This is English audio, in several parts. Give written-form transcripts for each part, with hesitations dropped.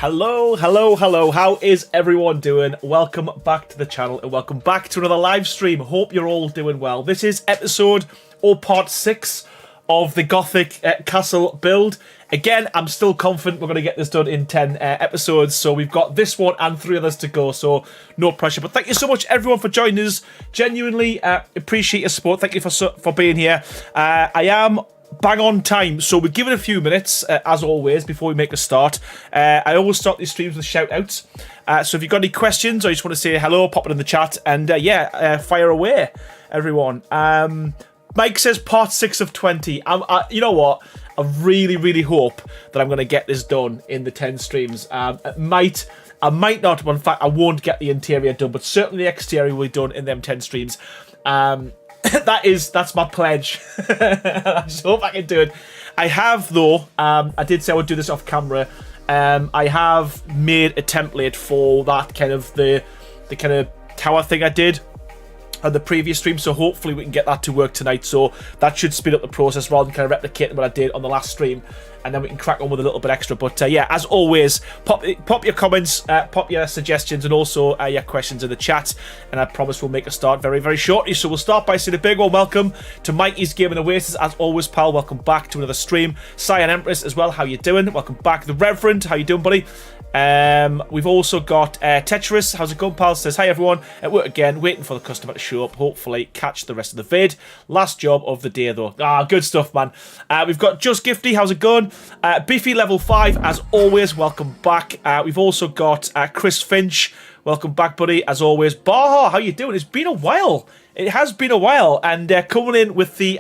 Hello, hello, hello. How is everyone doing? Welcome back to the channel and welcome back to another live stream. Hope you're all doing well. This is episode or part 6 of the Gothic castle build. Again, I'm still confident we're going to get this done in 10 episodes. So we've got this one and 3 others to go. So no pressure. But thank you so much, everyone, for joining us. Genuinely appreciate your support. Thank you for being here. I am bang on time, so we'll give it a few minutes as always before we make a start. I always start these streams with shout outs, so if you've got any questions or you just want to say hello, pop it in the chat and fire away, everyone. Mike says part 6 of 20. You know what, I really hope that I'm going to get this done in the 10 streams. I might not, but in fact I won't get the interior done, but certainly the exterior will be done in them 10 streams. That's my pledge. I just hope I can do it. I have, though, I did say I would do this off camera. I have made a template for that kind of the kind of tower thing I did on the previous stream, so hopefully we can get that to work tonight. So that should speed up the process rather than kind of replicating what I did on the last stream, and then we can crack on with a little bit extra. But yeah, as always, pop your comments, pop your suggestions, and also your questions in the chat, and I promise we'll make a start very shortly. So we'll start by saying a big old welcome to Mikey's Gaming Oasis. As always, pal, welcome back to another stream. Cyan Empress as well, how you doing? Welcome back. The Reverend, how you doing, buddy? We've also got Tetris. How's it going, pal? Says hi everyone. At work again, waiting for the customer to show up. Hopefully catch the rest of the vid. Last job of the day though. Good stuff, man. We've got Just Gifty. How's it going? Biffy level 5 as always. Welcome back. We've also got Chris Finch. Welcome back, buddy. As always, Baha. How you doing? It's been a while. It has been a while, and coming in with the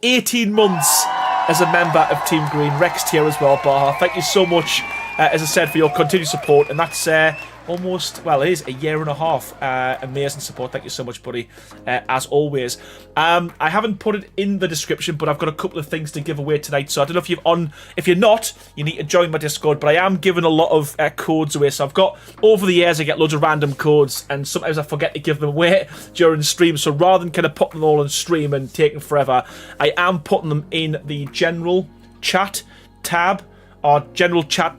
18 months as a member of Team Green. Rex here as well, Baha. Thank you so much. As I said, for your continued support, and that's almost, well, it is a year and a half. Amazing support. Thank you so much, buddy, as always. I haven't put it in the description, but I've got a couple of things to give away tonight, so I don't know if you're not, you need to join my Discord, but I am giving a lot of codes away. So I've got, over the years, I get loads of random codes, and sometimes I forget to give them away during stream, so rather than kind of putting them all on stream and taking forever, I am putting them in the general chat tab, or general chat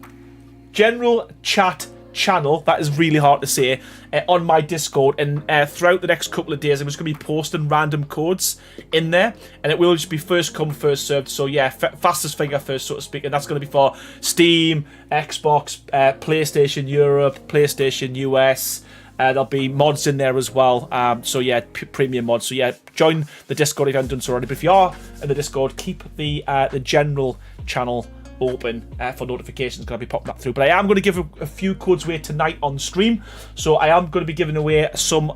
channel, that is really hard to say, on my Discord, and throughout the next couple of days I'm just going to be posting random codes in there, and it will just be first come first served. So yeah, fastest finger first, so to speak, and that's going to be for Steam, Xbox, PlayStation Europe, PlayStation US. There'll be mods in there as well, so yeah, premium mods. So yeah, join the Discord if you haven't done so already, but if you are in the Discord, keep the general channel open for notifications, because I'll be popping that through. But I am going to give a few codes away tonight on stream, so I am going to be giving away some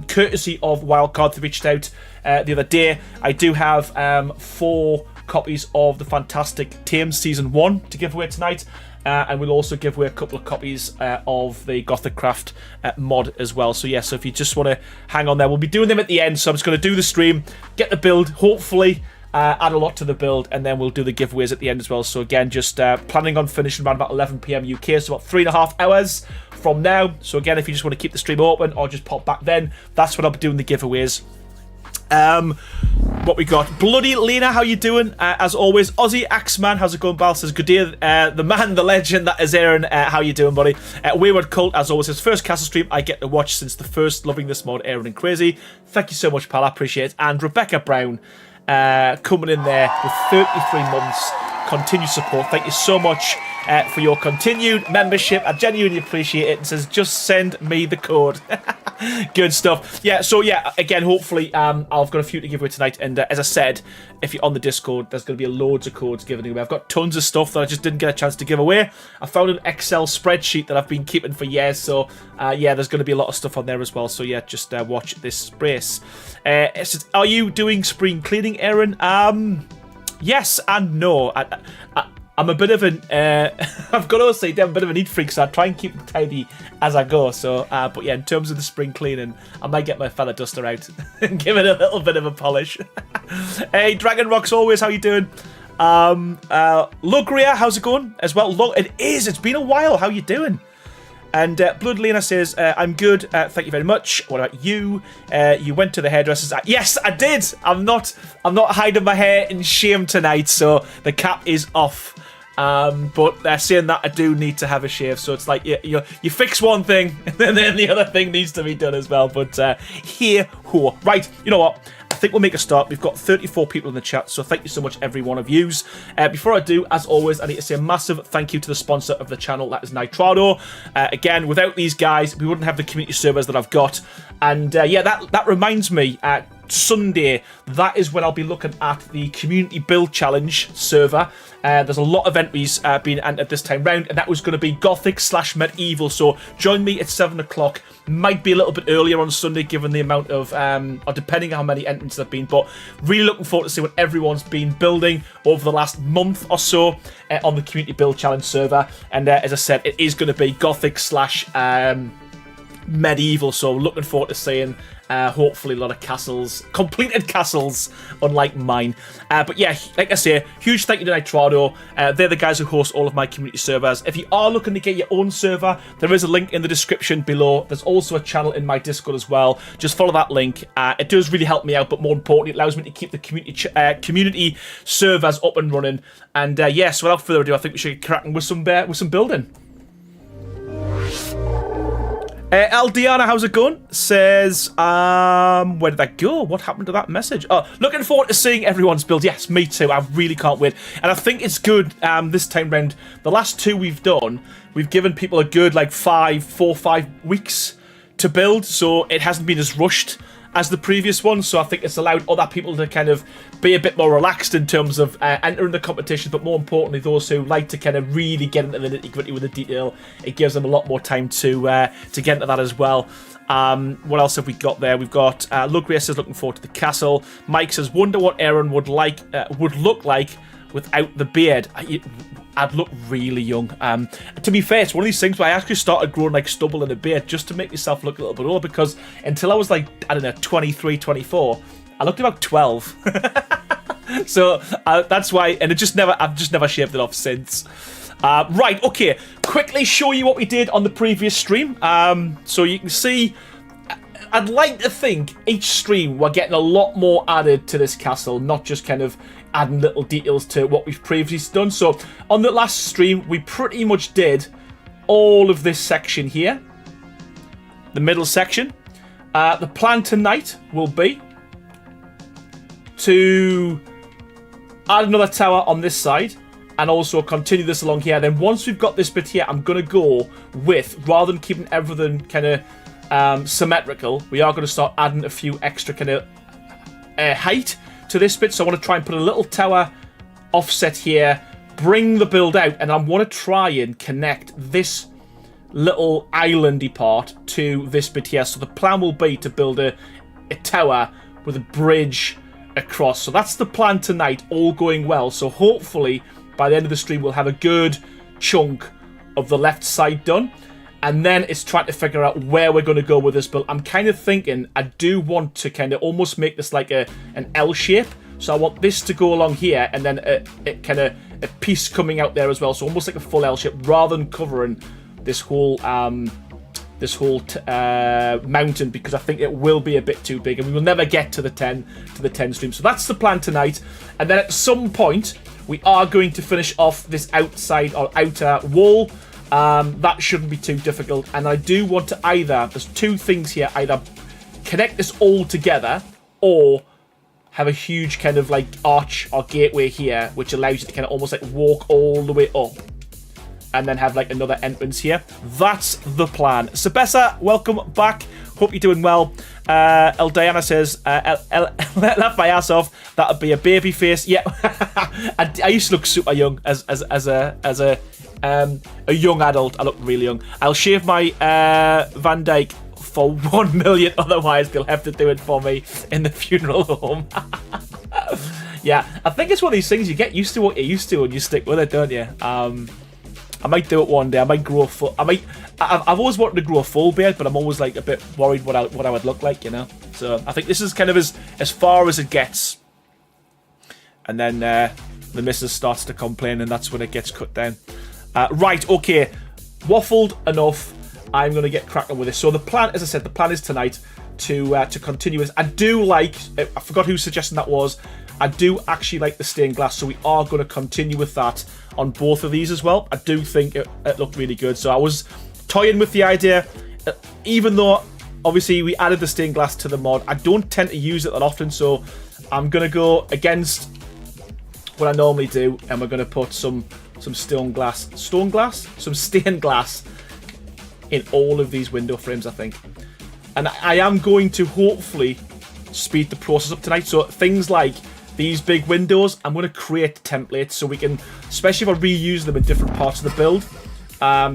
courtesy of Wildcard. They reached out the other day. I do have 4 copies of the fantastic Thames Season 1 to give away tonight, and we'll also give away a couple of copies of the Gothic Craft mod as well. So yeah, so if you just want to hang on there, we'll be doing them at the end. So I'm just going to do the stream, get the build, hopefully add a lot to the build, and then we'll do the giveaways at the end as well. So again, just planning on finishing around about 11 PM UK, so about 3.5 hours from now. So again, if you just want to keep the stream open or just pop back then, that's when I'll be doing the giveaways. What we got? Bloody Lena, how you doing? As always, Aussie Axeman, how's it going? Bal says, good day, the man, the legend, that is Aaron. How you doing, buddy? Wayward Cult, as always, his first castle stream I get to watch since the first. Loving this mod, Aaron and Crazy. Thank you so much, pal, I appreciate it. And Rebecca Brown, coming in there with 33 months continued support. Thank you so much for your continued membership. I genuinely appreciate it. And says, just send me the code. Good stuff. Yeah, so yeah, again, hopefully I've got a few to give away tonight, and as I said, if you're on the Discord, there's going to be loads of codes given away. I've got tons of stuff that I just didn't get a chance to give away. I found an Excel spreadsheet that I've been keeping for years, so yeah, there's going to be a lot of stuff on there as well. So yeah, just watch this space. It says, are you doing spring cleaning, Aaron? Yes and no. I'm a bit of an, I've got to say, I'm a bit of a neat freak, so I try and keep it tidy as I go. So, but yeah, in terms of the spring cleaning, I might get my feather duster out and give it a little bit of a polish. Hey, Dragon Rocks, always, how you doing? Lugria, how's it going as well? It's been a while, how you doing? And Blood Lena says, I'm good, thank you very much. What about you? You went to the hairdressers. Yes, I did. I'm not hiding my hair in shame tonight, so the cap is off. But saying that, I do need to have a shave. So it's like you fix one thing, and then the other thing needs to be done as well. But right, you know what? I think we'll make a start. We've got 34 people in the chat, so thank you so much, every one of yous. Before I do, as always, I need to say a massive thank you to the sponsor of the channel, that is Nitrado. Again, without these guys, we wouldn't have the community servers that I've got. And yeah, that reminds me, Sunday, that is when I'll be looking at the community build challenge server. There's a lot of entries being entered this time round, and that was going to be Gothic / Medieval. So join me at 7 o'clock. Might be a little bit earlier on Sunday, given the amount of, or depending on how many entrants there have been. But really looking forward to see what everyone's been building over the last month or so on the community build challenge server. And as I said, it is going to be Gothic / Medieval. So looking forward to seeing hopefully a lot of castles, completed castles, unlike mine. But yeah, like I say, huge thank you to Nitrado. They're the guys who host all of my community servers. If you are looking to get your own server, there is a link in the description below. There's also a channel in my Discord as well. Just follow that link. It does really help me out, but more importantly, it allows me to keep the community servers up and running. And yeah, so without further ado, I think we should get cracking with some building. Eldiana, how's it going? Says, where did that go? What happened to that message? Oh, looking forward to seeing everyone's build. Yes, me too. I really can't wait. And I think it's good this time round. The last two we've done, we've given people a good, like, 4 or 5 weeks to build. So it hasn't been as rushed as the previous one. So I think it's allowed other people to kind of be a bit more relaxed in terms of entering the competition. But more importantly, those who like to kind of really get into the nitty-gritty with the detail, it gives them a lot more time to get into that as well. What else have we got there? We've got Lugria says looking forward to the castle. Mike says wonder what Aaron would look like without the beard. I'd look really young. To be fair, it's one of these things where I actually started growing like stubble in a beard just to make myself look a little bit older, because until I was like, I don't know, 23, 24, I looked about 12. So that's why, and I've just never shaved it off since. Right, okay, quickly show you what we did on the previous stream. So you can see, I'd like to think each stream we're getting a lot more added to this castle, not just kind of adding little details to what we've previously done. So on the last stream, we pretty much did all of this section here, the middle section. The plan tonight will be to add another tower on this side and also continue this along here. Then once we've got this bit here, I'm going to go with, rather than keeping everything kind of symmetrical, we are going to start adding a few extra kind of height to this bit. So I want to try and put a little tower offset here, bring the build out, and I want to try and connect this little islandy part to this bit here. So the plan will be to build a tower with a bridge across. So that's the plan tonight, all going well. So hopefully by the end of the stream we'll have a good chunk of the left side done, and then it's trying to figure out where we're going to go with this build. I'm kind of thinking I do want to kind of almost make this like an L shape. So I want this to go along here, and then a kind of a piece coming out there as well. So almost like a full L shape, rather than covering this whole mountain, because I think it will be a bit too big, and we will never get to the 10 stream. So that's the plan tonight, and then at some point we are going to finish off this outside or outer wall. That shouldn't be too difficult, and I do want to either, there's two things here, either connect this all together or have a huge kind of like arch or gateway here, which allows you to kind of almost like walk all the way up and then have like another entrance here. That's the plan. Sabessa, welcome back. Hope you're doing well. El Diana says, laugh my ass off. That would be a baby face. Yeah, I used to look super young as a young adult. I look really young. I'll shave my Van Dyke for 1 million. Otherwise, they'll have to do it for me in the funeral home. Yeah, I think it's one of these things you get used to what you're used to and you stick with it, don't you? I might do it one day. I might grow a full. I've always wanted to grow a full beard, but I'm always like a bit worried what I would look like, you know. So I think this is kind of as far as it gets, and then the missus starts to complain, and that's when it gets cut down. Right, okay, waffled enough. I'm gonna get cracking with this. So the plan, as I said, the plan is tonight to continue this. I do like. I forgot whose suggestion that was. I do actually like the stained glass, so we are going to continue with that on both of these as well. I do think it looked really good. So I was toying with the idea, even though obviously we added the stained glass to the mod. I don't tend to use it that often, so I'm gonna go against what I normally do, and we're gonna put some stained glass in all of these window frames, I think. And I am going to hopefully speed the process up tonight. So things like these big windows, I'm going to create templates so we can, especially if I reuse them in different parts of the build,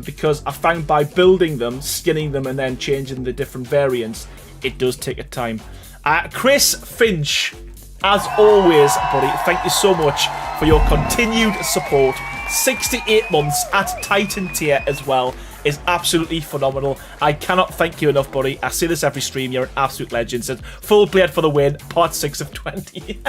because I found by building them, skinning them, and then changing the different variants, it does take a time. Chris Finch, as always, buddy, thank you so much for your continued support. 68 months at Titan tier as well is absolutely phenomenal. I cannot thank you enough, buddy. I say this every stream. You're an absolute legend. Says full blade for the win. Part 6 of 20.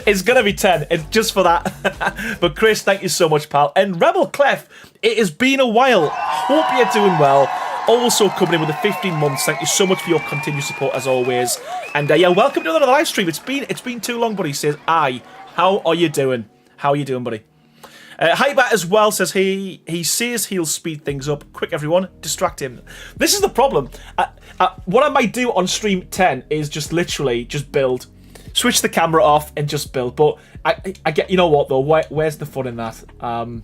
It's gonna be 10. It's just for that. But Chris, thank you so much, pal. And Rebel Clef, it has been a while. Hope you're doing well. Also coming in with the 15 months. Thank you so much for your continued support as always. And yeah, welcome to another live stream. It's been too long, buddy. Says aye. How are you doing? How are you doing, buddy? Hybat as well says he says he'll speed things up. Quick, everyone, distract him. This is the problem. What I might do on stream 10 is just literally just build, switch the camera off, and just build. But I get, you know what though? Where's the fun in that? So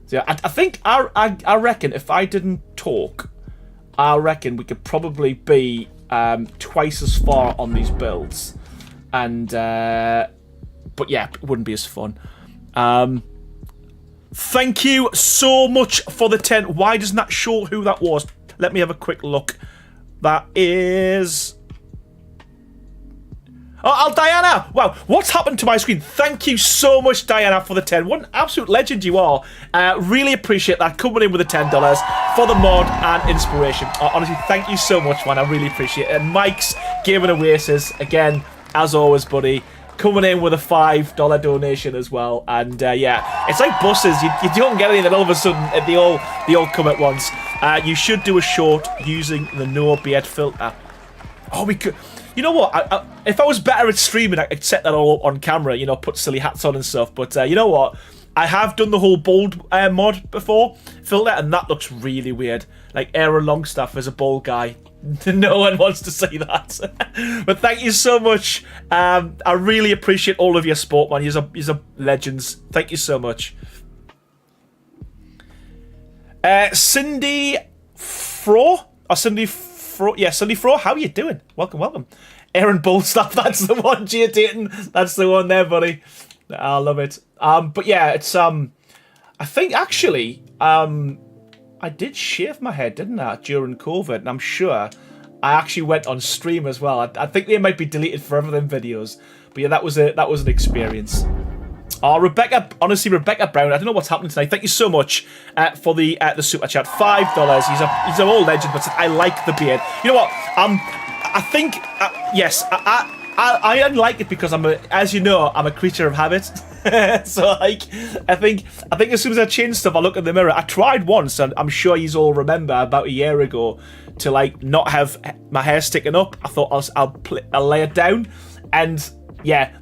yeah, I think I reckon if I didn't talk, I reckon we could probably be twice as far on these builds, and but yeah, it wouldn't be as fun. Thank you so much for the 10. Why doesn't that show who that was? Let me have a quick look. That is... Oh, Diana! Wow, what's happened to my screen? Thank you so much, Diana, for the 10. What an absolute legend you are. Really appreciate that. Coming in with the $10 for the mod and inspiration. Honestly, thank you so much, man. I really appreciate it. And Mike's Gaming Oasis, again, as always, buddy, coming in with a $5 donation as well. And yeah, it's like buses. You don't get any, then all of a sudden they all come at once. You should do a short using the no beard filter. Oh, we could. You know what? If I was better at streaming, I could set that all up on camera. You know, put silly hats on and stuff. But you know what? I have done the whole bald mod before filter, and that looks really weird. Like Aaron Longstaff as a bald guy. No one wants to see that. But thank you so much. I really appreciate all of your support, man. You're legends. Thank you so much. Cindy Fro? Or Cindy Fro? Yeah, Cindy Fro. How are you doing? Welcome, welcome. Aaron Boldstaff, that's the one. Gia Dayton, that's the one there, buddy. I love it. But yeah, it's I think actually I did shave my head, didn't I, during COVID? And I'm sure I actually went on stream as well. I think they might be deleted forever, them videos. But yeah, that was an experience. Oh, Rebecca, honestly, Rebecca Brown, I don't know what's happening tonight. Thank you so much for the super chat. $5. He's an old legend, but I like the beard. You know what? I think yes, I unlike it because as you know, I'm a creature of habit. So like, I think as soon as I change stuff, I look in the mirror. I tried once, and I'm sure you all remember about a year ago, to like not have my hair sticking up. I thought I'll lay it down, and yeah,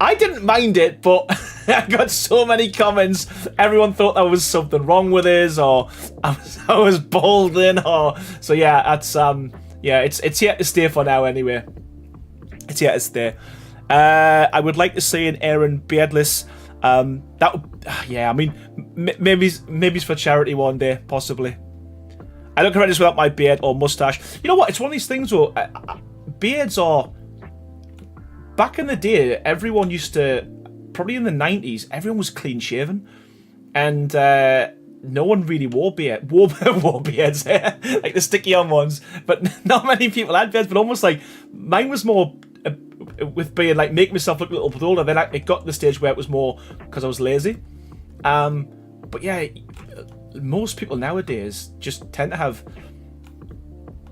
I didn't mind it, but I got so many comments. Everyone thought there was something wrong with it, or I was balding, or so yeah. That's yeah, it's here to stay for now anyway. It's here to stay. I would like to see an Aaron beardless. Yeah, I mean, maybe it's for charity one day, possibly. I look horrendous without my beard or mustache. You know what? It's one of these things though. Beards are. Back in the day, everyone used to, probably in the 90s, everyone was clean shaven, and no one really wore beards, like the sticky on ones. But not many people had beards. But almost like mine was more with being like make myself look a little bit older. Then it got to the stage where it was more because I was lazy. But yeah, most people nowadays just tend to have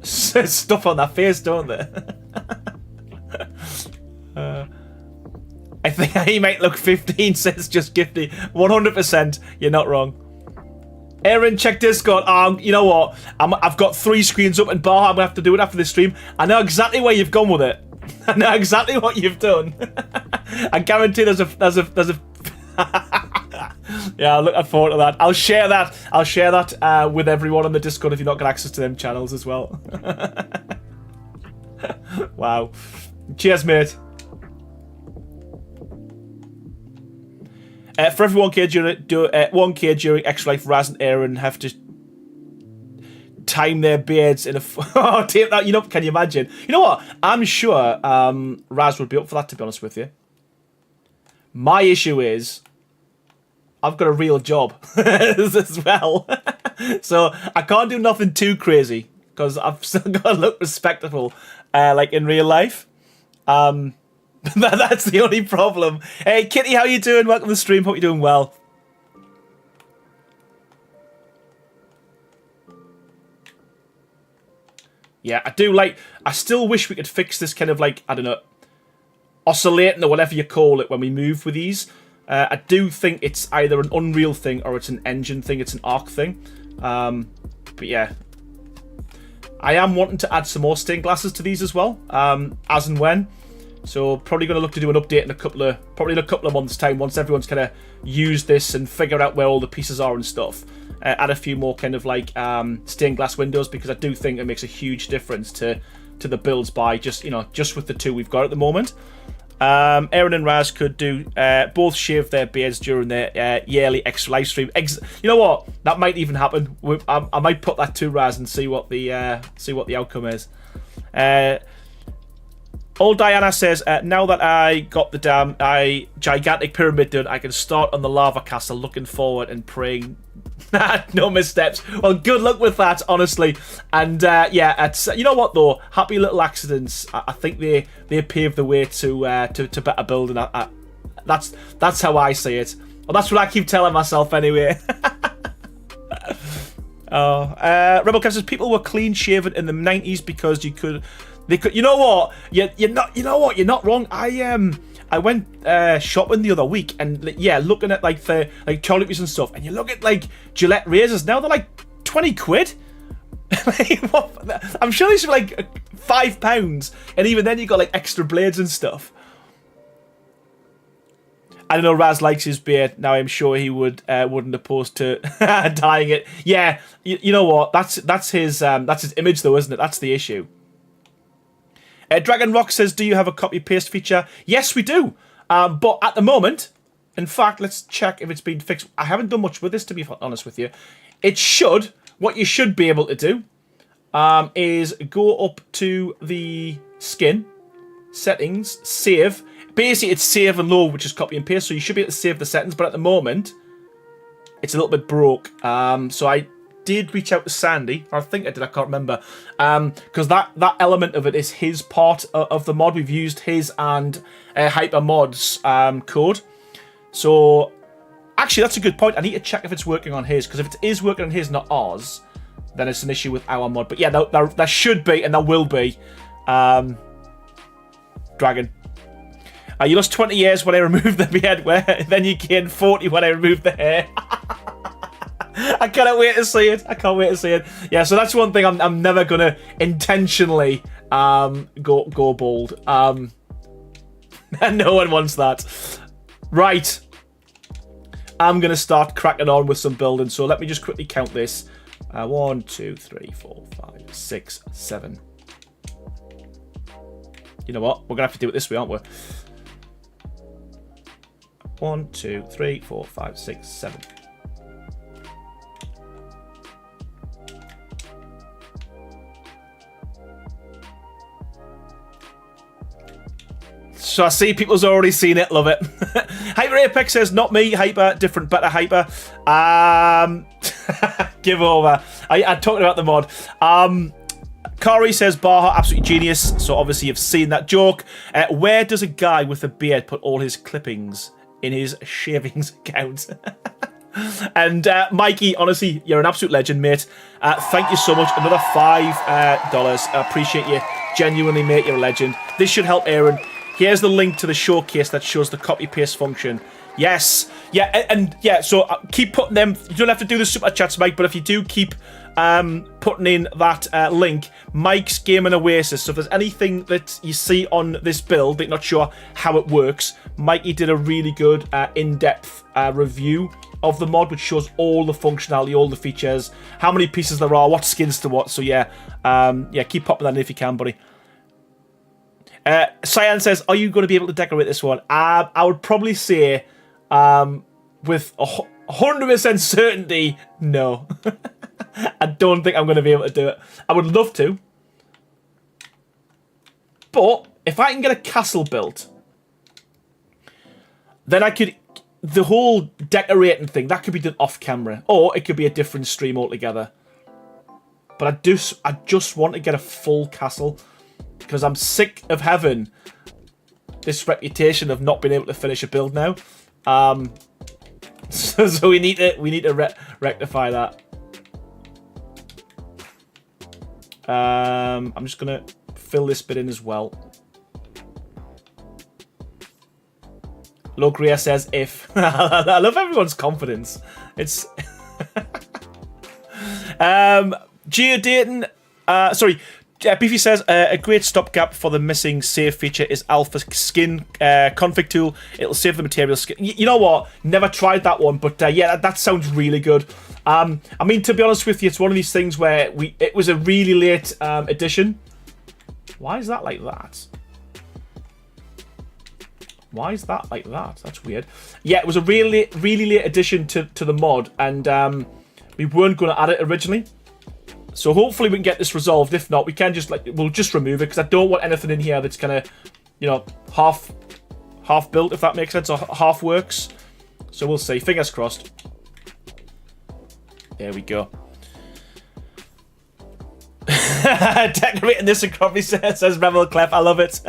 stuff on their face, don't they? I think he might look 15, says just Gifty. 100%, you're not wrong. Aaron, check Discord. You know what? I've got 3 screens up, and Bar, I'm going to have to do it after the stream. I know exactly where you've gone with it. I know exactly what you've done. I guarantee there's a Yeah, I'm looking forward to that. I'll share that. I'll share that with everyone on the Discord if you've not got access to them channels as well. Wow. Cheers, mate. For every 1K during Extra Life, Raz and Aaron have to time their beards in a... Oh, tape that, you know, can you imagine? You know what? I'm sure Raz would be up for that, to be honest with you. My issue is I've got a real job as well. So I can't do nothing too crazy because I've still got to look respectable like in real life. That's the only problem. Hey, Kitty, how you doing? Welcome to the stream. Hope you're doing well. Yeah, I still wish we could fix this kind of like, I don't know, oscillating or whatever you call it when we move with these. I do think it's either an Unreal thing or it's an engine thing. It's an Arc thing. But yeah. I am wanting to add some more stained glasses to these as well, as and when. So probably going to look to do an update in a couple of months' time once everyone's kind of used this and figured out where all the pieces are and stuff. Add a few more kind of like stained glass windows because I do think it makes a huge difference to the builds by just with the two we've got at the moment. Aaron and Raz could do both shave their beards during their yearly extra live stream. You know what? That might even happen. I might put that to Raz and see what the outcome is. Old Diana says, now that I got the damn gigantic pyramid done, I can start on the lava castle. Looking forward and praying. No missteps. Well, good luck with that, honestly. And yeah, it's, you know what though? Happy little accidents. I think they paved the way to better building. That's how I see it. Well, that's what I keep telling myself anyway. Rebel Kev says people were clean shaven in the 90s because they could. You know what? You're not. You know what? You're not wrong. I went shopping the other week and yeah, looking at like the toiletries and stuff, and you look at like Gillette razors now, they're like 20 quid. I'm sure these are like £5, and even then you got like extra blades and stuff. I don't know. Raz likes his beard now. I'm sure he wouldn't oppose to dyeing it. Yeah, you know what? That's his image though, isn't it? That's the issue. Dragon Rock says, do you have a copy paste feature? Yes, we do. But at the moment, in fact, let's check if it's been fixed. I haven't done much with this, to be honest with you. What you should be able to do is go up to the skin, settings, save. Basically, it's save and load, which is copy and paste. So you should be able to save the settings. But at the moment, it's a little bit broke. So I did reach out to Sandy, or I think I did, I can't remember, because that element of it is his part of the mod. We've used his and Hypermod's code. So actually, that's a good point. I need to check if it's working on his, because if it is working on his, not ours, then it's an issue with our mod. But yeah, there should be, and there will be. Dragon. You lost 20 years when I removed the beard, then you gained 40 when I removed the hair. I cannot wait to see it. I can't wait to see it. Yeah, so that's one thing I'm never gonna intentionally go bald. And no one wants that. Right. I'm gonna start cracking on with some building. So let me just quickly count this. 1, 2, 3, 4, 5, 6, 7. You know what? We're gonna have to do it this way, aren't we? 1, 2, 3, 4, 5, 6, 7. So I see people's already seen it. Love it. Hyper Apex says, not me, Hyper, different, better Hyper. Give over. I'm talking about the mod. Kari says, Baha, absolutely genius. So obviously you've seen that joke. Where does a guy with a beard put all his clippings in his shavings account? And Mikey, honestly, you're an absolute legend, mate. Thank you so much. Another $5. I appreciate you. Genuinely, mate, you're a legend. This should help Aaron. Here's the link to the showcase that shows the copy-paste function. Yes. Yeah, and yeah, so keep putting them. You don't have to do the super chats, Mike, but if you do keep putting in that link, Mike's Gaming Oasis. So if there's anything that you see on this build that you're not sure how it works, Mikey did a really good in-depth review of the mod, which shows all the functionality, all the features, how many pieces there are, what skins to what. So yeah, keep popping that in if you can, buddy. Cyan says, are you going to be able to decorate this one? I would probably say, with 100% certainty, no. I don't think I'm going to be able to do it. I would love to. But if I can get a castle built, then I could... The whole decorating thing, that could be done off camera. Or it could be a different stream altogether. But I just want to get a full castle. Because I'm sick of having this reputation of not being able to finish a build now. So we need to rectify that. I'm just gonna fill this bit in as well. Logria says if. I love everyone's confidence. It's Geodating. Sorry. Beefy says, a great stopgap for the missing save feature is Alpha Skin config tool. It'll save the material skin. You know what? Never tried that one, but yeah, that sounds really good. I mean, to be honest with you, it's one of these things where it was a really late addition. Why is that like that? Why is that like that? That's weird. Yeah, it was a really late addition to the mod, and we weren't going to add it originally. So hopefully we can get this resolved. If not, we can just we'll just remove it because I don't want anything in here that's kind of, you know, half built, if that makes sense, or half works. So we'll see. Fingers crossed. There we go. Decorating this across, says Rebel Clef. I love it.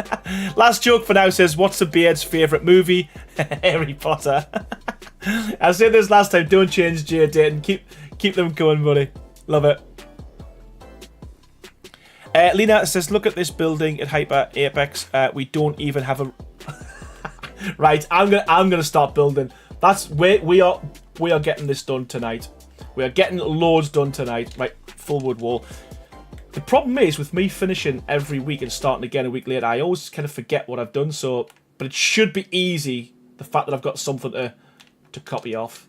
Last joke for now says, what's the beard's favourite movie? Harry Potter. I said this last time. Don't change Geodating. Keep them going, buddy. Love it. Lena says, look at this building at Hyper Apex. We don't even have a... Right, I'm gonna start building. That's we are getting this done tonight. We are getting loads done tonight. Right, full wood wall. The problem is with me finishing every week and starting again a week later, I always kind of forget what I've done. So, but it should be easy. The fact that I've got something to copy off.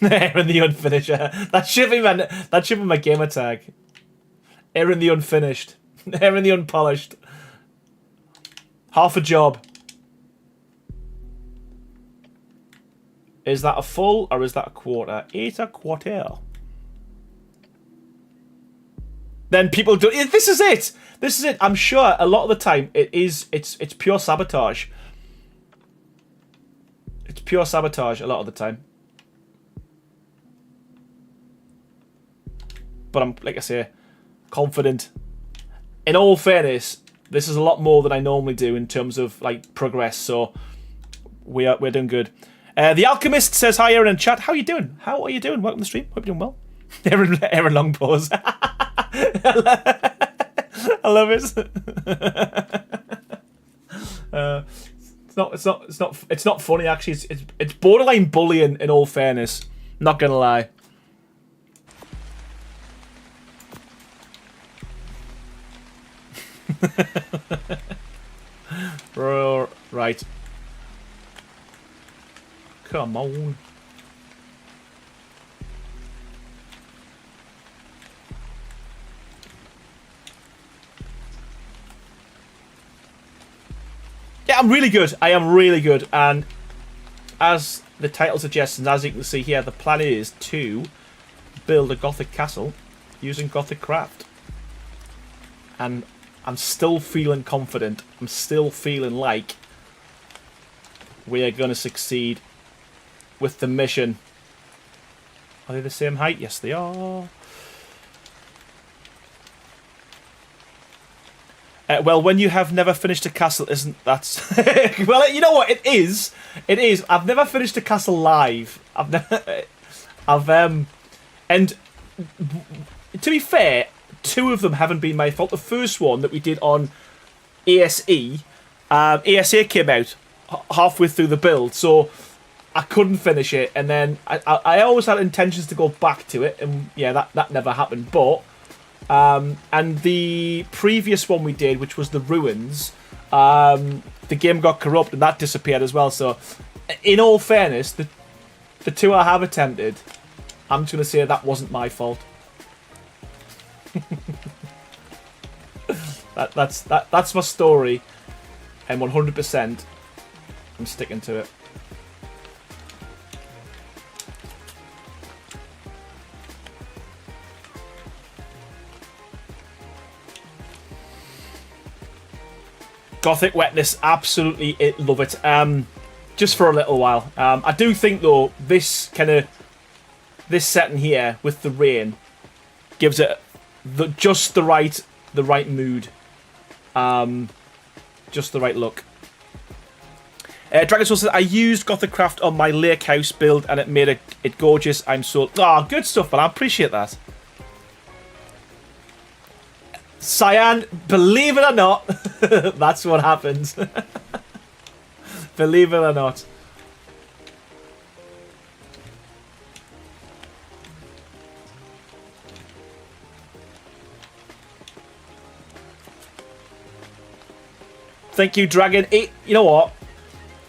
Aaron the Unfinisher. That should be my gamer tag. Aaron the Unfinished. Aaron the Unpolished. Half a job. Is that a full or is that a quarter? It's a quarter. Then people do. This is it. This is it. I'm sure a lot of the time it's pure sabotage. It's pure sabotage a lot of the time. But I'm, like I say, confident. In all fairness, this is a lot more than I normally do in terms of like progress. So we're doing good. The Alchemist says hi, Aaron in chat. How are you doing? How are you doing? Welcome to the stream. Hope you're doing well. Aaron long pause. I love it. It's not funny actually. It's borderline bullying. In all fairness, not gonna lie. Right. Come on. Yeah, I'm really good. I am really good. And as the title suggests, and as you can see here, the plan is to build a Gothic castle using Gothic craft. And I'm still feeling confident. I'm still feeling like we are going to succeed with the mission. Are they the same height? Yes, they are. Well, when you have never finished a castle, isn't that... Well, you know what? It is. It is. I've never finished a castle live. And to be fair, two of them haven't been my fault. The first one that we did on ASA came out halfway through the build, so I couldn't finish it. And then I always had intentions to go back to it, and yeah, that never happened. But and the previous one we did, which was the Ruins, the game got corrupt and that disappeared as well. So in all fairness, the two I have attempted, I'm just going to say that wasn't my fault. That's my story, and 100% I'm sticking to it. Gothic wetness, absolutely love it. Just for a little while. I do think though this setting here with the rain gives it just the right mood, just the right look. Dragon Soul says, I used Gothic Craft on my lake house build and it made it gorgeous. I'm so good stuff, but I appreciate that. Cyan, believe it or not, that's what happens. Believe it or not. Thank you, Dragon. You know what?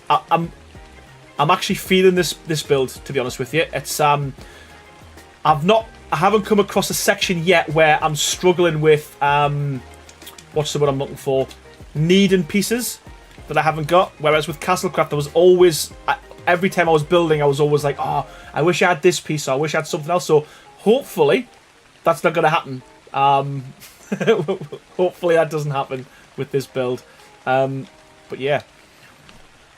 I'm actually feeling this build, to be honest with you. It's I haven't come across a section yet where I'm struggling with what's the word I'm looking for? Needing pieces that I haven't got. Whereas with Castlecraft, I was always every time I was building, I was always like, oh, I wish I had this piece, or I wish I had something else. So hopefully that's not going to happen. Hopefully that doesn't happen with this build. But yeah.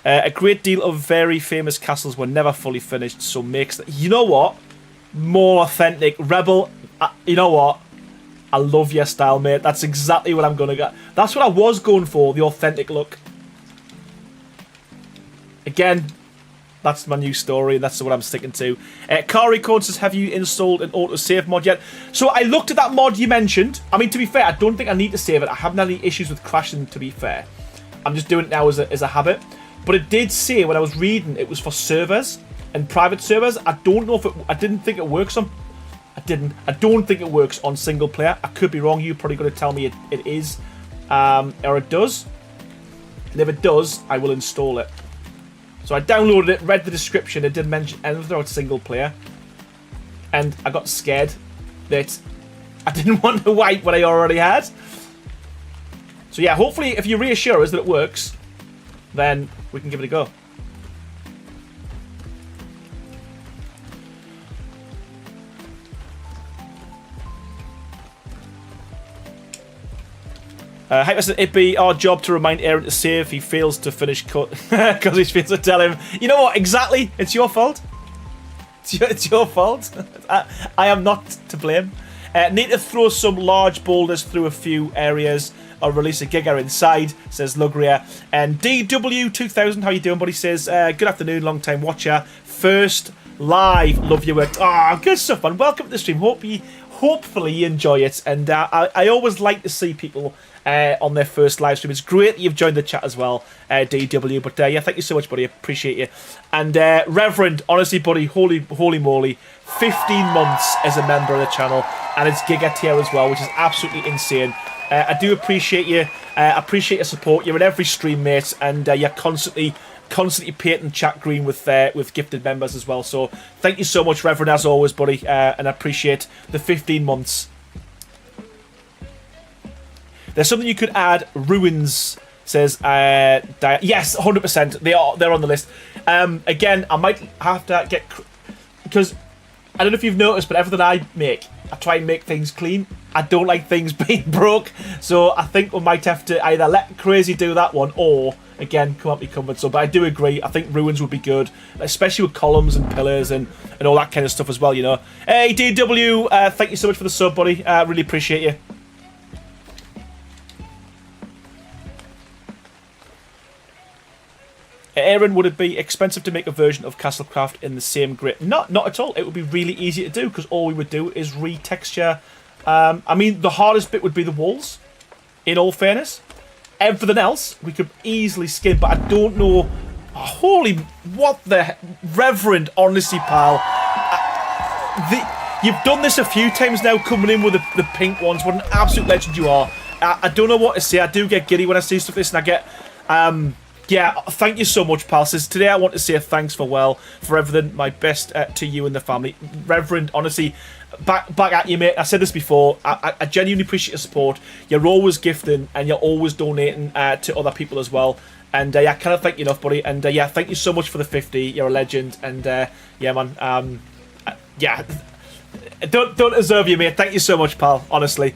A great deal of very famous castles were never fully finished, so makes... You know what? More authentic. Rebel, you know what? I love your style, mate. That's exactly what I'm going to get. That's what I was going for, the authentic look. Again, that's my new story. That's what I'm sticking to. Car Record says, have you installed an autosave mod yet? So I looked at that mod you mentioned. I mean, to be fair, I don't think I need to save it. I haven't had any issues with crashing, to be fair. I'm just doing it now as a habit. But it did say when I was reading it was for servers and private servers. I don't know if I didn't think it works on... I don't think it works on single player. I could be wrong. You're probably going to tell me it is. Or it does. And if it does, I will install it. So I downloaded it, read the description. It didn't mention anything about single player. And I got scared that I didn't want to wipe what I already had. So yeah, hopefully if you reassure us that it works, then we can give it a go. Hyper said it'd be our job to remind Aaron to save if he fails to finish cut because he fails to tell him. You know what? Exactly. It's your fault. It's your fault. I am not to blame. Need to throw some large boulders through a few areas or release a giga inside, says Lugria. And DW2000, how you doing, buddy? Says, good afternoon, long time watcher. First live, love your work. Good stuff, man. Welcome to the stream. Hopefully you enjoy it. And I always like to see people on their first live stream. It's great that you've joined the chat as well, DW. But yeah, thank you so much, buddy. I appreciate you. And Reverend, honestly, buddy, holy moly, 15 months as a member of the channel, and it's Giga tier as well, which is absolutely insane. I do appreciate you. I appreciate your support. You're in every stream, mate, and you're constantly painting chat green with gifted members as well. So thank you so much, Reverend, as always, buddy, and I appreciate the 15 months. There's something you could add. Ruins says, yes, 100%. They're on the list. Again, I might have to get, because I don't know if you've noticed, but everything I make, I try and make things clean. I don't like things being broke, so I think we might have to either let Crazy do that one or, again, come up with covered. So, but I do agree. I think Ruins would be good, especially with columns and pillars and all that kind of stuff as well, you know. Hey, DW, thank you so much for the sub, buddy. Really appreciate you. Aaron, would it be expensive to make a version of Castlecraft in the same grid? Not at all. It would be really easy to do because all we would do is retexture. I mean, the hardest bit would be the walls, in all fairness. Everything else, we could easily skin, but I don't know holy, what the reverend, honestly, pal. You've done this a few times now, coming in with the pink ones. What an absolute legend you are. I don't know what to say. I do get giddy when I see stuff like this, and I get... yeah, thank you so much, pal. Says, today I want to say thanks for everything. My best to you and the family. Reverend, honestly, back at you, mate. I said this before. I genuinely appreciate your support. You're always gifting, and you're always donating to other people as well. And yeah, I cannot thank you enough, buddy. And yeah, thank you so much for the 50. You're a legend. And yeah, man. Yeah, don't deserve you, mate. Thank you so much, pal. Honestly.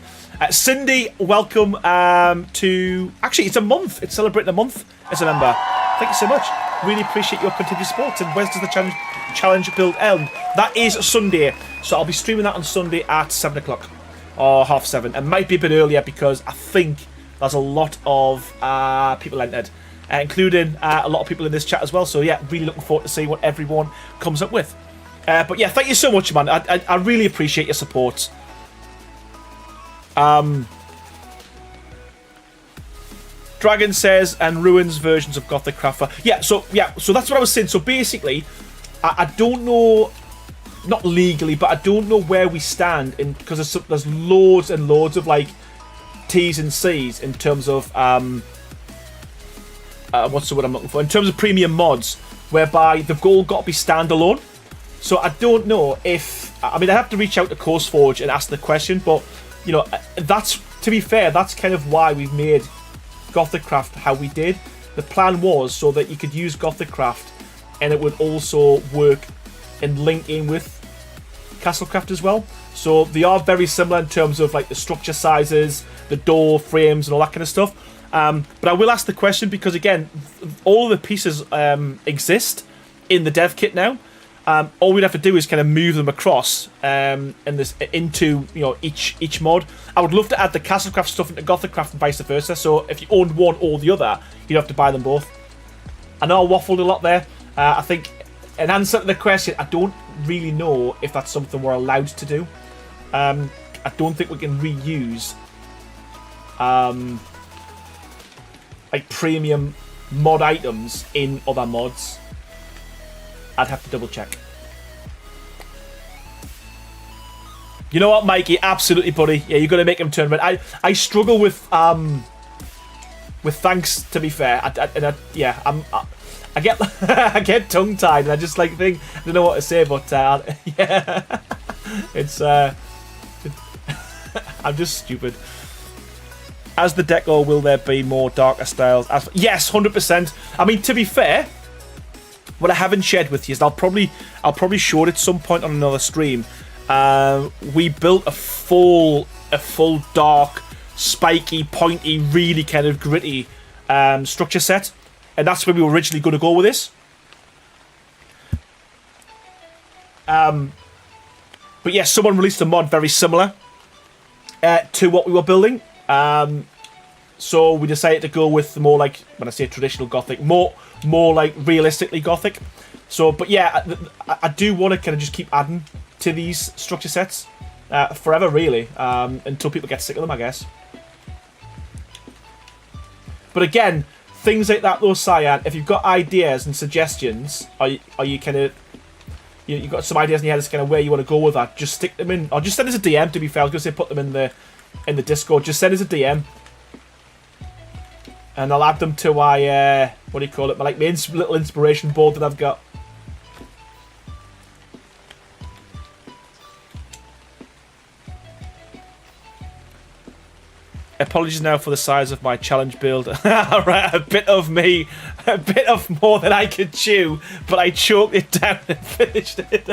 Cindy, welcome to... Actually, it's a month. It's celebrating a month as a member. Thank you so much. Really appreciate your continued support. And where's does the challenge build end? That is Sunday. So I'll be streaming that on Sunday at 7 o'clock. Or 7:30. It might be a bit earlier because I think there's a lot of people entered. Including a lot of people in this chat as well. So yeah, really looking forward to see what everyone comes up with. But yeah, thank you so much, man. I really appreciate your support. Dragon says, and ruins versions of Gothic Craft. So that's what I was saying. So basically, I don't know, not legally, but I don't know where we stand in, because there's loads and loads of like T's and C's in terms of what's the word I'm looking for? In terms of premium mods, whereby they've all got to be standalone. So I don't know if... I mean, I have to reach out to CourseForge and ask the question, but, you know, that's... To be fair, that's kind of why we've made Gothic Craft how we did. The plan was so that you could use Gothic Craft and it would also work and link in with Castlecraft as well. So they are very similar in terms of, like, the structure sizes, the door frames and all that kind of stuff. But I will ask the question because, again, all the pieces exist in the dev kit now. All we'd have to do is kind of move them across into, you know, each mod. I would love to add the Castlecraft stuff into Gothicraft and vice versa. So if you owned one or the other, you'd have to buy them both. I know I waffled a lot there. I think in answer to the question, I don't really know if that's something we're allowed to do. I don't think we can reuse like premium mod items in other mods. I'd have to double check. You know what, Mikey? Absolutely, buddy. Yeah, you're gonna make him turn red. I struggle with thanks. To be fair, I get I get tongue tied, and I just like think I don't know what to say, but yeah, it's I'm just stupid. As the deco, will there be more darker styles? Yes, 100%. I mean, to be fair, what I haven't shared with you is I'll probably show it at some point on another stream. We built a full dark, spiky, pointy, really kind of gritty structure set, and that's where we were originally going to go with this. But yeah, someone released a mod very similar to what we were building. So we decided to go with more like, when I say traditional Gothic, more like realistically Gothic. So, but yeah, I do want to kind of just keep adding to these structure sets forever, really, until people get sick of them, I guess. But again, things like that, though, Cyan, if you've got ideas and suggestions, are you kind of... You've got some ideas in your head as kind of where you want to go with that, just stick them in, or just send us a DM, to be fair. I was going to say put them in the Discord. Just send us a DM. And I'll add them to my, what do you call it, my little inspiration board that I've got. Apologies now for the size of my challenge build. Alright, a bit of more than I could chew, but I choked it down and finished it.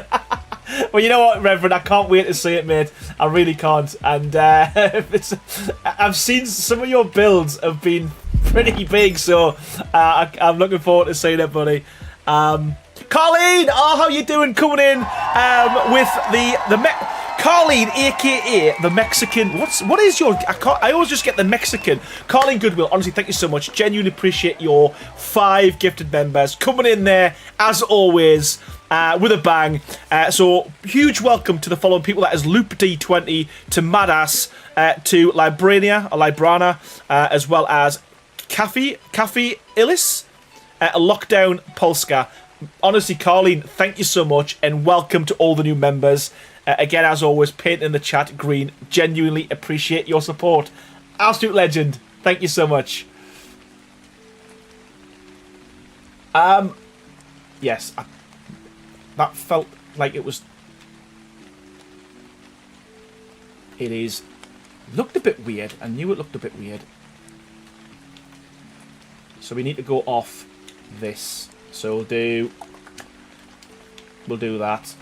Well, you know what, Reverend, I can't wait to see it, mate. I really can't. And I've seen some of your builds have been pretty big, so I'm looking forward to seeing it, buddy. Colleen, how you doing? Coming in with Colleen, aka the Mexican. What is your? I always just get the Mexican. Colleen Goodwill. Honestly, thank you so much. Genuinely appreciate your 5 gifted members coming in there as always with a bang. So huge welcome to the following people. That is Loop D20, to Madass, to Librana, as well as Cafe Illis. Lockdown Polska. Honestly, Carleen, thank you so much, and welcome to all the new members. Again, as always, paint in the chat green. Genuinely appreciate your support. Absolute legend. Thank you so much. Yes, that felt like it was. It is. Looked a bit weird. I knew it looked a bit weird. So we need to go off this. So we'll do that.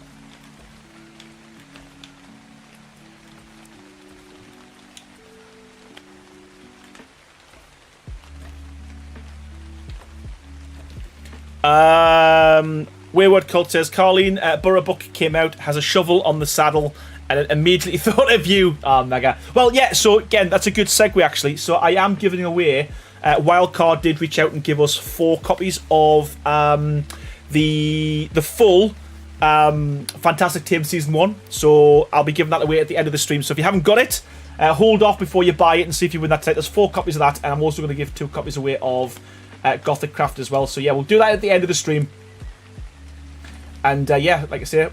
Wayward Cult says, Carleen, Borough Book came out, has a shovel on the saddle, and it immediately thought of you. Oh, mega. Well, yeah, so again, that's a good segue, actually. So I am giving away, Wildcard did reach out and give us 4 copies of the full Fantastic Team Season 1. So I'll be giving that away at the end of the stream. So if you haven't got it, hold off before you buy it and see if you win that tonight. There's 4 copies of that, and I'm also going to give 2 copies away of Gothic Craft as well. So yeah, we'll do that at the end of the stream. And yeah, like I say,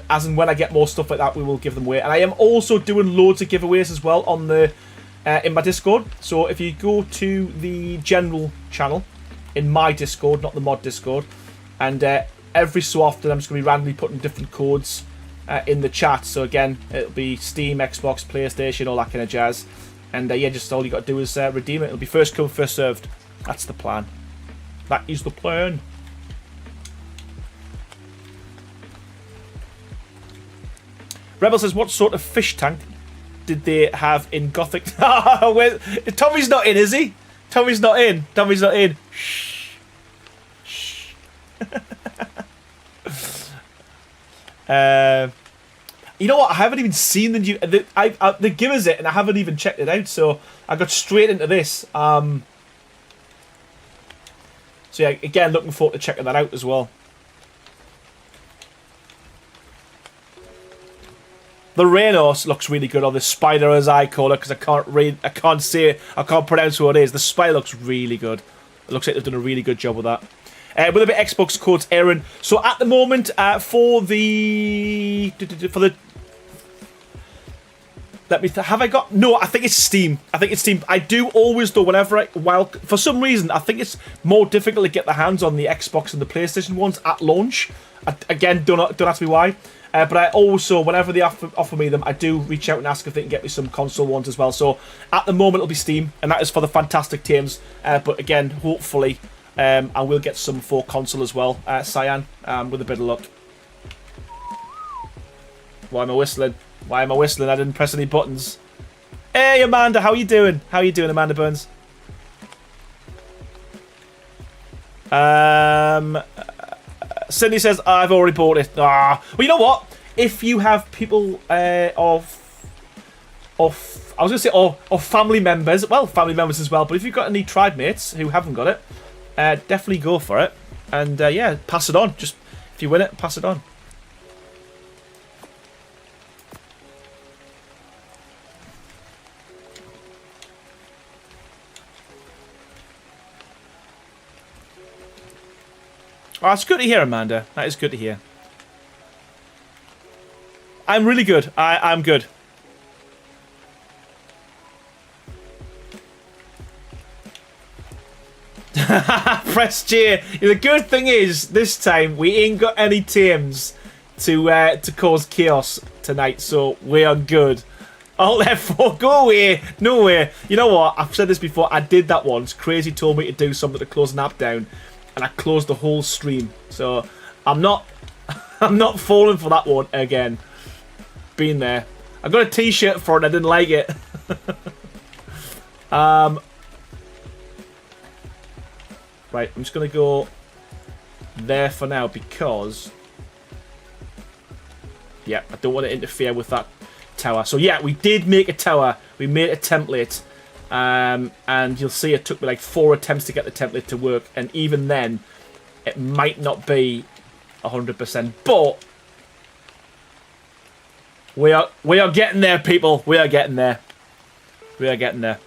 as and when I get more stuff like that, we will give them away. And I am also doing loads of giveaways as well on the in my Discord. So if you go to the general channel in my Discord, not the mod Discord, and every so often I'm just going to be randomly putting different codes in the chat. So again, it'll be Steam, Xbox, PlayStation, all that kind of jazz. And yeah, just all you got to do is redeem it. It'll be first come, first served. That's the plan. That is the plan. Rebel says, what sort of fish tank did they have in Gothic? Tommy's not in, is he? Tommy's not in. Tommy's not in. Shh. Shh. You know what? I haven't even seen the new... They give us it, and I haven't even checked it out, so I got straight into this. So yeah, again, looking forward to checking that out as well. The Rhinos looks really good, or the spider as I call it, because I can't read, I can't pronounce what it is. The spider looks really good. It looks like they've done a really good job with that. With a bit of Xbox codes, Aaron. So at the moment, for the let me have I got no? I think it's Steam. I think it's Steam. I do always though whenever for some reason I think it's more difficult to get the hands on the Xbox and the PlayStation ones at launch. Again, don't ask me why. But I also, whenever they offer me them, I do reach out and ask if they can get me some console ones as well. So at the moment, it'll be Steam, and that is for the Fantastic Teams. But again, hopefully, I will get some for console as well, Cyan, with a bit of luck. Why am I whistling? Why am I whistling? I didn't press any buttons. Hey, Amanda, how you doing? How you doing, Amanda Burns? Cindy says, I've already bought it. Well, you know what? If you have people of family members, well, family members as well, but if you've got any tried mates who haven't got it, definitely go for it. And yeah, pass it on. Just, if you win it, pass it on. Oh, that's good to hear, Amanda. That is good to hear. I'm really good. I'm good. Press J. The good thing is, this time, we ain't got any teams to cause chaos tonight, so we are good. Alt F4, go away. No way. You know what? I've said this before. I did that once. Crazy told me to do something to close an app down, and I closed the whole stream. So I'm not falling for that one again. Been there. I got a t-shirt for it, I didn't like it. Right, I'm just gonna go there for now because yeah, I don't want to interfere with that tower. So yeah, we did make a tower. We made a template. And you'll see it took me like 4 attempts to get the template to work, and even then it might not be 100%, but we are getting there, people. We are getting there. We are getting there.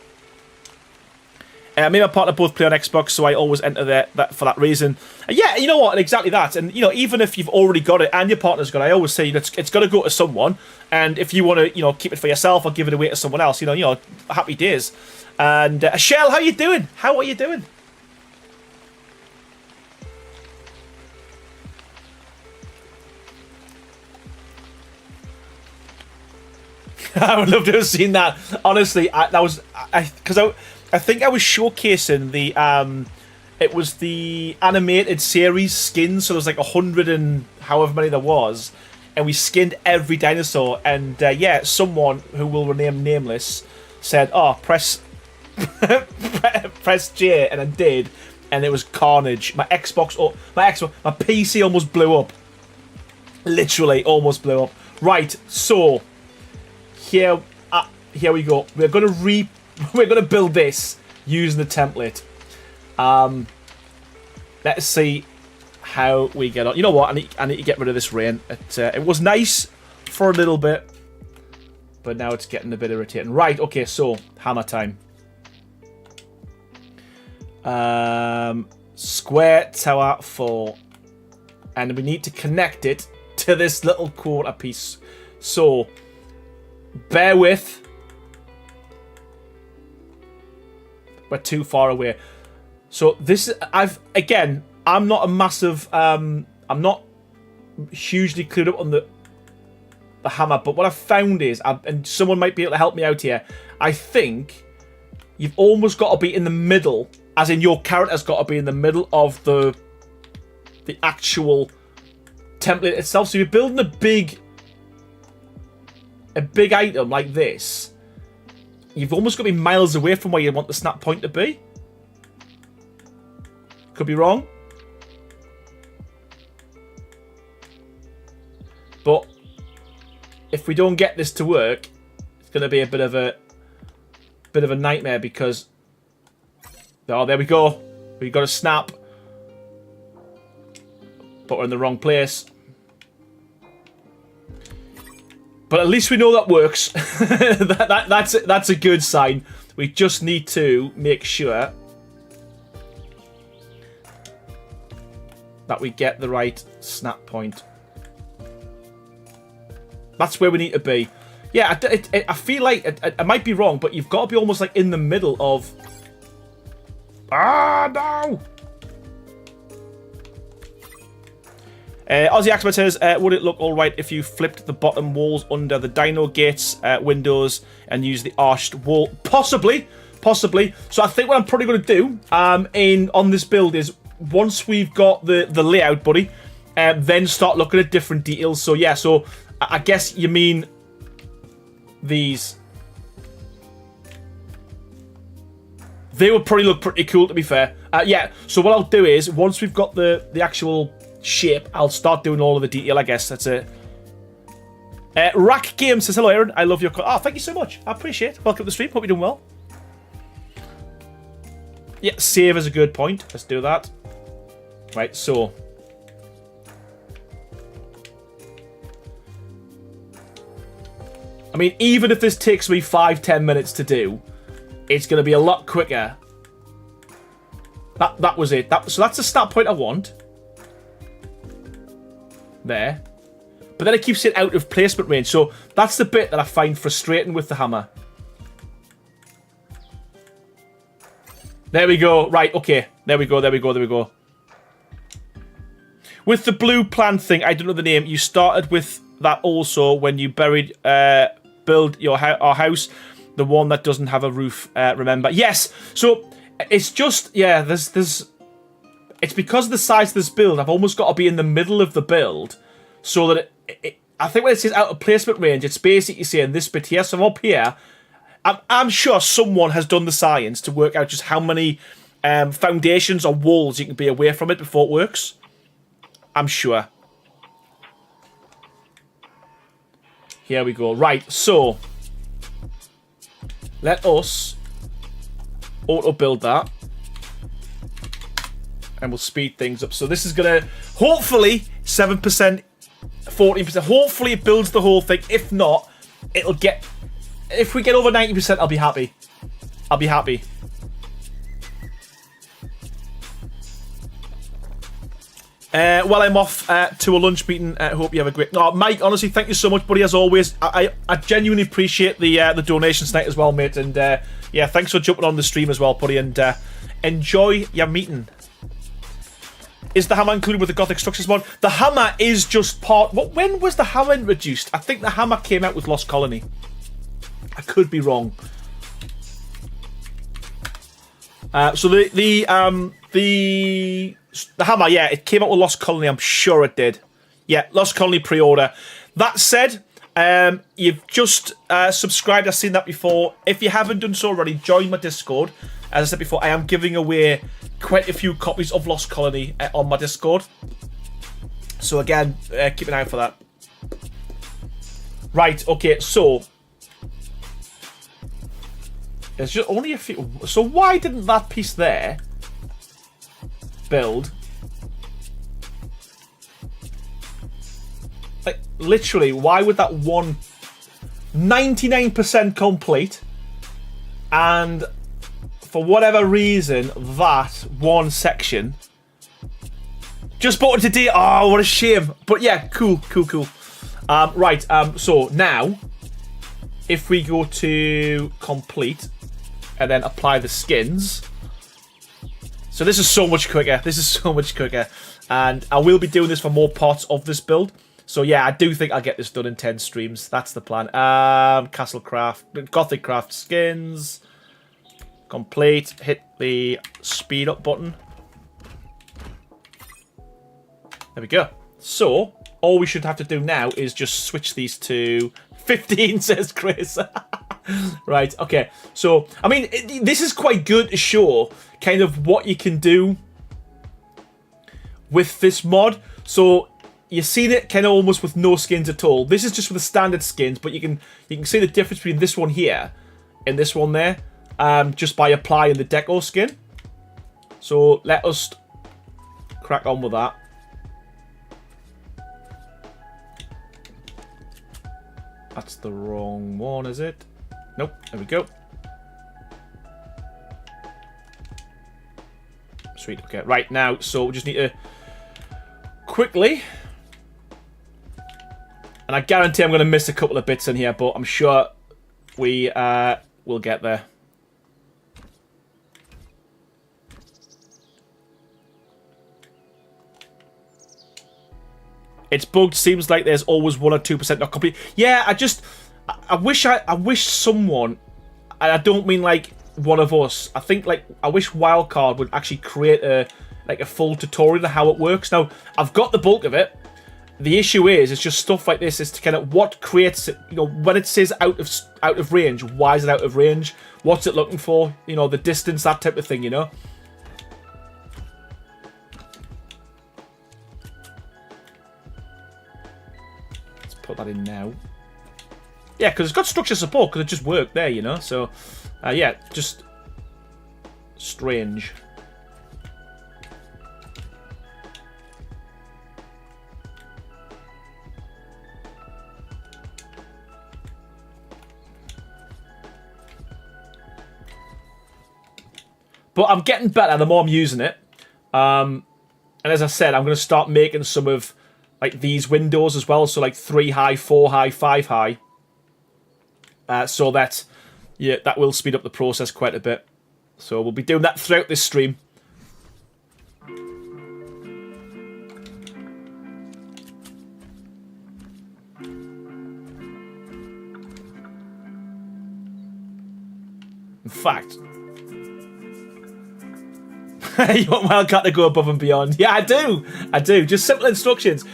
Me and my partner both play on Xbox, so I always enter that for that reason. And yeah, you know what? Exactly that. And you know, even if you've already got it and your partner's got it, I always say it's got to go to someone. And if you want to, you know, keep it for yourself or give it away to someone else, you know, happy days. And Shell, how you doing? How are you doing? I would love to have seen that. Honestly, I think I was showcasing the it was the animated series skins, so there was like 100 and however many there was, and we skinned every dinosaur. And yeah, someone who will remain nameless said, "Oh, press press J," and I did, and it was carnage. My PC almost blew up. Literally, almost blew up. Right, so here we go. We're gonna build this using the template. Let's see how we get on. You know what? I need to get rid of this rain. It was nice for a little bit, but now it's getting a bit irritating. Right. Okay. So hammer time. Square tower 4, and we need to connect it to this little quarter piece. So bear with. We're too far away. So this, I'm not a massive, I'm not hugely clued up on the hammer, but what I've found is, and someone might be able to help me out here, I think you've almost got to be in the middle, as in your character's got to be in the middle of the actual template itself. So you're building a big item like this. You've almost got to be miles away from where you want the snap point to be. Could be wrong. But if we don't get this to work, it's going to be a bit of a nightmare because... Oh, there we go. We've got a snap. But we're in the wrong place. But at least we know that works. That's a good sign. We just need to make sure that we get the right snap point. That's where we need to be. Yeah, I feel like I might be wrong, but you've got to be almost like in the middle of... Ah, no! Aussie Axman says, would it look alright if you flipped the bottom walls under the dino gates windows and used the arched wall? Possibly. So I think what I'm probably going to do on this build is, once we've got the layout, buddy, then start looking at different details. So yeah, so I guess you mean these. They would probably look pretty cool, to be fair. Yeah, so what I'll do is, once we've got the actual shape, I'll start doing all of the detail, I guess. That's it. Rack Game says, hello, Aaron. I love your... Oh, thank you so much. I appreciate it. Welcome to the stream. Hope you're doing well. Yeah, save is a good point. Let's do that. Right, so... I mean, even if this takes me 5-10 minutes to do, it's going to be a lot quicker. That was it. So that's the start point I want. There. But then it keeps it out of placement range. So that's the bit that I find frustrating with the hammer. There we go. Right, okay. There we go. With the blue plant thing, I don't know the name. You started with that also when you build our house. The one that doesn't have a roof, remember. Yes, so it's just, yeah, there's... It's because of the size of this build, I've almost got to be in the middle of the build so that I think when it says out of placement range, it's basically saying this bit here. So I'm up here. I'm sure someone has done the science to work out just how many foundations or walls you can be away from it before it works. I'm sure. Here we go. Right, so let us auto-build that. And we'll speed things up. So this is going to, hopefully, 7%, 14%. Hopefully it builds the whole thing. If not, it'll get... If we get over 90%, I'll be happy. Well, I'm off to a lunch meeting. Hope you have a great... No, Mike, honestly, thank you so much, buddy, as always. I genuinely appreciate the donations tonight as well, mate. And, yeah, thanks for jumping on the stream as well, buddy. And enjoy your meeting. Is the hammer included with the Gothic Structures mod? The hammer is just part... When was the hammer introduced? I think the hammer came out with Lost Colony. I could be wrong. So the hammer, yeah, it came out with Lost Colony. I'm sure it did. Yeah, Lost Colony pre-order. That said, you've just subscribed. I've seen that before. If you haven't done so already, join my Discord. As I said before, I am giving away quite a few copies of Lost Colony on my Discord. So again, keep an eye out for that. Right, okay, so... There's just only a few... So why didn't that piece there build? Like, literally, why would that one... 99% complete, and for whatever reason, that one section just bought it today. Oh, what a shame. But yeah, cool. Right, so now, if we go to complete, and then apply the skins. So this is so much quicker. And I will be doing this for more parts of this build. So yeah, I do think I'll get this done in 10 streams. That's the plan. Castlecraft, Gothic Craft skins. Complete. Hit the speed up button. There we go. So, all we should have to do now is just switch these to 15, says Chris. Right, okay. So, I mean, this is quite good to show kind of what you can do with this mod. So, you've seen it kind of almost with no skins at all. This is just for the standard skins, but you can see the difference between this one here and this one there, just by applying the deco skin. So, let us crack on with that. That's the wrong one, is it? Nope, there we go. Sweet, okay. Right, now, so we just need to quickly... And I guarantee I'm going to miss a couple of bits in here, but I'm sure we will get there. It's bugged. Seems like there's always 1 or 2% not complete. Yeah, I wish someone, and I don't mean like one of us. I think like I wish Wildcard would actually create a full tutorial of how it works. Now I've got the bulk of it. The issue is, it's just stuff like this. Is to kind of what creates it. You know, when it says out of range, why is it out of range? What's it looking for? You know, the distance, that type of thing. You know. Put that in now. Yeah, because it's got structure support, because it just worked there, you know. So, yeah, just strange. But I'm getting better the more I'm using it. And as I said, I'm going to start making some of like these windows as well, so like 3 high, 4 high, 5 high. So that, yeah, that will speed up the process quite a bit. So we'll be doing that throughout this stream. In fact... You want Wildcat to go above and beyond? Yeah, I do. Just simple instructions.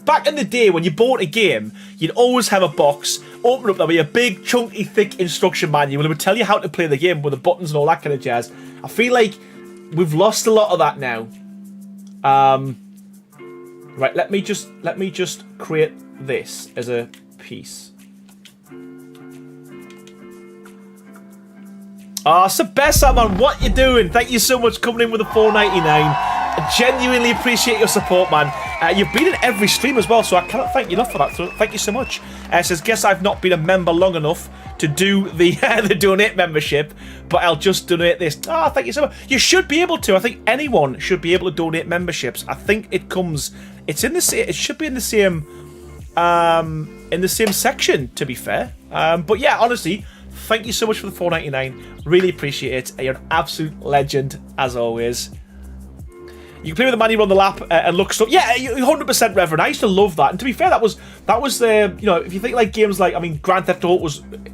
Back in the day, when you bought a game, you'd always have a box, open up, there'll be a big, chunky, thick instruction manual. It would tell you how to play the game with the buttons and all that kind of jazz. I feel like we've lost a lot of that now. Right, let me just create this as a piece. Ah, Sebessa, man, what you doing? Thank you so much for coming in with a $4.99. I genuinely appreciate your support, man. You've been in every stream as well, so I cannot thank you enough for that. So thank you so much. It says, guess I've not been a member long enough to do the the donate membership, but I'll just donate this. Oh, thank you so much. You should be able to. I think anyone should be able to donate memberships. I think it's in the same. It should be in the same section. To be fair, but yeah, honestly, thank you so much for the $4.99. Really appreciate it. You're an absolute legend as always. You can play with the manual on the lap and look stuff. Yeah, 100% Reverend. I used to love that. And to be fair, that was the, you know, if you think like games like, I mean, Grand Theft Auto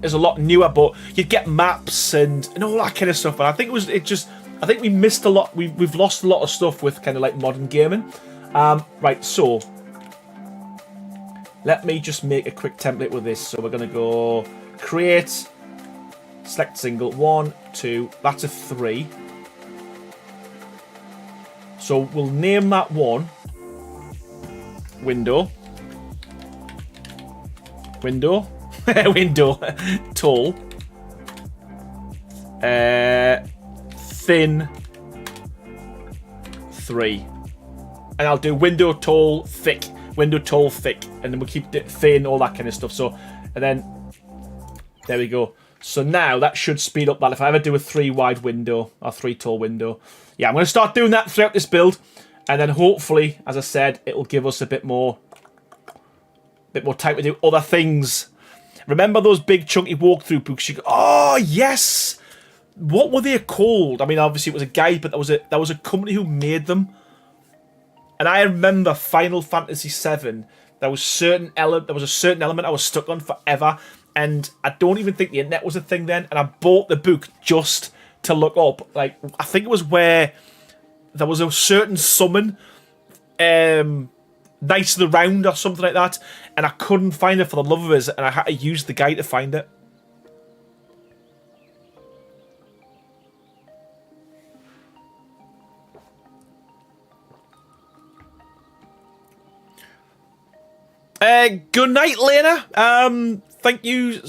is a lot newer, but you'd get maps and all that kind of stuff. And I think I think we missed a lot. We've lost a lot of stuff with kind of like modern gaming. Right, so let me just make a quick template with this. So we're gonna go create, select single, 1, 2. That's a 3. So we'll name that one window, tall, thin, 3, and I'll do window, tall, thick, and then we'll keep it thin, all that kind of stuff. So, and then there we go. So now that should speed up that if I ever do a 3 wide window or 3 tall window. Yeah, I'm going to start doing that throughout this build, and then hopefully, as I said, it'll give us a bit more time to do other things. Remember those big chunky walkthrough books? You go, oh yes, what were they called? I mean, obviously it was a guide, but there was a company who made them, and I remember Final Fantasy VII. There was a certain element I was stuck on forever, and I don't even think the internet was a thing then. And I bought the book just to look up, like, I think it was where there was a certain summon, Knights of the Round or something like that, and I couldn't find it for the love of us, and I had to use the guide to find it. Good night, Lena. Thank you.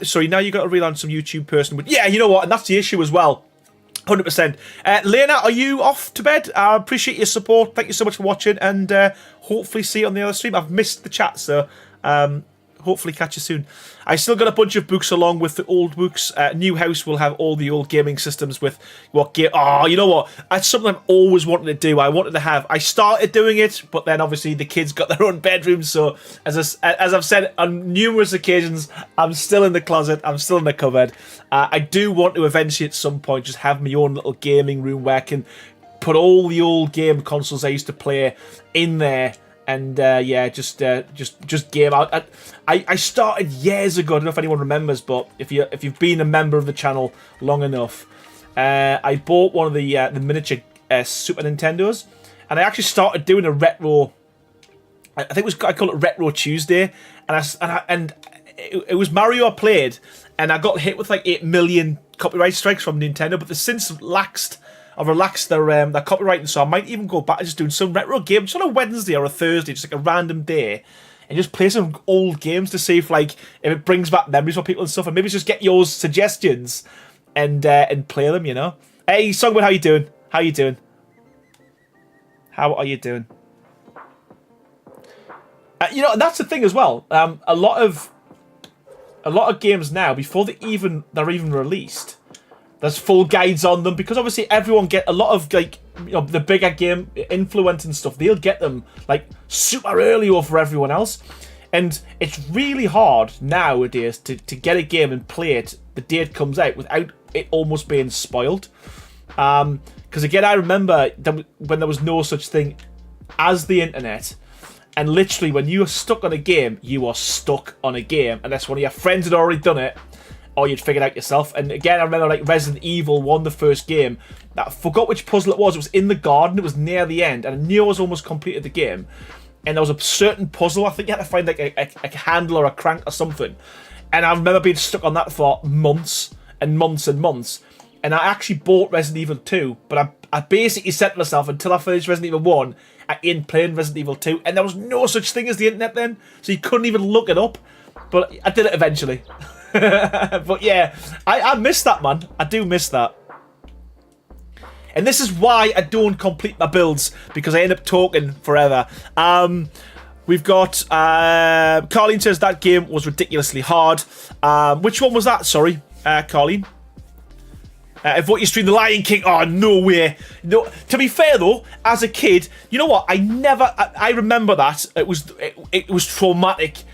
Sorry, now you got to rely on some YouTube person. But yeah, you know what? And that's the issue as well. 100%. Lena, are you off to bed? I appreciate your support. Thank you so much for watching. And hopefully see you on the other stream. I've missed the chat, so hopefully catch you soon. I still got a bunch of books along with the old books. New house will have all the old gaming systems with what game. Oh, you know what? That's something I've always wanted to do. I started doing it, but then obviously the kids got their own bedrooms. So as I've said on numerous occasions, I'm still in the closet. I'm still in the cupboard. I do want to eventually at some point just have my own little gaming room where I can put all the old game consoles I used to play in there. And yeah, just game out. I started years ago. I don't know if anyone remembers, but if you've been a member of the channel long enough, I bought one of the miniature Super Nintendos, and I actually started doing a retro. I think I call it Retro Tuesday, and it was Mario I played, and I got hit with like 8 million copyright strikes from Nintendo, but they've since relaxed their copywriting, so I might even go back to just doing some retro games on a Wednesday or a Thursday, just like a random day, and just play some old games to see if it brings back memories for people and stuff, and maybe just get your suggestions and play them, you know. Hey, Songbird, how you doing? How are you doing? You know, and that's the thing as well. A lot of games now, before they're even released, there's full guides on them, because obviously everyone get a lot of, like, you know, the bigger game influence and stuff. They'll get them like super early over everyone else, and it's really hard nowadays to get a game and play it the day it comes out without it almost being spoiled. Because again, I remember when there was no such thing as the internet, and literally when you are stuck on a game, you are stuck on a game, unless one of your friends had already done it, or you'd figure it out yourself. And again, I remember like Resident Evil 1, the first game, I forgot which puzzle it was. It was in the garden, it was near the end, and I knew I was almost completed the game. And there was a certain puzzle, I think you had to find like a handle or a crank or something. And I remember being stuck on that for months and months and months. And I actually bought Resident Evil 2, but I basically said to myself, until I finished Resident Evil 1, I ain't playing Resident Evil 2. And there was no such thing as the internet then, so you couldn't even look it up. But I did it eventually. But yeah, I miss that, man. I do miss that. And this is why I don't complete my builds, because I end up talking forever. We've got Carleen says that game was ridiculously hard. Which one was that? Sorry, Carleen. I thought you streamed The Lion King. Oh, no way. No. To be fair, though, as a kid, you know what? I remember that. It was traumatic.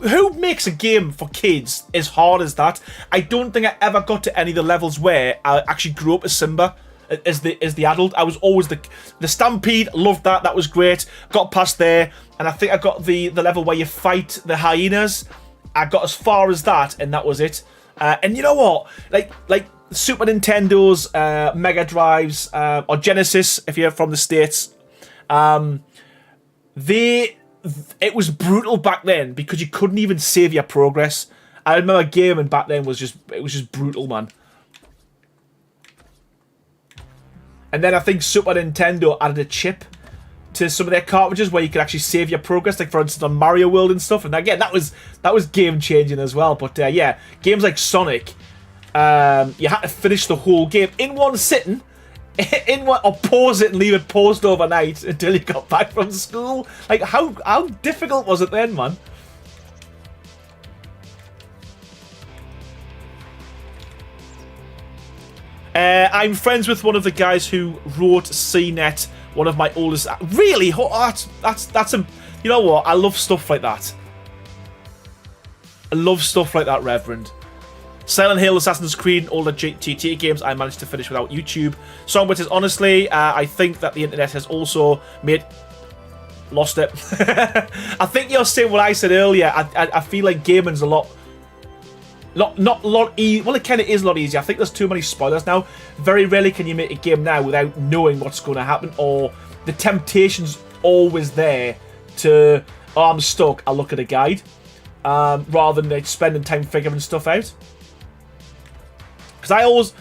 Who makes a game for kids as hard as that? I don't think I ever got to any of the levels where I actually grew up as Simba, as the adult. I was always the Stampede. Loved that. That was great. Got past there, and I think I got the level where you fight the hyenas. I got as far as that, and that was it. And you know what? Like Super Nintendo's, Mega Drives, or Genesis, if you're from the States, it was brutal back then because you couldn't even save your progress. I remember gaming back then was just brutal, man. And then I think Super Nintendo added a chip to some of their cartridges where you could actually save your progress, like for instance on Mario World and stuff. And again, that was game changing as well. But yeah, games like Sonic. You had to finish the whole game in one sitting, or pause it and leave it paused overnight until you got back from school. Like, how difficult was it then, man? I'm friends with one of the guys who wrote CNET, one of my oldest. Really? That's a. You know what? I love stuff like that. I love stuff like that, Reverend. Silent Hill, Assassin's Creed, all the GTA games I managed to finish without YouTube. Songbird says, honestly, I think that the internet has also made... Lost it. I think you're saying what I said earlier. I feel like gaming's a lot... Well, it kind of is a lot easier. I think there's too many spoilers now. Very rarely can you make a game now without knowing what's going to happen, or the temptation's always there to, oh, I'm stuck, I'll look at a guide, rather than like, spending time figuring stuff out. Because I always...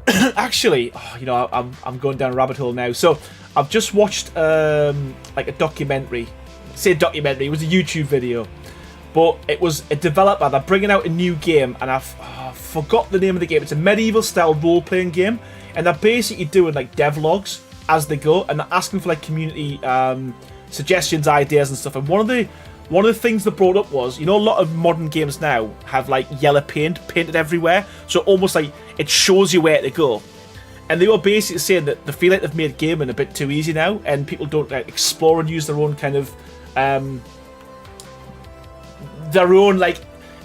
Actually, you know, I'm going down a rabbit hole now. So, I've just watched like a documentary. Say documentary, it was a YouTube video. But it was a developer, they're bringing out a new game, and I've forgot the name of the game. It's a medieval-style role-playing game, and they're basically doing like devlogs as they go, and they're asking for like community suggestions, ideas, and stuff. And one of the things they brought up was, you know, a lot of modern games now have like yellow paint painted everywhere, so almost like it shows you where to go. And they were basically saying that they feel like they've made gaming a bit too easy now, and people don't like explore and use their own kind of like,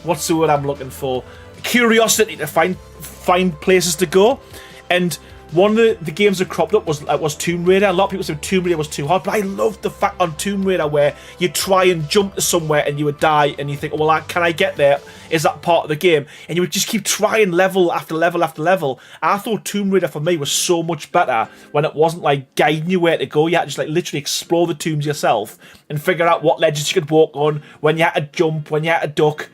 what's the word I'm looking for? Curiosity to find places to go. And one of the games that cropped up was Tomb Raider. A lot of people said Tomb Raider was too hard, but I loved the fact on Tomb Raider where you try and jump to somewhere and you would die, and you think, oh, well, can I get there? Is that part of the game? And you would just keep trying level after level after level. I thought Tomb Raider for me was so much better when it wasn't like guiding you where to go. You had to just like literally explore the tombs yourself and figure out what ledges you could walk on, when you had to jump, when you had to duck.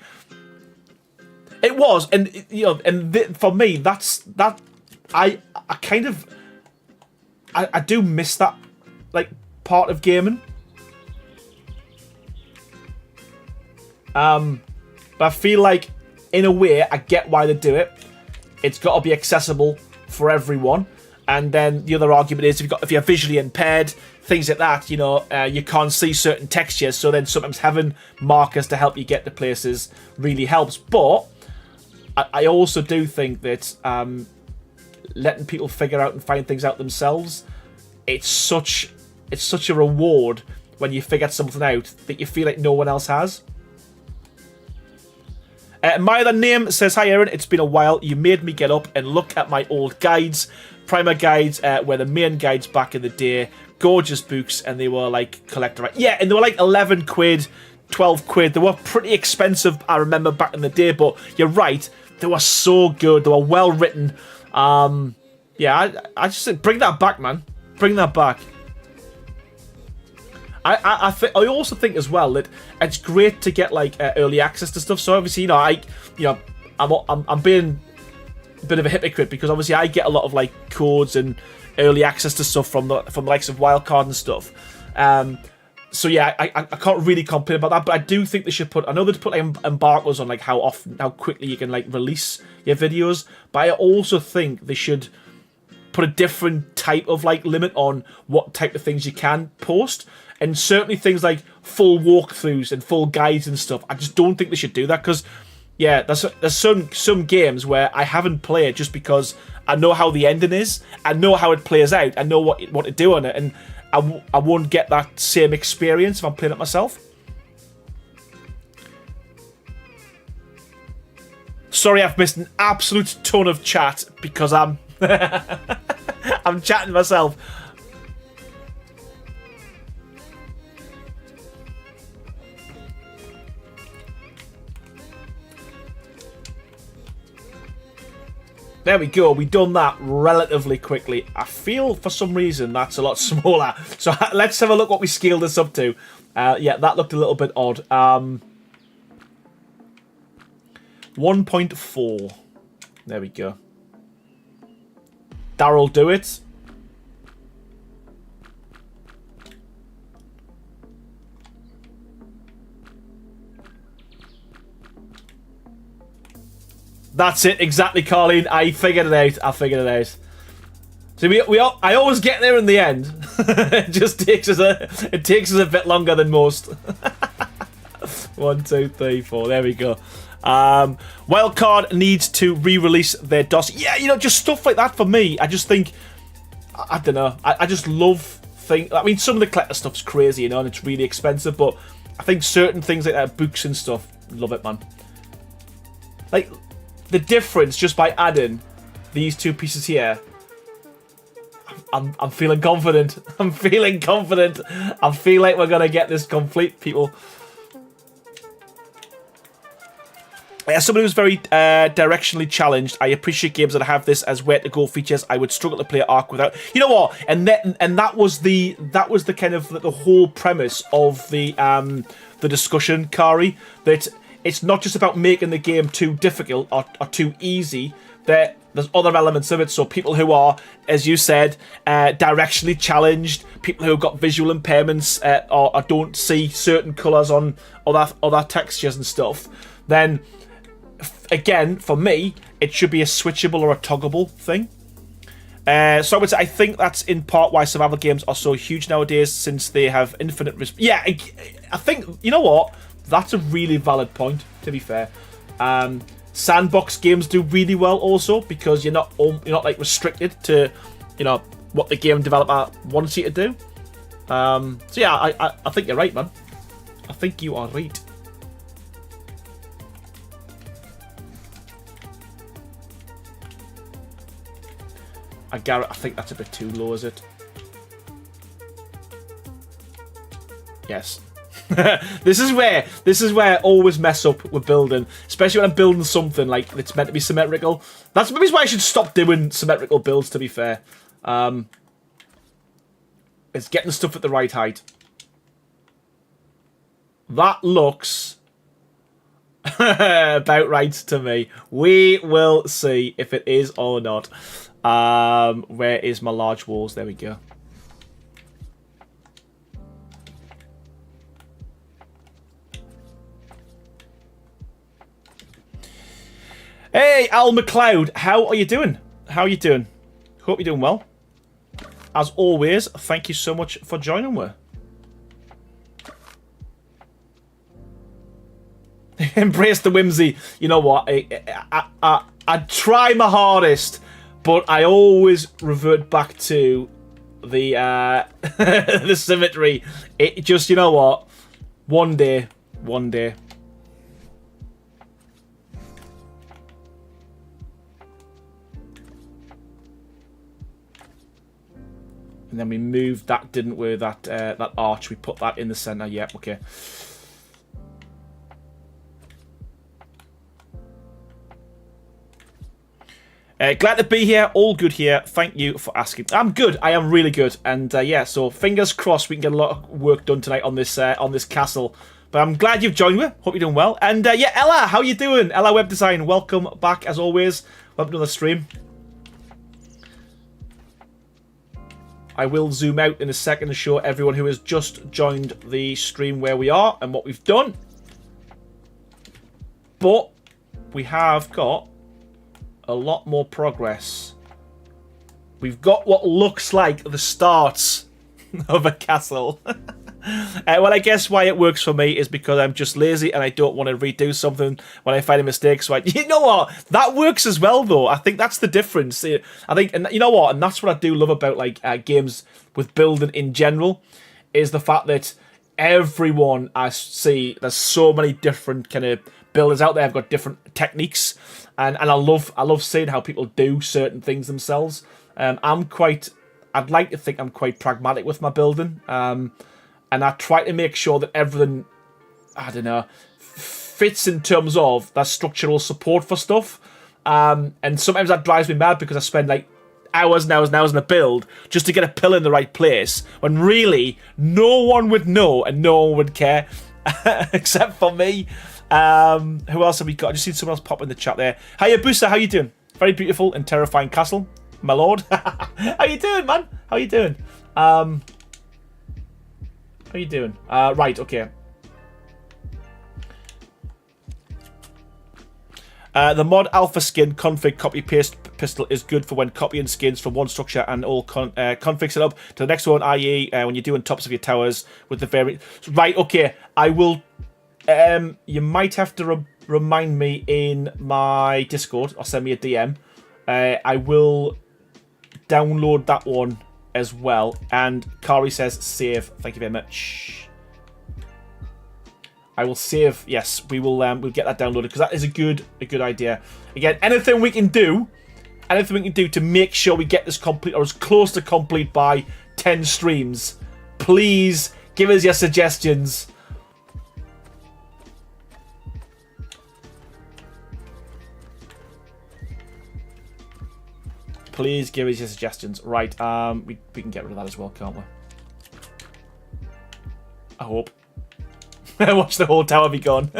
It was, and you know, and for me, that. I kind of I do miss that like part of gaming. But I feel like in a way I get why they do it. It's got to be accessible for everyone. And then the other argument is if you're visually impaired, things like that, you know, you can't see certain textures, so then sometimes having markers to help you get to places really helps. But I also do think that letting people figure out and find things out themselves, it's such a reward when you figure something out that you feel like no one else has. My other name says, hi Aaron, it's been a while. You made me get up and look at my old guides. Primer guides were the main guides back in the day. Gorgeous books, and they were like collector. Yeah, and they were like 11 quid, 12 quid. They were pretty expensive, I remember, back in the day, but you're right, they were so good. They were well written. Yeah, I just think bring that back, man. Bring that back. I also think as well that it's great to get like early access to stuff. So obviously, I'm being a bit of a hypocrite because obviously I get a lot of like codes and early access to stuff from the likes of Wildcard and stuff. So yeah, I can't really complain about that, but I do think they should put. I know they'd put like embargoes on like how quickly you can like release your videos, but I also think they should put a different type of like limit on what type of things you can post. And certainly things like full walkthroughs and full guides and stuff, I just don't think they should do that, because, yeah, there's some games where I haven't played just because I know how the ending is, I know how it plays out, I know what to do on it, and I won't get that same experience if I'm playing it myself. Sorry, I've missed an absolute ton of chat because I'm I'm chatting myself. There we go. We done that relatively quickly. I feel for some reason that's a lot smaller. So let's have a look what we scaled this up to. Yeah, that looked a little bit odd. 1.4. There we go. Daryl, do it. That's it, exactly, Colleen. I figured it out. So I always get there in the end. It just takes us a bit longer than most. 1, 2, 3, 4. There we go. Wildcard needs to re-release their DOS. Yeah, you know, just stuff like that for me. I just think, I don't know. I just love things. I mean, some of the collector stuff's crazy, you know, and it's really expensive. But I think certain things like that, books and stuff, love it, man. Like the difference just by adding these two pieces here. I'm feeling confident. I'm feeling confident. I feel like we're gonna get this complete, people. As someone who's very directionally challenged, I appreciate games that have this as where to go features. I would struggle to play Ark without. You know what? And that was the kind of the whole premise of the discussion, Kari. That it's not just about making the game too difficult or too easy. There's other elements of it. So people who are, as you said, directionally challenged, people who've got visual impairments or don't see certain colours on other textures and stuff, then again, for me, it should be a switchable or a toggleable thing. So I would say I think that's in part why survival games are so huge nowadays, since they have infinite risk. Yeah, I think, you know what? That's a really valid point, to be fair. Sandbox games do really well also, because you're not like restricted to, you know, what the game developer wants you to do. So yeah, I think you're right, man. I think you are right. Garrett, I think that's a bit too low, is it? Yes. This is where I always mess up with building, especially when I'm building something like it's meant to be symmetrical. That's maybe why I should stop doing symmetrical builds, to be fair. It's getting the stuff at the right height. That looks about right to me. We will see if it is or not. Where is my large walls? There we go. Hey, Al McLeod, how are you doing? How are you doing? Hope you're doing well. As always, thank you so much for joining me. Embrace the whimsy. You know what? I try my hardest, but I always revert back to the the symmetry. It just, you know what? One day. And then we moved that, didn't we? That arch, we put that in the center. Yeah, okay. Glad to be here. All good here. Thank you for asking. I'm good. I am really good. And yeah, so fingers crossed we can get a lot of work done tonight on this castle. But I'm glad you've joined me. Hope you're doing well. And yeah, Ella, how you doing? Ella Web Design, welcome back as always. Welcome to the stream. I will zoom out in a second to show everyone who has just joined the stream where we are and what we've done. But we have got a lot more progress. We've got what looks like the start of a castle. Well, I guess why it works for me is because I'm just lazy and I don't want to redo something when I find a mistake. So you know what? That works as well, though. I think that's the difference. I think, and you know what? And that's what I do love about like games with building in general, is the fact that everyone I see, there's so many different kind of builders out there. Have got different techniques, and I love seeing how people do certain things themselves. I'd like to think I'm quite pragmatic with my building, and I try to make sure that everything, I don't know, fits in terms of that structural support for stuff. And sometimes that drives me mad because I spend like hours and hours and hours in a build just to get a pillar in the right place, when really no one would know and no one would care except for me. Who else have we got? I just seen someone else pop in the chat there. Hiya, Booster, how you doing? Very beautiful and terrifying castle, my lord. How you doing, man? How you doing? How you doing? Right, okay. The mod alpha skin config copy paste pistol is good for when copying skins from one structure and all configs it up to the next one, i.e. When you're doing tops of your towers with the variant. Right, okay. I will. You might have to remind me in my Discord or send me a DM. I will download that one as well. And Kari says save. Thank you very much. I will save. Yes, we will. We'll get that downloaded because that is a good idea. Again, anything we can do to make sure we get this complete or as close to complete by 10 streams. Please give us your suggestions. Please give us your suggestions. Right, we can get rid of that as well, can't we? I hope. Watch the whole tower be gone.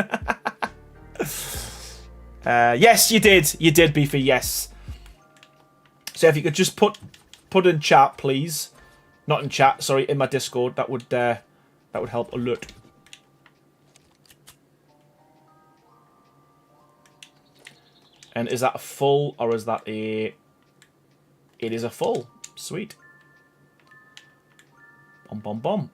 Yes, you did. You did, Beefy, yes. So if you could just put in chat, please. Not in chat, sorry, in my Discord. That would help a lot. And is that a full or is that a... It is a full. Sweet. Bom, bom, bom.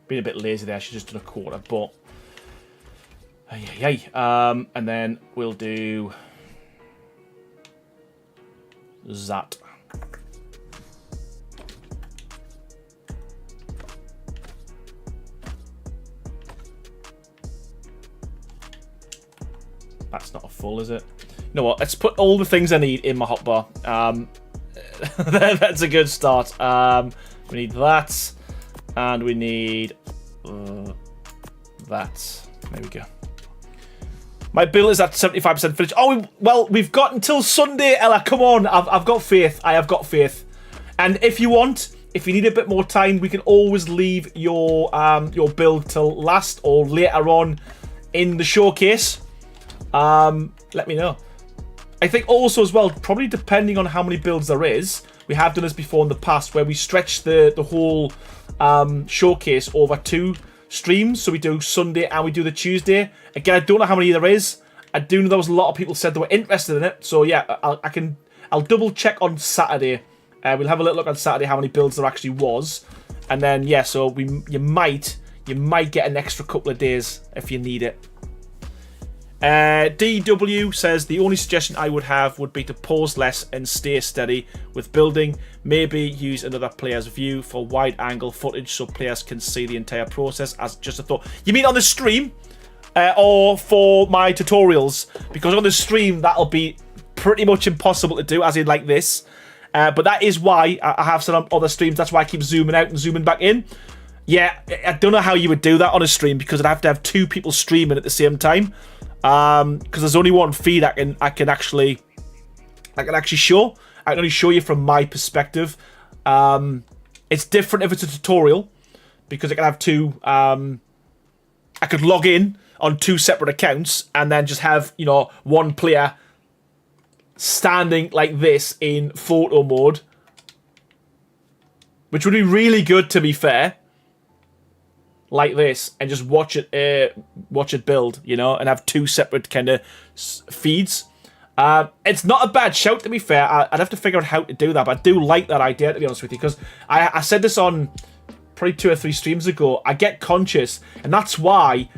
Been a bit lazy there. I should just done a quarter, but... And then we'll do... that. That's not a full, is it? You know what? Let's put all the things I need in my hotbar. That's a good start. We need that, and we need that. There we go. My bill is at 75% finished. Oh, well, we've got until Sunday, Ella. Come on. I've got faith. I have got faith. And if you want, if you need a bit more time, we can always leave your build till last or later on in the showcase. Let me know. I think also as well, probably depending on how many builds there is, we have done this before in the past where we stretch the whole showcase over 2 streams. So we do Sunday and we do the Tuesday. Again, I don't know how many there is. I do know there was a lot of people said they were interested in it. So yeah, I'll double check on Saturday. We'll have a little look on Saturday how many builds there actually was, and then yeah, so you might get an extra couple of days if you need it. DW says the only suggestion I would have would be to pause less and stay steady with building. Maybe use another player's view for wide angle footage so players can see the entire process. As just a thought. You mean on the stream? Or for my tutorials? Because on the stream that'll be pretty much impossible to do, as in like this. But that is why I have some other streams. That's why I keep zooming out and zooming back in. Yeah, I don't know how you would do that on a stream because I'd have to have 2 people streaming at the same time. Because there's only one feed I can actually show. I can only show you from my perspective. It's different if it's a tutorial because I can have 2. I could log in on 2 separate accounts and then just have, you know, one player standing like this in photo mode. which would be really good, to be fair. Like this, and just watch it build, you know, and have 2 separate kind of feeds. It's not a bad shout, to be fair. I'd have to figure out how to do that, but I do like that idea, to be honest with you, because I said this on probably 2 or 3 streams ago. I get conscious, and that's why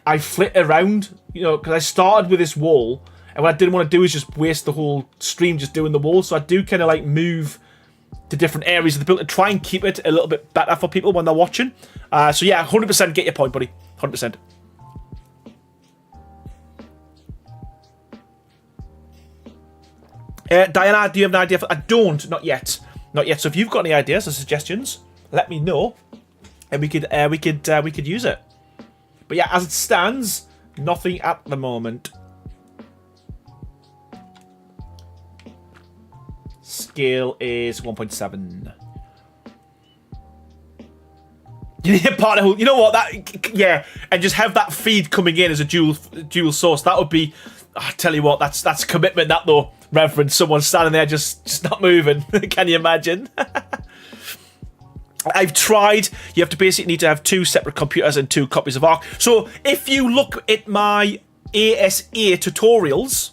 I flit around, you know, because I started with this wall, and what I didn't want to do is just waste the whole stream just doing the wall, so I do kind of like move to different areas of the build to try and keep it a little bit better for people when they're watching. So yeah, 100% get your point, buddy. 100%. Diana, do you have an idea? I don't, not yet. Not yet. So if you've got any ideas or suggestions, let me know, and we could use it. But yeah, as it stands, nothing at the moment. Scale is 1.7. You need a partner who, you know what, that, yeah, and just have that feed coming in as a dual source. That would be, I tell you what, that's commitment, that though, Reverend. Someone standing there just not moving. Can you imagine? I've tried. You have to basically need to have 2 separate computers and 2 copies of Arc. So if you look at my ASA tutorials,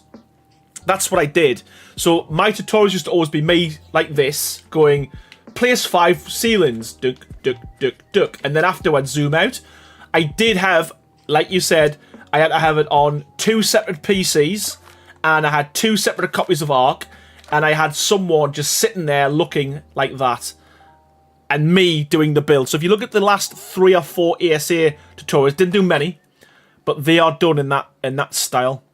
that's what I did. So my tutorials used to always be me like this, going, place 5 ceilings, duck, duck, duck, duck, and then afterwards zoom out. I did have, like you said, I had to have it on 2 separate PCs, and I had 2 separate copies of Arc, and I had someone just sitting there looking like that, and me doing the build. So if you look at the last 3 or 4 ASA tutorials, didn't do many, but they are done in that style.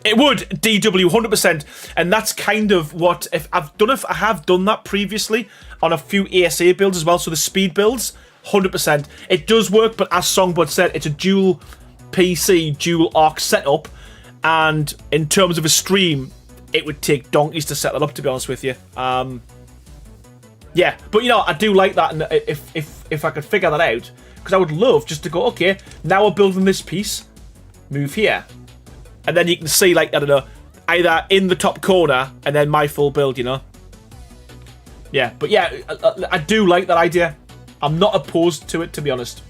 It would, DW, 100%, and that's kind of what, if I have done that previously on a few ASA builds as well, so the speed builds, 100%. It does work, but as Songbird said, it's a dual PC, dual Arc setup, and in terms of a stream, it would take donkeys to set that up, to be honest with you. Yeah, but you know, I do like that, and if I could figure that out, because I would love just to go, okay, now we're building this piece, move here. And then you can see, like, I don't know, either in the top corner and then my full build, you know? Yeah, but yeah, I do like that idea. I'm not opposed to it, to be honest.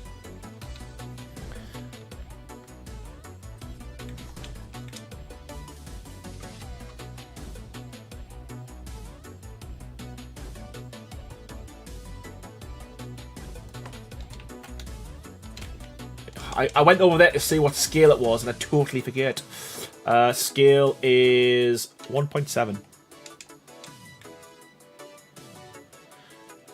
I went over there to see what scale it was, and I totally forget. Scale is 1.7.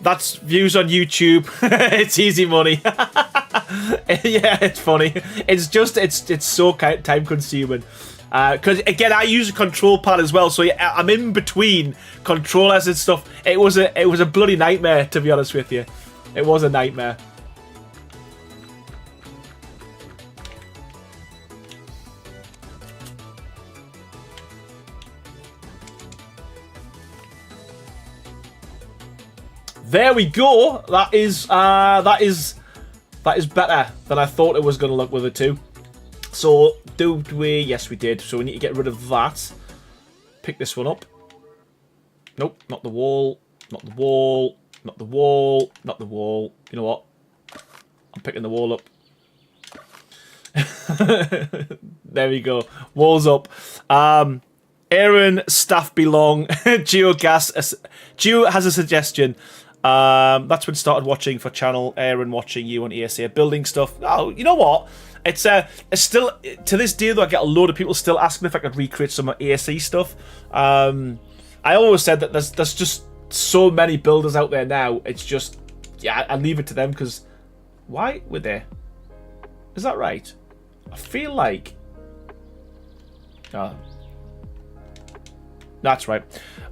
That's views on YouTube. It's easy money. Yeah, it's funny. It's so time consuming. Because again, I use a control pad as well, so yeah, I'm in between controllers and stuff. It was a bloody nightmare, to be honest with you. It was a nightmare. There we go. That is better than I thought it was going to look with the 2. So did we? Yes, we did. So we need to get rid of that. Pick this one up. Nope, not the wall. Not the wall. Not the wall. Not the wall. You know what? I'm picking the wall up. There we go. Walls up. Aaron, staff belong. Geo has a suggestion. That's when started watching for channel. Aaron watching you on ASA building stuff. Oh, you know what? It's still, to this day though, I get a load of people still asking if I could recreate some ASA stuff. I always said that there's just so many builders out there now. It's just, yeah, I leave it to them, because why were there? Is that right? I feel like, that's right.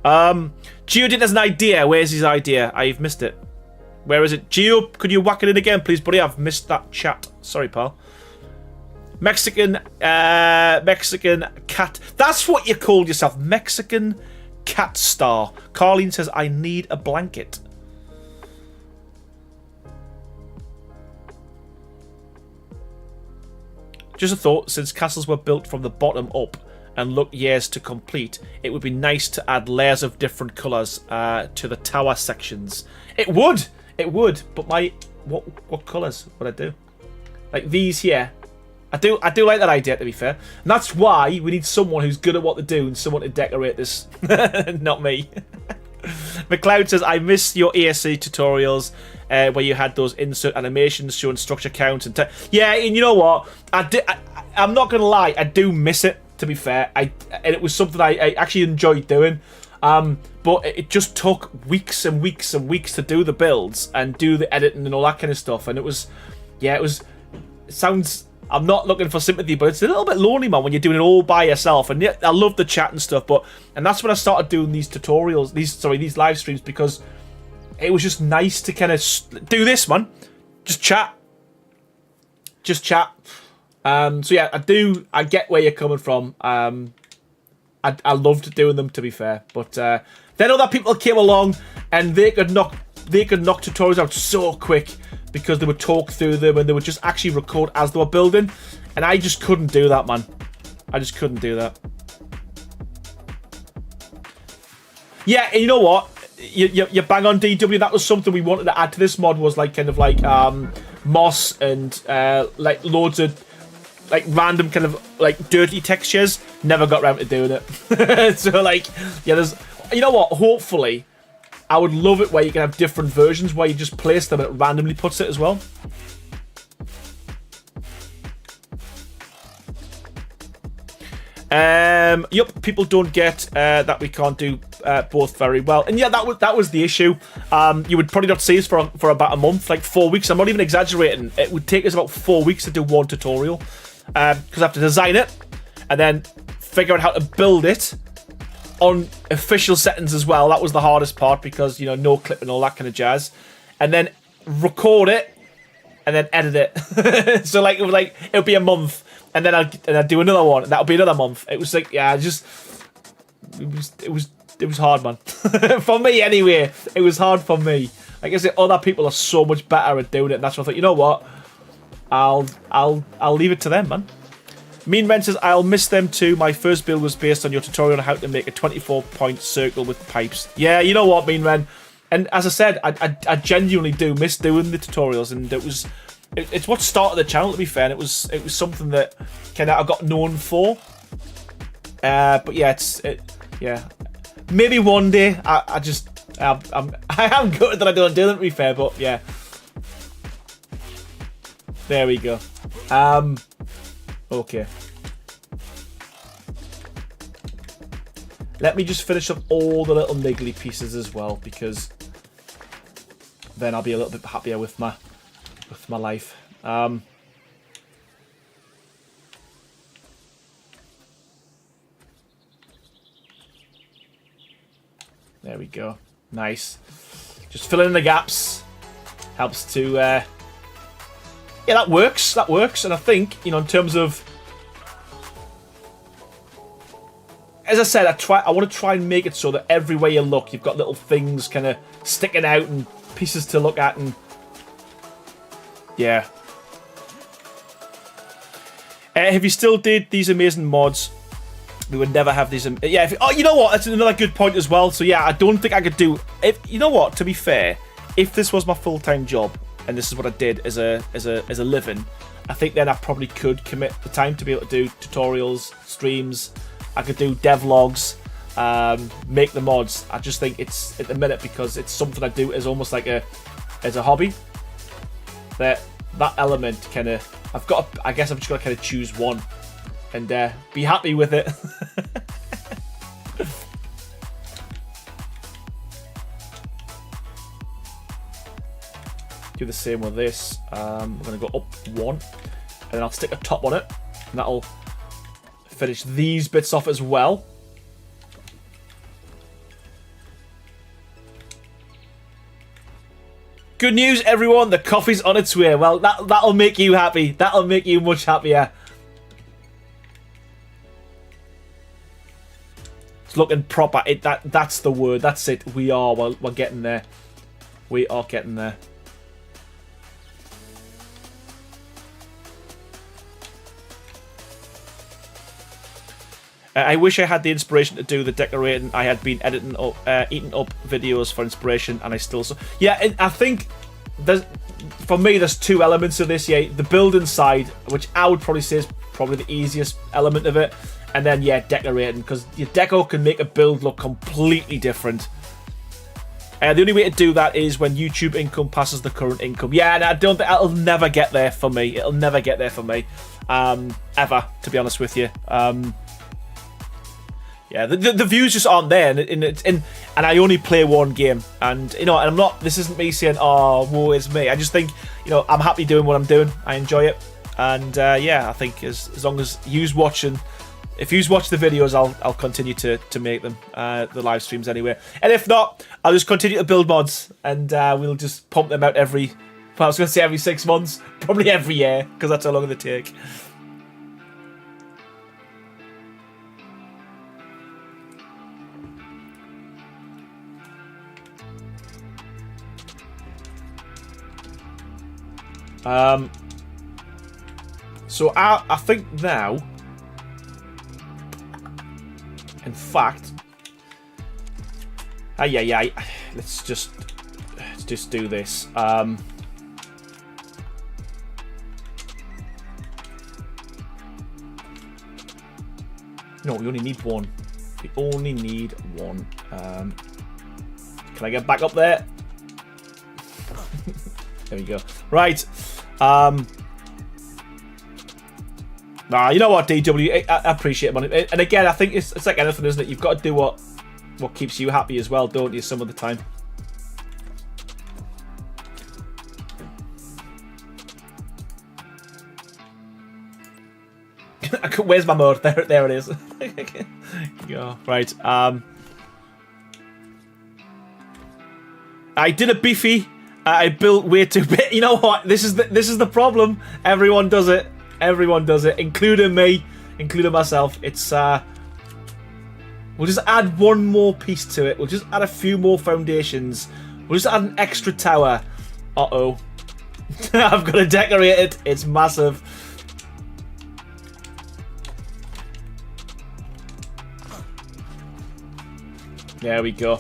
Geodin has an idea. Where's his idea? I've missed it. Where is it? Geo, could you whack it in again, please, buddy? I've missed that chat. Sorry, pal. Mexican cat. That's what you called yourself. Mexican cat star. Carlene says, I need a blanket. Just a thought, since castles were built from the bottom up and look years to complete. It would be nice to add layers of different colours to the tower sections. It would, but what colours would I do? Like these here. I do like that idea, to be fair. And that's why we need someone who's good at what they do and someone to decorate this. Not me. McLeod says, I miss your ASC tutorials where you had those insert animations showing structure counts and yeah, and you know what? I'm not gonna lie, I do miss it, to be fair. And it was something I actually enjoyed doing. But it just took weeks and weeks and weeks to do the builds and do the editing and all that kind of stuff. And it was, yeah, it sounds, I'm not looking for sympathy, but it's a little bit lonely, man, when you're doing it all by yourself. And yeah, I love the chat and stuff, and that's when I started doing these tutorials, these live streams, because it was just nice to kind of do this, man. Just chat. So yeah, I get where you're coming from. I loved doing them, to be fair. But then other people came along and they could knock tutorials out so quick because they would talk through them and they would just actually record as they were building. And I just couldn't do that, man. I just couldn't do that. Yeah, and you know what? You bang on, DW. That was something we wanted to add to this mod, was like kind of like moss and like loads of like random kind of like dirty textures. Never got around to doing it. So like, yeah, there's, you know what? Hopefully, I would love it where you can have different versions where you just place them and it randomly puts it as well. Yup, people don't get that we can't do both very well, and yeah, that was the issue. You would probably not see us for about a month, like 4 weeks. I'm not even exaggerating. It would take us about 4 weeks to do one tutorial because I have to design it and then figure out how to build it on official settings as well. That was the hardest part because, you know, no clip and all that kind of jazz, and then record it and then edit it. So like it would be a month. And then I'd do another one. That'll be another month. It was like, yeah, it was hard, man. For me, anyway. It was hard for me. Like I said, other people are so much better at doing it. And that's why I thought, you know what? I'll leave it to them, man. Mean Man says, I'll miss them too. My first build was based on your tutorial on how to make a 24-point circle with pipes. Yeah, you know what, Mean Man. And as I said, I genuinely do miss doing the tutorials, and it's what started the channel, to be fair, and it was something that kind of I got known for. But yeah, yeah. Maybe one day I am good that I don't do them, to be fair. But yeah, there we go. Okay. Let me just finish up all the little niggly pieces as well, because then I'll be a little bit happier with my life. There we go. Nice. Just filling in the gaps helps to yeah, that works. And I think, you know, in terms of, as I said, I want to try and make it so that everywhere you look, you've got little things kind of sticking out and pieces to look at, and yeah. If you still did these amazing mods, we would never have these. Yeah. Oh, you know what? That's another good point as well. So yeah, I don't think I could do. You know what? To be fair, if this was my full-time job and this is what I did as a living, I think then I probably could commit the time to be able to do tutorials, streams. I could do devlogs, make the mods. I just think it's at the minute, because it's something I do as almost like as a hobby. That element kind of, I guess I've just got to kind of choose one and be happy with it. Do the same with this. I'm going to go up one, and then I'll stick a top on it, and that'll finish these bits off as well. Good news, everyone, the coffee's on its way. Well, that'll make you happy. That'll make you much happier. It's looking proper. That's the word. That's it. We're getting there. We are getting there. I wish I had the inspiration to do the decorating. I had been eating up videos for inspiration, and I still so. Yeah, and I think for me there's two elements of this. Yeah, the building side, which I would probably say is probably the easiest element of it, and then yeah, decorating, because your deco can make a build look completely different. The only way to do that is when YouTube income passes the current income. Yeah, and I don't think it'll never get there for me. It'll never get there for me, ever. To be honest with you, yeah, the views just aren't there, and I only play one game, and you know, and I'm not. This isn't me saying, "Oh, woe is me." I just think, you know, I'm happy doing what I'm doing. I enjoy it, and yeah, I think as long as you's watching. If you watch the videos, I'll continue to make them, the live streams anyway. And if not, I'll just continue to build mods, and we'll just pump them out every 6 months, probably every year, because that's how long they take. So I think now. In fact, let's just do this. No, we only need one. We only need one. Can I get back up there? There we go. Right. Nah, you know what, DW, I appreciate money. And again, I think it's like anything, isn't it? You've got to do what keeps you happy as well, don't you, some of the time? Where's my mode? There it is. Go. Right. I did a beefy. I built way too big. You know what? This is the problem. Everyone does it. Everyone does it, including me, including myself. It's we'll just add one more piece to it. We'll just add a few more foundations. We'll just add an extra tower. Uh-oh. I've got to decorate it. It's massive. There we go.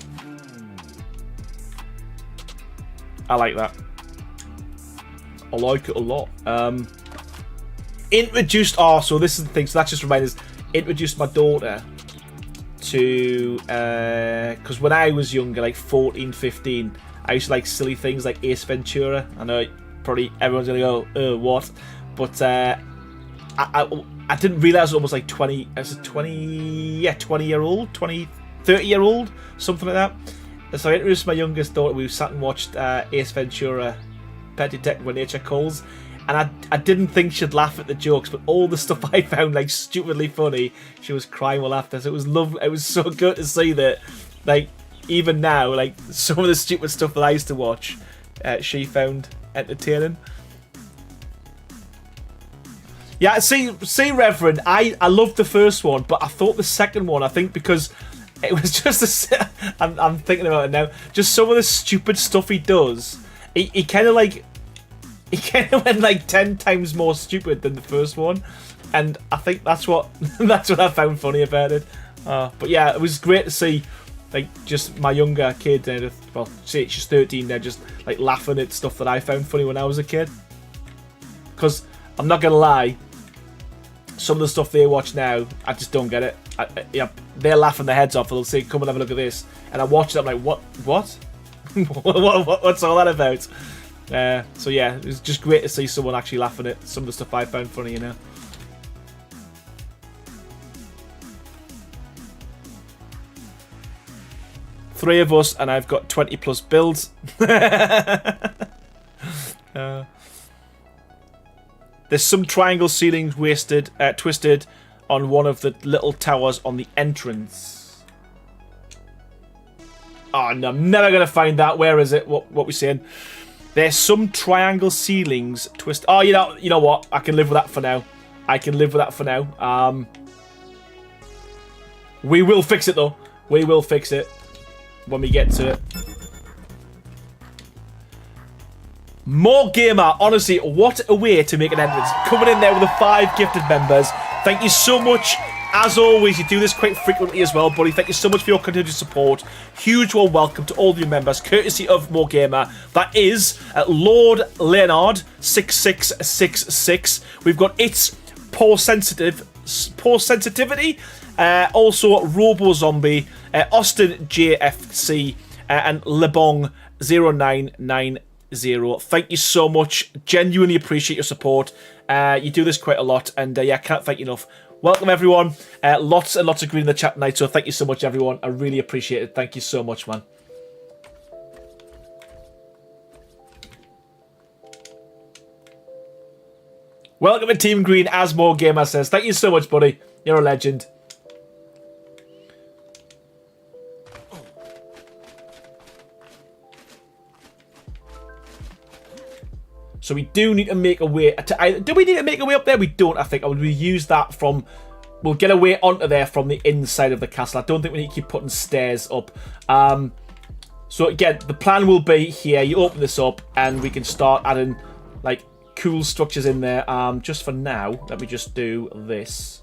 I like that. I like it a lot. Introduced, so this is the thing, so that just reminds us, introduced my daughter to, because when I was younger, like 14, 15, I used to like silly things like Ace Ventura. I know probably everyone's gonna go, what? But I didn't realise it was almost like 20, I was 20-year-old, 30-year-old, something like that. So I introduced my youngest daughter. We sat and watched Ace Ventura, Pet Detective When Nature Calls. And I didn't think she'd laugh at the jokes, but all the stuff I found like stupidly funny, she was crying with laughter. So it was lovely. It was so good to see that, like, even now, like, some of the stupid stuff that I used to watch, she found entertaining. Yeah, see, Reverend, I loved the first one, but I thought the second one, I think because it was just I'm thinking about it now, just some of the stupid stuff he does, he kind of like, he kind of went like 10 times more stupid than the first one, and I think that's what I found funny about it. But yeah, it was great to see, like, just my younger kid, well, say she's 13 now, just like laughing at stuff that I found funny when I was a kid. Because I'm not gonna lie, some of the stuff they watch now, I just don't get it. Yeah, they're laughing their heads off, and they'll say, "Come and have a look at this," and I watch it, I'm like, "What? What's all that about?" So yeah, it was just great to see someone actually laughing at some of the stuff I found funny, you know. Three of us, and I've got 20 plus builds. There's some triangle ceilings twisted on one of the little towers on the entrance. Oh no, I'm never gonna find that. Where is it? What we saying? There's some triangle ceilings twist. Oh, you know what? I can live with that for now. We will fix it though. We will fix it when we get to it. More Gamer, honestly, what a way to make an entrance. Coming in there with the 5 gifted members. Thank you so much As always, you do this quite frequently as well, buddy. Thank you so much for your continued support. Huge warm welcome to all new members, courtesy of More Gamer. That is Lord Leonard 6666. We've got It's Poor Sensitivity, also Robo Zombie, Austin JFC, and Lebong 0990. Thank you so much. Genuinely appreciate your support. You do this quite a lot, and yeah, can't thank you enough. Welcome everyone. Lots and lots of green in the chat tonight, so thank you so much everyone. I really appreciate it. Thank you so much, man. Welcome to Team Green, as More Gamer says. Thank you so much, buddy. You're a legend. So we do need to make a way to... Do we need to make a way up there? We don't, I think. We use that from... We'll get a way onto there from the inside of the castle. I don't think we need to keep putting stairs up. So again, the plan will be here. You open this up and we can start adding like cool structures in there. Just for now, let me just do this.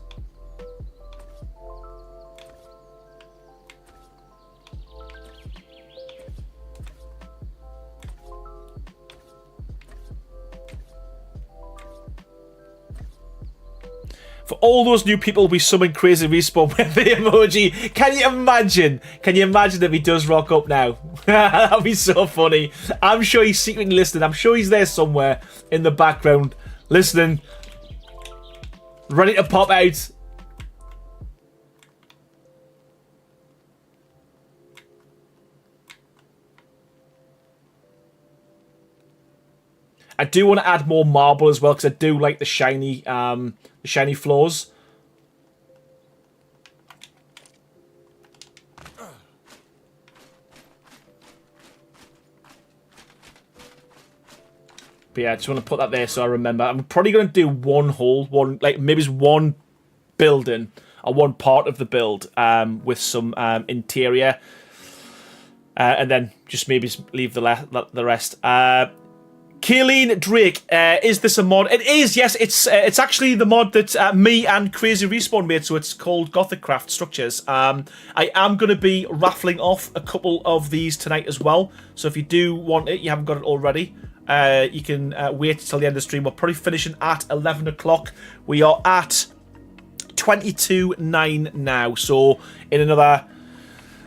For all those new people, we summon Crazy Respawn with the emoji. Can you imagine? Can you imagine if he does rock up now? That'd be so funny. I'm sure he's secretly listening. I'm sure he's there somewhere in the background, listening, ready to pop out. I do want to add more marble as well because I do like the shiny floors. But yeah, I just want to put that there so I remember. I'm probably going to do one hole, like maybe it's one building or one part of the build with some interior, and then just maybe leave the rest. Kayleen Drake, is this a mod? It is, yes. It's actually the mod that me and Crazy Respawn made, so it's called Gothic Craft Structures. I am going to be raffling off a couple of these tonight as well, so if you do want it, you haven't got it already, you can wait till the end of the stream. We're probably finishing at 11 o'clock. We are at 22:09 now, so in another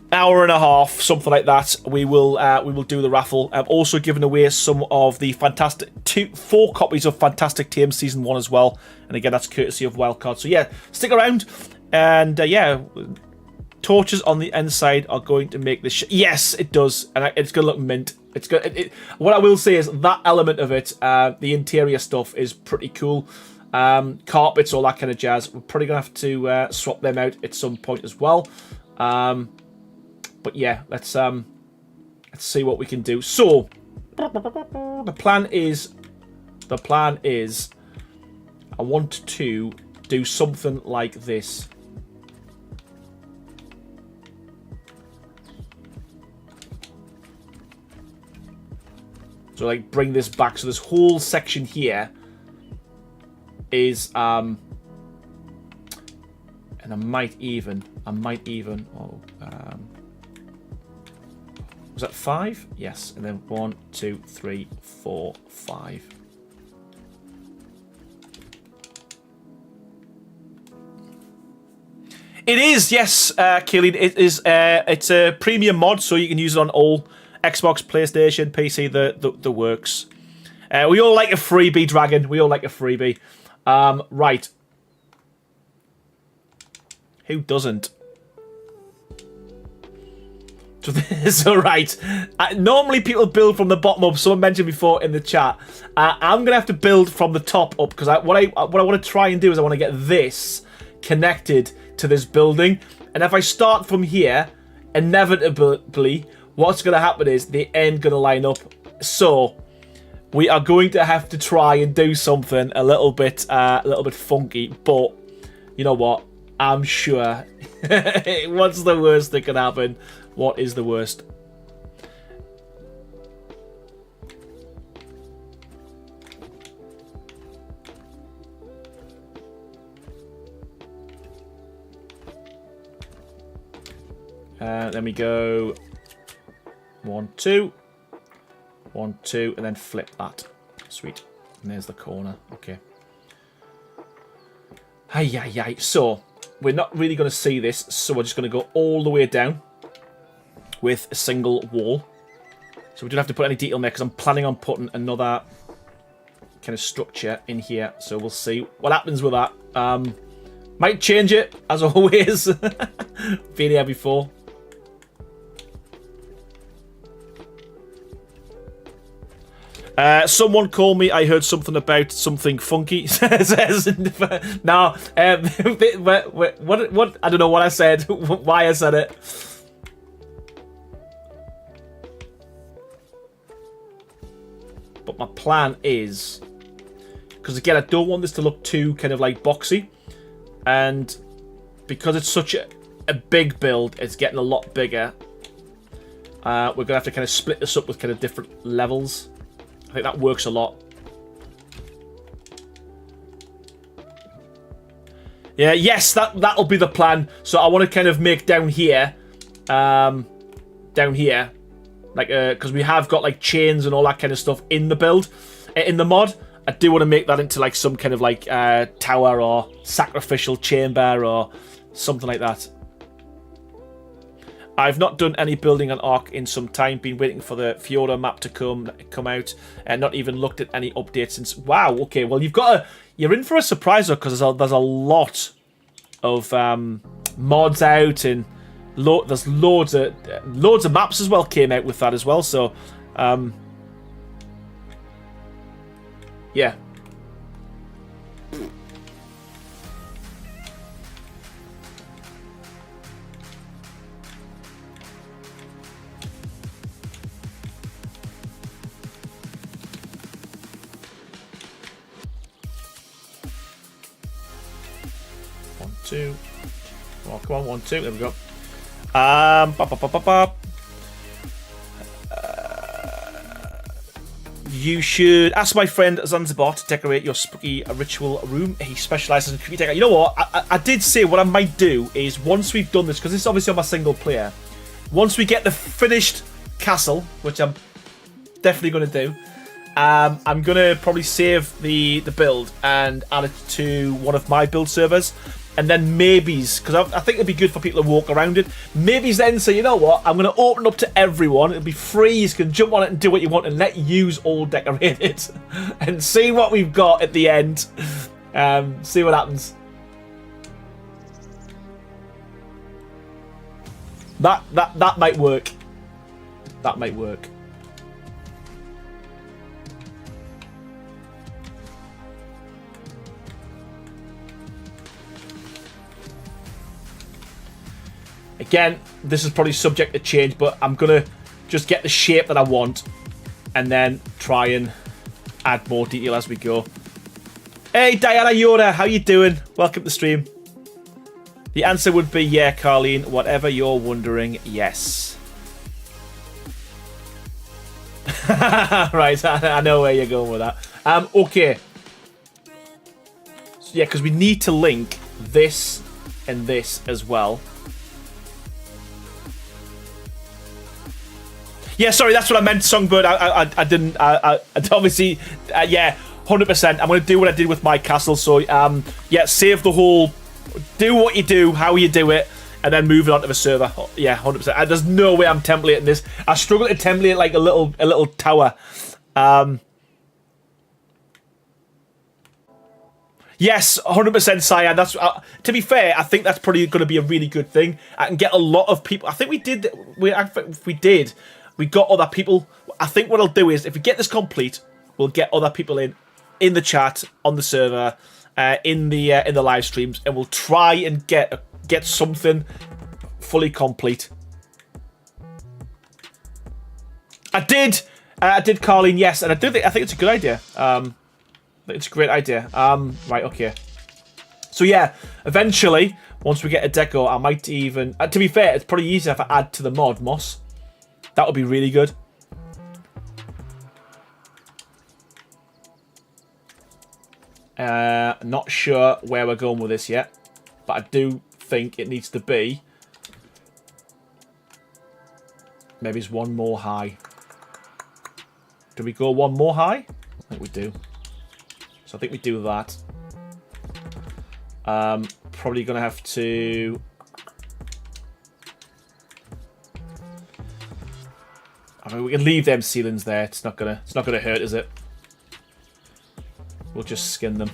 hour and a half, something like that, we will do the raffle. I'm also giving away some of the fantastic 4 copies of Fantastic Tame Season 1 as well, and again that's courtesy of Wildcard. So yeah, stick around, and yeah, torches on the inside are going to make this yes, it does, and it's gonna look mint. It's good. What I will say is that element of it, the interior stuff, is pretty cool. Carpets, all that kind of jazz. We're probably gonna have to swap them out at some point as well. But yeah, let's see what we can do. So the plan is I want to do something like this. So like bring this back. So this whole section here is and I might even was that 5? Yes, and then 1, 2, 3, 4, 5. It is, yes, Keelan. It is. It's a premium mod, so you can use it on all Xbox, PlayStation, PC, the works. We all like a freebie, Dragon. We all like a freebie. Right. Who doesn't? So right, normally people build from the bottom up. Someone mentioned before in the chat. I'm gonna have to build from the top up because what I want to try and do is I want to get this connected to this building, and if I start from here, inevitably what's gonna happen is the end gonna line up. So we are going to have to try and do something a little bit funky, but you know what? I'm sure. What's the worst that can happen? What is the worst? Then we go 1, 2, 1, 2, and then flip that. Sweet. And there's the corner. Okay. Hi. So we're not really going to see this, so we're just going to go all the way down with a single wall. So we don't have to put any detail in there because I'm planning on putting another kind of structure in here. So we'll see what happens with that. Might change it, as always. Been here before. Someone called me. I heard something about something funky. Says no. What? I don't know what I said. Why I said it. But my plan is, because again, I don't want this to look too kind of like boxy, and because it's such a big build, it's getting a lot bigger. We're gonna have to kind of split this up with kind of different levels. I think that works a lot. Yeah, yes, that'll be the plan. So I want to kind of make down here, like, because we have got like chains and all that kind of stuff in the build, in the mod. I do want to make that into like some kind of like tower or sacrificial chamber or something like that. I've not done any building on Ark in some time. Been waiting for the Fiora map to come out, and not even looked at any updates since. Wow. Okay. Well, you're in for a surprise though, because there's a lot of mods out, and there's loads of maps as well came out with that as well. So, yeah. Two. Oh, come on, 1, 2. There we go. You should ask my friend Zanzibar to decorate your spooky ritual room. He specialises in spooky decor. You know what? I did say what I might do is once we've done this, because this is obviously on my single player. Once we get the finished castle, which I'm definitely going to do, I'm going to probably save the build and add it to one of my build servers. And then maybes, because I think it'd be good for people to walk around it. Maybes then say, you know what, I'm going to open up to everyone. It'll be free. You can jump on it and do what you want and let yous all decorate it. And see what we've got at the end. See what happens. That might work. That might work. Again, this is probably subject to change, but I'm going to just get the shape that I want and then try and add more detail as we go. Hey, Diana Yoda, how you doing? Welcome to the stream. The answer would be yeah, Carleen. Whatever you're wondering, yes. Right, I know where you're going with that. Okay. So, yeah, because we need to link this and this as well. Yeah, sorry, that's what I meant, Songbird. I didn't. Obviously, yeah, 100%. I'm going to do what I did with my castle. So, yeah, save the whole. Do what you do, how you do it, and then move it onto the server. Yeah, 100%. There's no way I'm templating this. I struggle to template like a little tower. Yes, 100% Cyan. That's to be fair. I think that's probably going to be a really good thing. I can get a lot of people. I think we did. We got other people. I think what I'll do is, if we get this complete, we'll get other people in the chat, on the server, in the live streams, and we'll try and get something fully complete. I did, Carleen. Yes, and I think it's a good idea. It's a great idea. Right, okay. So yeah, eventually, once we get a deco, I might even. To be fair, it's probably easier if I add to the mod Moss. That would be really good. Not sure where we're going with this yet, but I do think it needs to be Maybe it's one more high. Do we go one more high? I think we do. So I think we do that. Probably going to have to... I mean, we can leave them ceilings there. It's not gonna hurt, is it? We'll just skin them.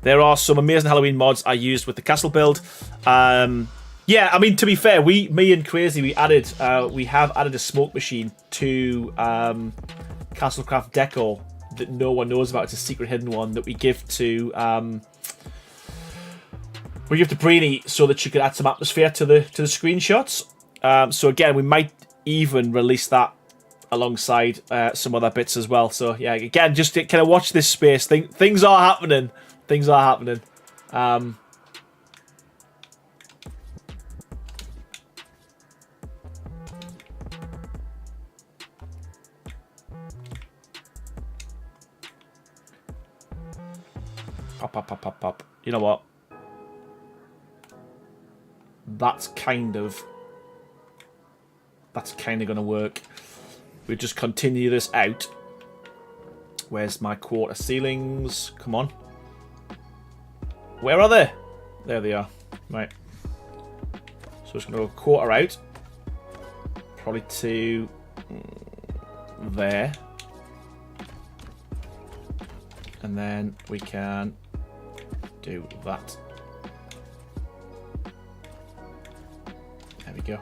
There are some amazing Halloween mods I used with the castle build. Yeah, I mean, to be fair, me and Crazy, we have added a smoke machine to Castlecraft Decor that no one knows about. It's a secret hidden one that we give to Brainy so that she could add some atmosphere to the screenshots. So again, we might even release that alongside some other bits as well. So yeah, again, just kind of watch this space. Things are happening. Things are happening. Pop. You know what? That's kind of going to work. We just continue this out. Where's my quarter ceilings? Come on. Where are they? There they are. Right. So it's going to go quarter out. Probably to there. And then we can do that. There we go.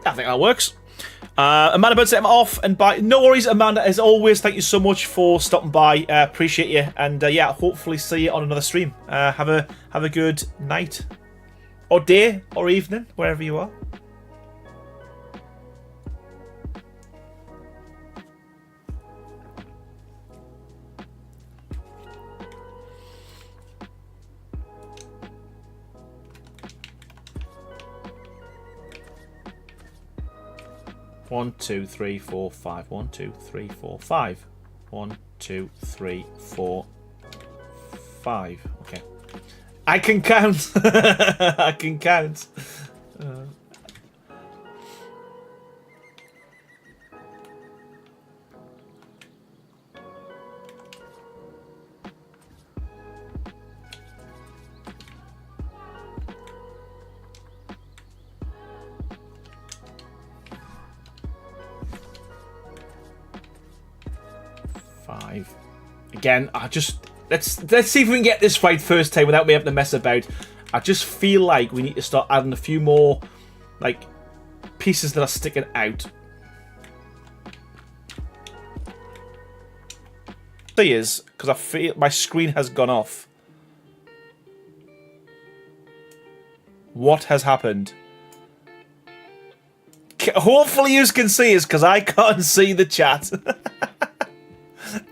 I think that works. Amanda Bird set him off and bye. No worries, Amanda. As always, thank you so much for stopping by. Appreciate you, and yeah, hopefully see you on another stream. Have a good night, or day, or evening, wherever you are. One, two, three, four, five. 1, 2, 3, 4, 5. 1, 2, 3, 4, 5. Okay. I can count. I can count. 5. Again, let's see if we can get this right first time without me having to mess about. I just feel like we need to start adding a few more like pieces that are sticking out. Thing is, because I feel my screen has gone off. What has happened? Hopefully you can see us, because I can't see the chat.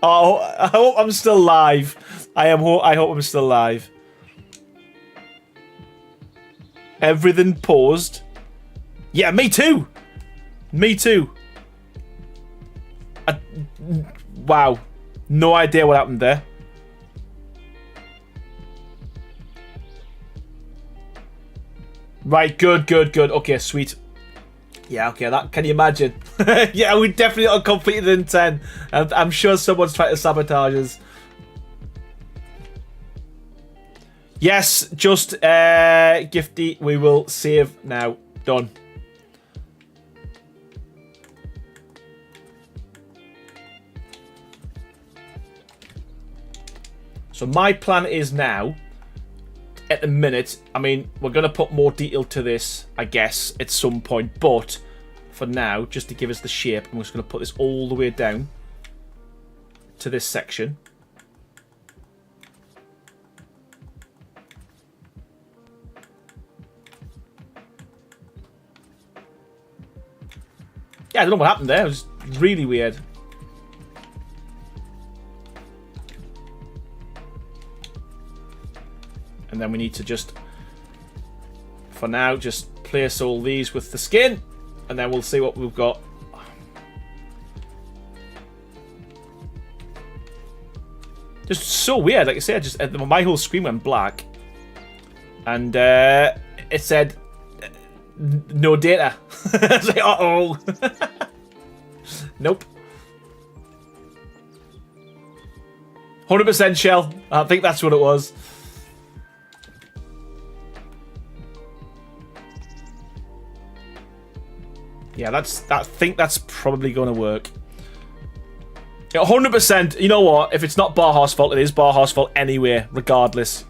Oh, I hope I'm still live. I hope I'm still live. Everything paused. Yeah, me too. Me too. Wow. No idea what happened there. Right, good. Okay, sweet. Yeah, okay, that can you imagine? Yeah, we definitely not completed in 10. I'm sure someone's trying to sabotage us. Yes, just Gifty, we will save now. Done. So my plan is now, at the minute, I mean, we're going to put more detail to this, I guess, at some point. But for now, just to give us the shape, I'm just going to put this all the way down to this section. Yeah, I don't know what happened there. It was really weird. And then we need to just, for now, just place all these with the skin. And then we'll see what we've got. Just so weird. Like I said, just my whole screen went black. and it said no data. I was like, uh-oh. Nope. 100% shell. I think that's what it was. Yeah, I think that's probably going to work. 100%. You know what? If it's not Barhar's fault, it is Barhar's fault anyway, regardless.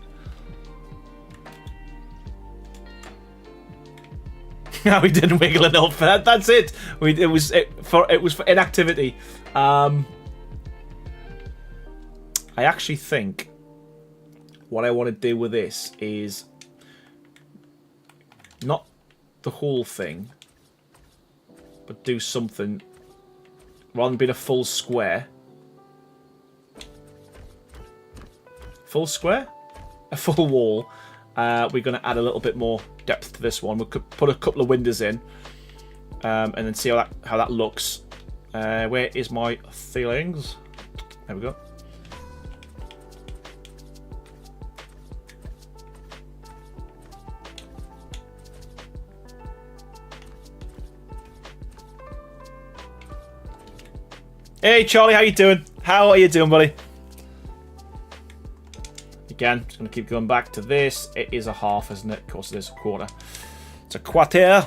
No, we didn't wiggle enough. That's it. It was for inactivity. I actually think what I want to do with this is not the whole thing, but do something rather than being a full square. Full square? A full wall. We're going to add a little bit more depth to this one. We could put a couple of windows in, and then see how that looks. Where is my ceilings? There we go. Hey Charlie, how you doing? How are you doing, buddy? Again, just going to keep going back to this. It is a half, isn't it? Of course it is a quarter. It's a quarter.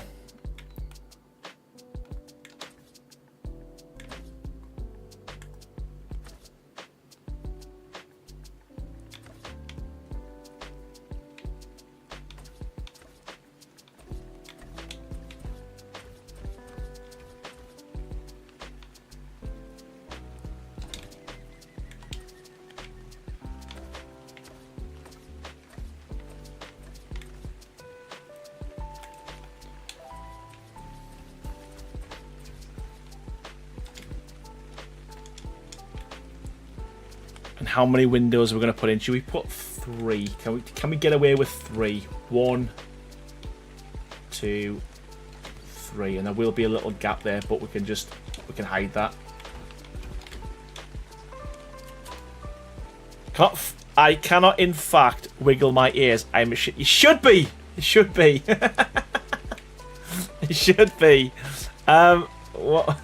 How many windows are we going to put in? Should we put 3? Can we get away with 3? 1, 2, 3, and there will be a little gap there, but we can hide that. I cannot, in fact, wiggle my ears. You should be. It should be. It should be. What?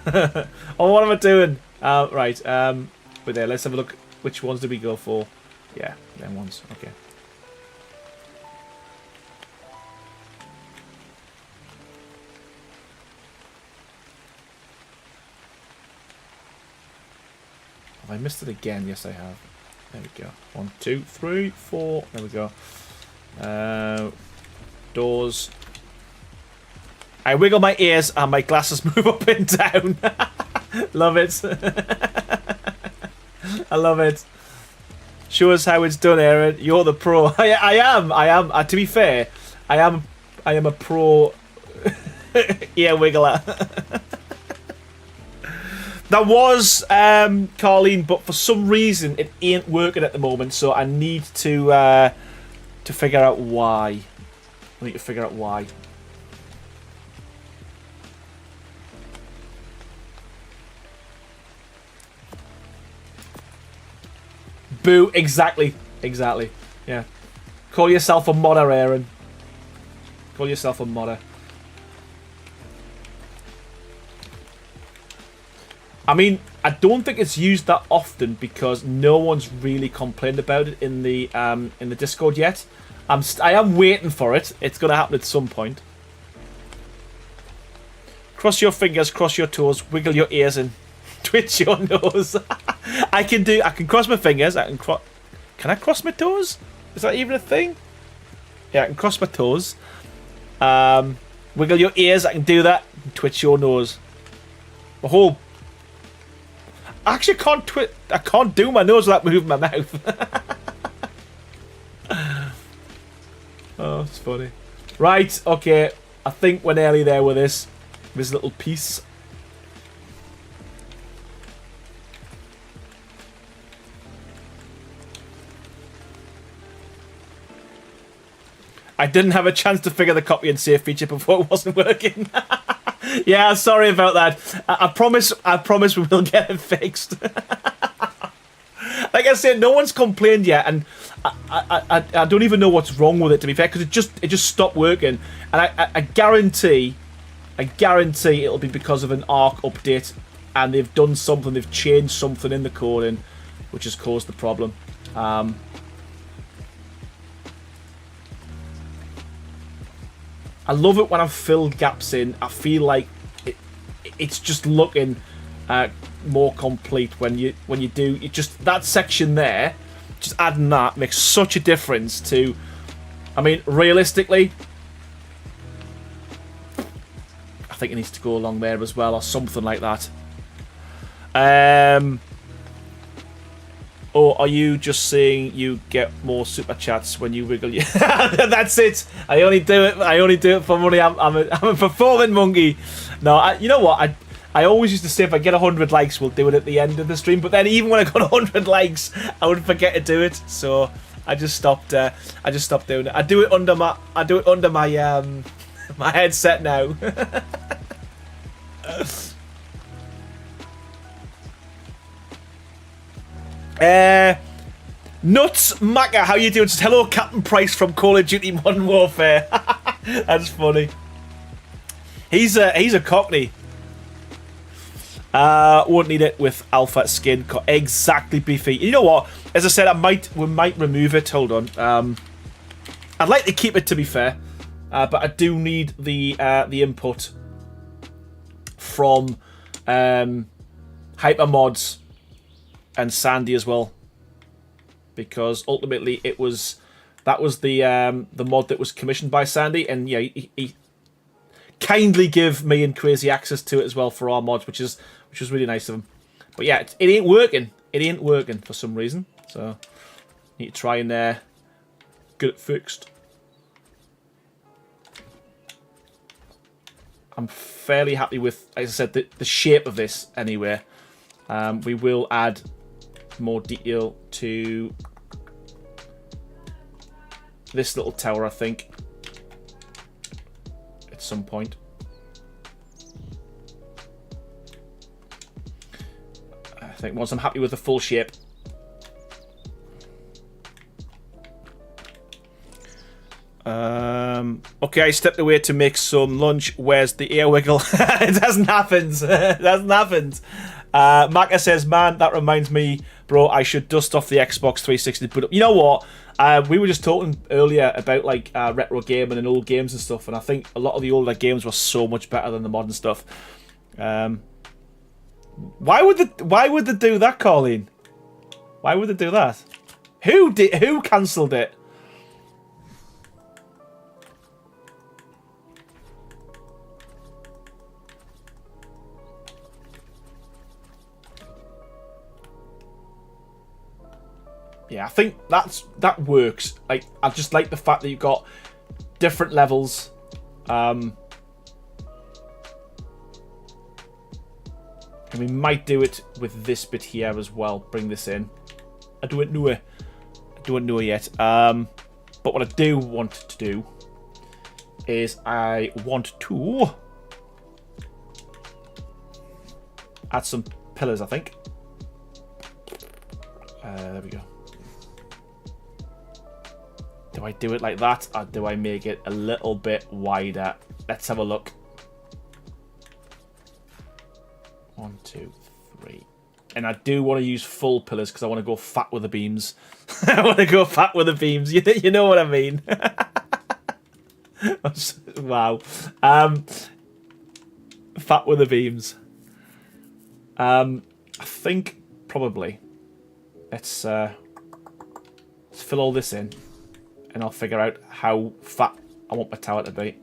Oh, what am I doing? Right. But there. Let's have a look. Which ones did we go for? Yeah, them ones. Okay. Have I missed it again? Yes, I have. There we go. 1, 2, 3, 4. There we go. Doors. I wiggle my ears and my glasses move up and down. Love it. I love it. Show us how it's done, Aaron. You're the pro. I am. To be fair, I am a pro ear wiggler. That was Carleen, but for some reason it ain't working at the moment. So I need to figure out why. I need to figure out why. Boo, exactly. Yeah. Call yourself a modder, Aaron. Call yourself a modder. I mean, I don't think it's used that often because no one's really complained about it in the Discord yet. I am waiting for it. It's going to happen at some point. Cross your fingers, cross your toes, wiggle your ears and twitch your nose. I can cross my fingers. Can I cross my toes? Is that even a thing? Yeah, I can cross my toes. Wiggle your ears. I can do that. Twitch your nose. The whole. Actually, I can't do my nose without moving my mouth. Oh, it's funny. Right. Okay. I think we're nearly there with this little piece. I didn't have a chance to figure the copy and save feature before it wasn't working. Yeah, sorry about that. I promise we will get it fixed. Like I said, no one's complained yet, and I don't even know what's wrong with it, to be fair, because it just stopped working, and I guarantee it'll be because of an ARC update, and they've done something, they've changed something in the coding, which has caused the problem. I love it when I've filled gaps in. I feel like it's just looking more complete when you do it. Just that section there, just adding that makes such a difference to. I mean, realistically, I think it needs to go along there as well, or something like that. Or are you just saying you get more super chats when you wiggle your... That's it. I only do it for money. I'm a performing monkey. No, you know what? I always used to say if I get 100 likes, we'll do it at the end of the stream. But then even when I got 100 likes, I would forget to do it. So I just stopped. I just stopped doing it. I do it under my my headset now. Nuts Macca, how you doing? Just hello, Captain Price from Call of Duty Modern Warfare. That's funny. He's a cockney. Won't need it with alpha skin. Exactly, Beefy. You know what? As I said, we might remove it. Hold on. I'd like to keep it, to be fair, but I do need the input from Hypermods and Sandy as well, because ultimately that was the mod that was commissioned by Sandy, and yeah, he kindly give me and Crazy access to it as well for our mods, which was really nice of him. But yeah, it ain't working. It ain't working for some reason, so need to try and get it fixed. I'm fairly happy with, as I said, the shape of this anyway. We will add more detail to this little tower, I think, at some point. I think once I'm happy with the full shape. Okay, I stepped away to make some lunch. Where's the ear wiggle? It hasn't happened. It hasn't happened. Macca says, man, that reminds me, bro, I should dust off the Xbox 360 to put up. You know what? We were just talking earlier about like retro gaming and old games and stuff, and I think a lot of the older games were so much better than the modern stuff. Why would they do that, Colleen? Why would they do that? Who cancelled it? Yeah, I think that works. Like, I just like the fact that you've got different levels. And we might do it with this bit here as well. Bring this in. I don't know yet. But what I do want to do is I want to add some pillars, I think. There we go. Do I do it like that, or do I make it a little bit wider? Let's have a look. 1, 2, 3. And I do want to use full pillars because I want to go fat with the beams. I want to go fat with the beams. You know what I mean? Wow. Fat with the beams. I think probably let's fill all this in, and I'll figure out how fat I want my tower to be.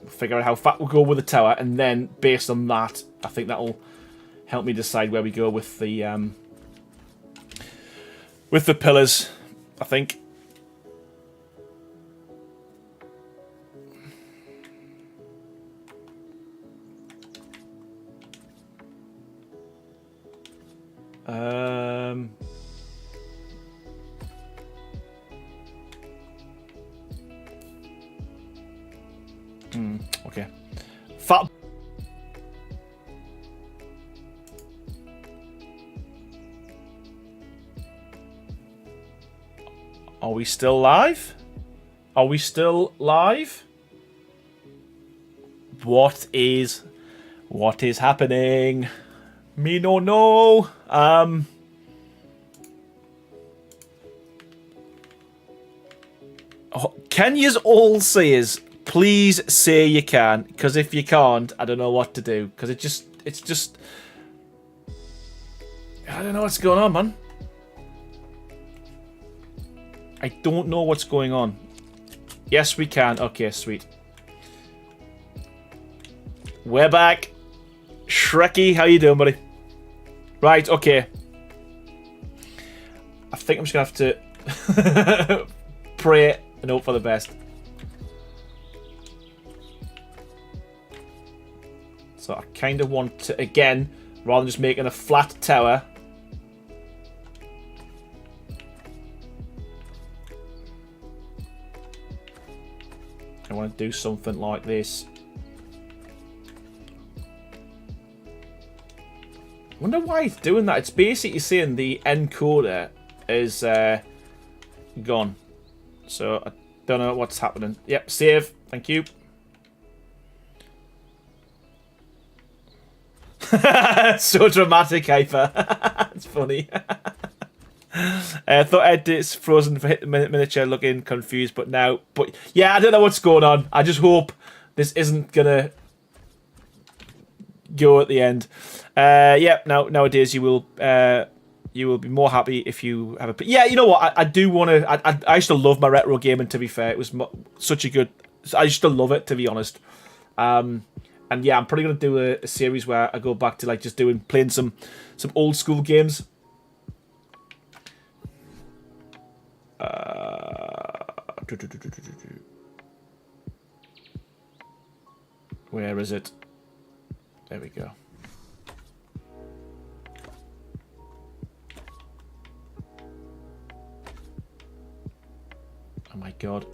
Figure out how fat we'll go with the tower, and then based on that, I think that'll help me decide where we go with the pillars, I think. Okay. Fat. Are we still live? Are we still live? What is happening? Me no know. Can yous all say is please say you can, because if you can't, I don't know what to do, because it's just I don't know what's going on, man. I don't know what's going on. Yes, we can. Okay, sweet. We're back. Shrekky, how you doing, buddy? Right, okay. I think I'm just going to have to pray and hope for the best. So I kind of want to, again, rather than just making a flat tower, I want to do something like this. I wonder why it's doing that. It's basically saying the encoder is gone. So I don't know what's happening. Yep, save. Thank you. So dramatic, Hyper. It's funny. I thought edit's frozen for hit the miniature, looking confused, but now. But yeah, I don't know what's going on. I just hope this isn't gonna go at the end. Yeah, nowadays you will be more happy if you have a. Yeah, you know what? I do want to. I used to love my retro gaming. To be fair, it was such a good. I used to love it, to be honest. And yeah, I'm probably gonna do a series where I go back to like just playing some old school games. Where is it? There we go. Oh my god.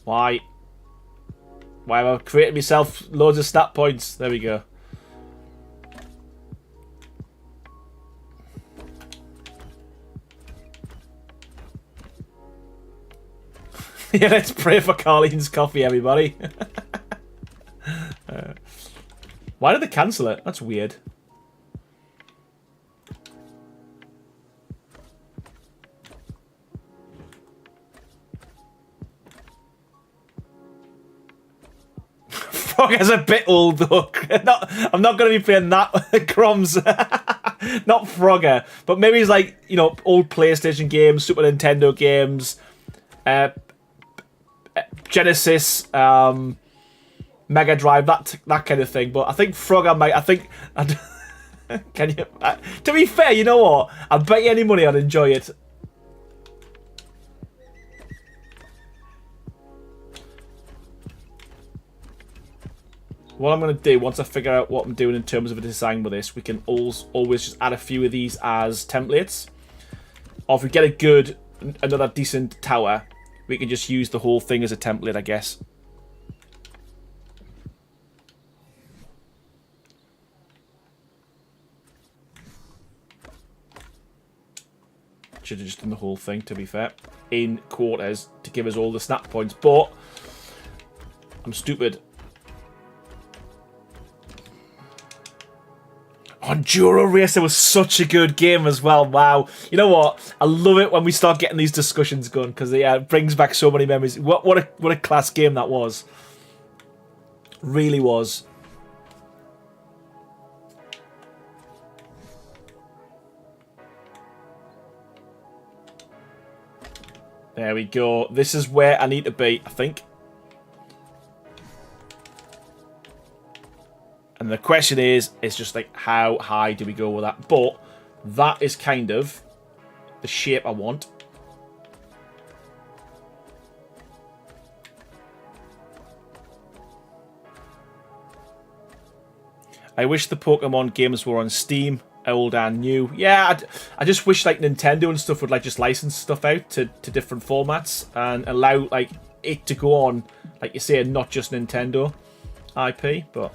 Why have I created myself loads of stat points? There we go. Yeah, let's pray for Carlene's coffee, everybody. Why did they cancel it? That's weird. Frogger's a bit old though. I'm not going to be playing that. Crumbs. Not Frogger. But maybe he's like, you know, old PlayStation games, Super Nintendo games, Genesis, Mega Drive, that kind of thing. But I think Frogger might. Can you? To be fair, you know what? I'll bet you any money I'd enjoy it. What I'm going to do, once I figure out what I'm doing in terms of a design with this, we can always just add a few of these as templates. Or if we get another decent tower, we can just use the whole thing as a template, I guess. Should have just done the whole thing, to be fair, in quarters to give us all the snap points, but I'm stupid. Enduro Racer was such a good game as well. Wow. You know what? I love it when we start getting these discussions going, because it brings back so many memories. What a class game that was. Really was. There we go. This is where I need to be, I think. And the question is just like, how high do we go with that? But that is kind of the shape I want. I wish the Pokemon games were on Steam, old and new. Yeah, I just wish like Nintendo and stuff would like just license stuff out to different formats and allow like it to go on, like you say, not just Nintendo IP, but.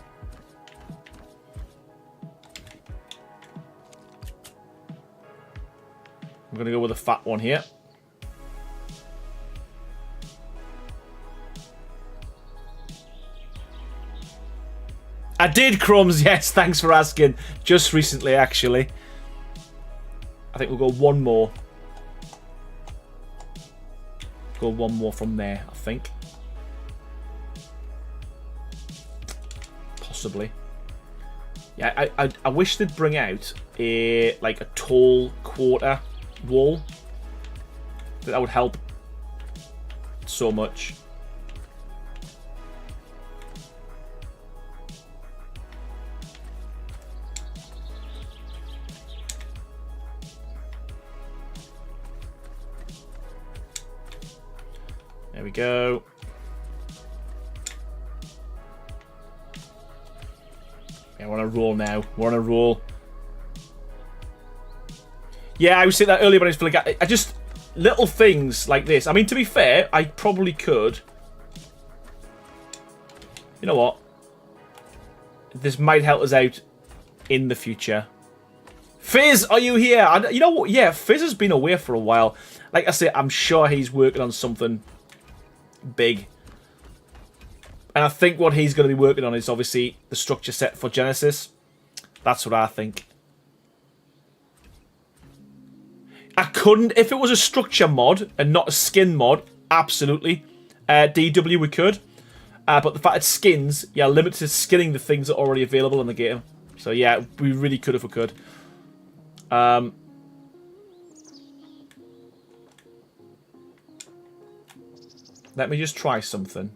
I'm going to go with a fat one here. I did, Crumbs. Yes, thanks for asking. Just recently, actually. I think we'll go one more. Go one more from there, I think. Possibly. Yeah, I wish they'd bring out a tall quarter wall. That would help so much. There we go. Yeah, we're on a roll now. We're on a roll. Yeah, I was saying that earlier, but I just feel like I just... Little things like this. I mean, to be fair, I probably could... You know what? This might help us out in the future. Fizz, are you here? You know what? Yeah, Fizz has been away for a while. Like I say, I'm sure he's working on something big. And I think what he's going to be working on is obviously the structure set for Genesis. That's what I think. I couldn't, if it was a structure mod and not a skin mod, absolutely. DW we could. But the fact it's skins, yeah, limited to skinning the things that are already available in the game. So yeah, we really could if we could. Let me just try something.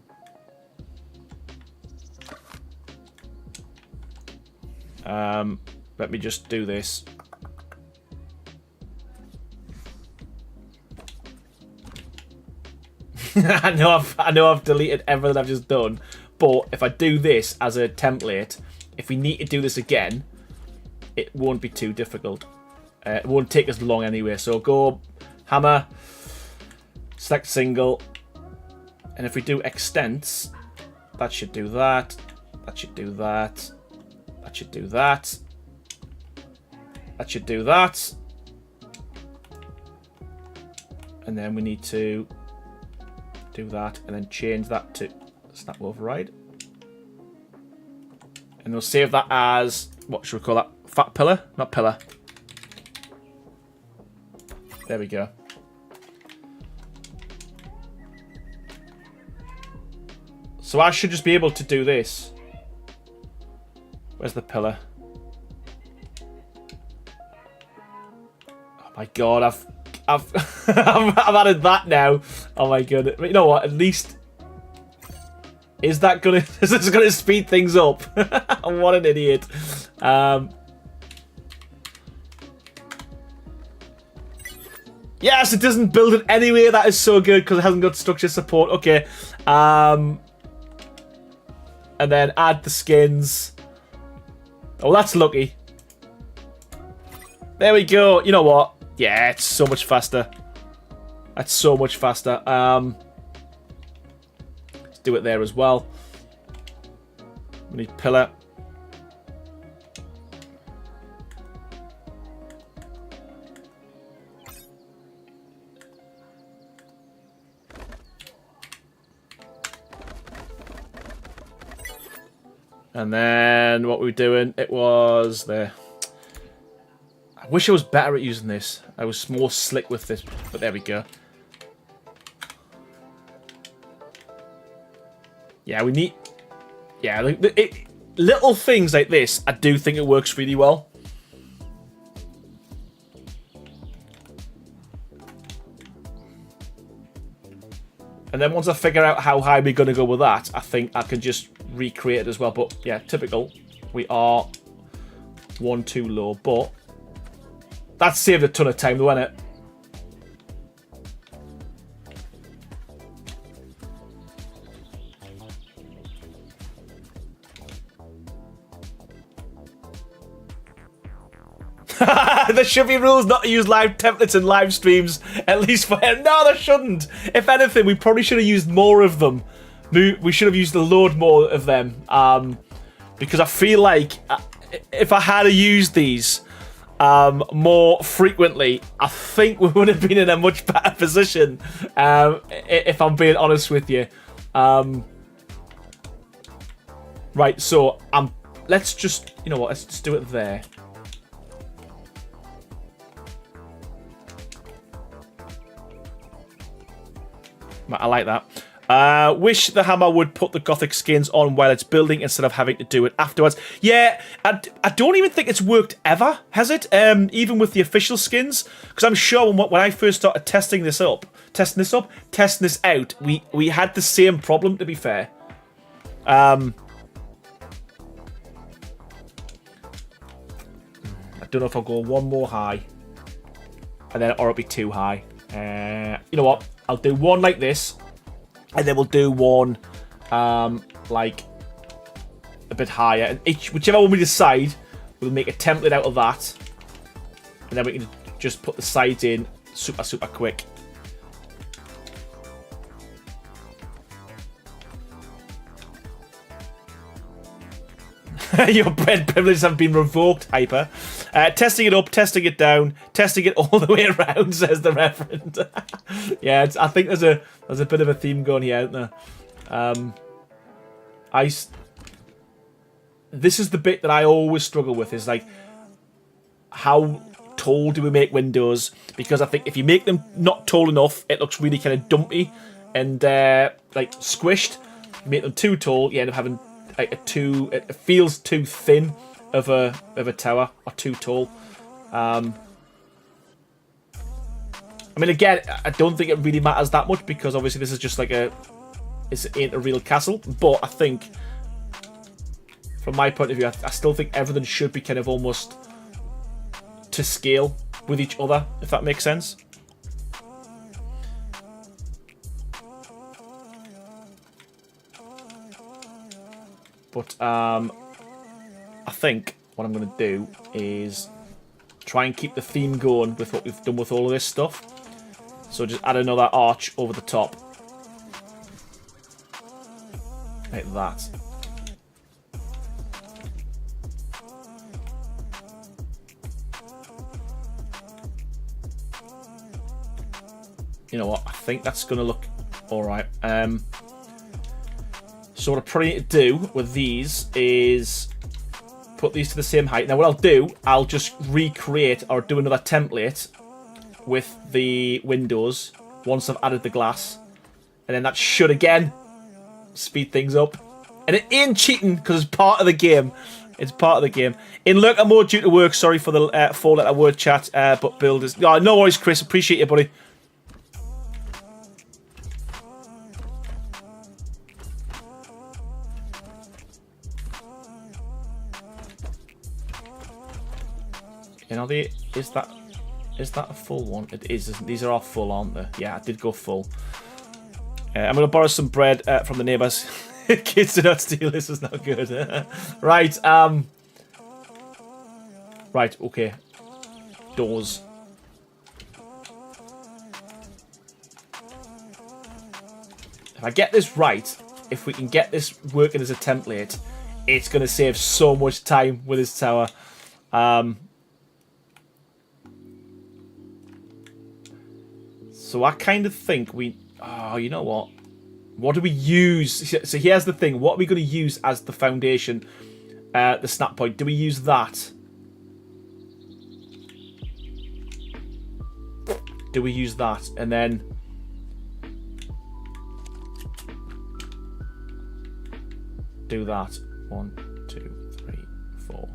Let me just do this. I know I've deleted everything I've just done, but if I do this as a template, if we need to do this again, it won't be too difficult. It won't take us long anyway. So go hammer, select single, and if we do extents, that should do that. That should do that. That should do that. That should do that. And then we need to do that and then change that to snap override. And we'll save that as, what should we call that? Fat pillar? Not pillar. There we go. So I should just be able to do this. Where's the pillar? Oh my god, I've I've added that now. Oh my god. You know what? At least is this gonna speed things up? What an idiot. Yes, it doesn't build it anyway. That is so good because it hasn't got structure support. Okay. And then add the skins. Oh, that's lucky. There we go. You know what? Yeah, it's so much faster. That's so much faster. Let's do it there as well. We need pillar. And then what were we doing? It was there. I wish I was better at using this. I was more slick with this, but there we go. Yeah, we need... Yeah, little things like this, I do think it works really well. And then once I figure out how high we're going to go with that, I think I can just recreate it as well. But yeah, typical. We are one too low, but that saved a ton of time though, innit? There should be rules not to use live templates in live streams, at least for him. No, there shouldn't. If anything, we probably should have used more of them. We should have used a load more of them. Because I feel like if I had used these more frequently, I think we would have been in a much better position, if I'm being honest with you. Right, so I'm let's just, you know what, let's just do it there. I like that. Wish the hammer would put the Gothic skins on while it's building instead of having to do it afterwards. Yeah, I don't even think it's worked ever, has it? Even with the official skins, because I'm sure when I first started testing this out, we had the same problem. To be fair, I don't know if I'll go one more high, and then or it'll be too high. You know what? I'll do one like this, and then we'll do one like a bit higher. And whichever one we decide, we'll make a template out of that, and then we can just put the sides in super quick. Your bread privileges have been revoked, Hyper. Testing it up, testing it down, testing it all the way around, says the Reverend. Yeah, I think there's a bit of a theme going here, isn't there? This is the bit that I always struggle with, is like, how tall do we make windows? Because I think if you make them not tall enough, it looks really kind of dumpy and like squished. You make them too tall, you end up having like it feels too thin of a tower, or too tall. I mean, again, I don't think it really matters that much, because obviously this is just like it ain't a real castle. But I think, from my point of view, I still think everything should be kind of almost to scale with each other, if that makes sense. But I think what I'm going to do is try and keep the theme going with what we've done with all of this stuff. So just add another arch over the top. Like that. You know what? I think that's going to look alright. So what I probably need to do with these is put these to the same height. Now what I'll do, I'll just recreate or do another template with the windows once I've added the glass. And then that should, again, speed things up. And it ain't cheating, because it's part of the game. It's part of the game. In lurker mode due to work, sorry for the 4-letter word chat, but builders... Oh, no worries, Chris. Appreciate you, buddy. You know, is that a full one? It is. These are all full, aren't they? Yeah, I did go full. I'm going to borrow some bread from the neighbours. Kids do not steal. This is not good. Right. Right. Okay. Doors. If I get this right, if we can get this working as a template, it's going to save so much time with this tower. So I kind of think oh, you know what? What do we use? So here's the thing. What are we going to use as the foundation? The snap point. Do we use that? Do we use that? And then... do that. 1, 2, 3, 4.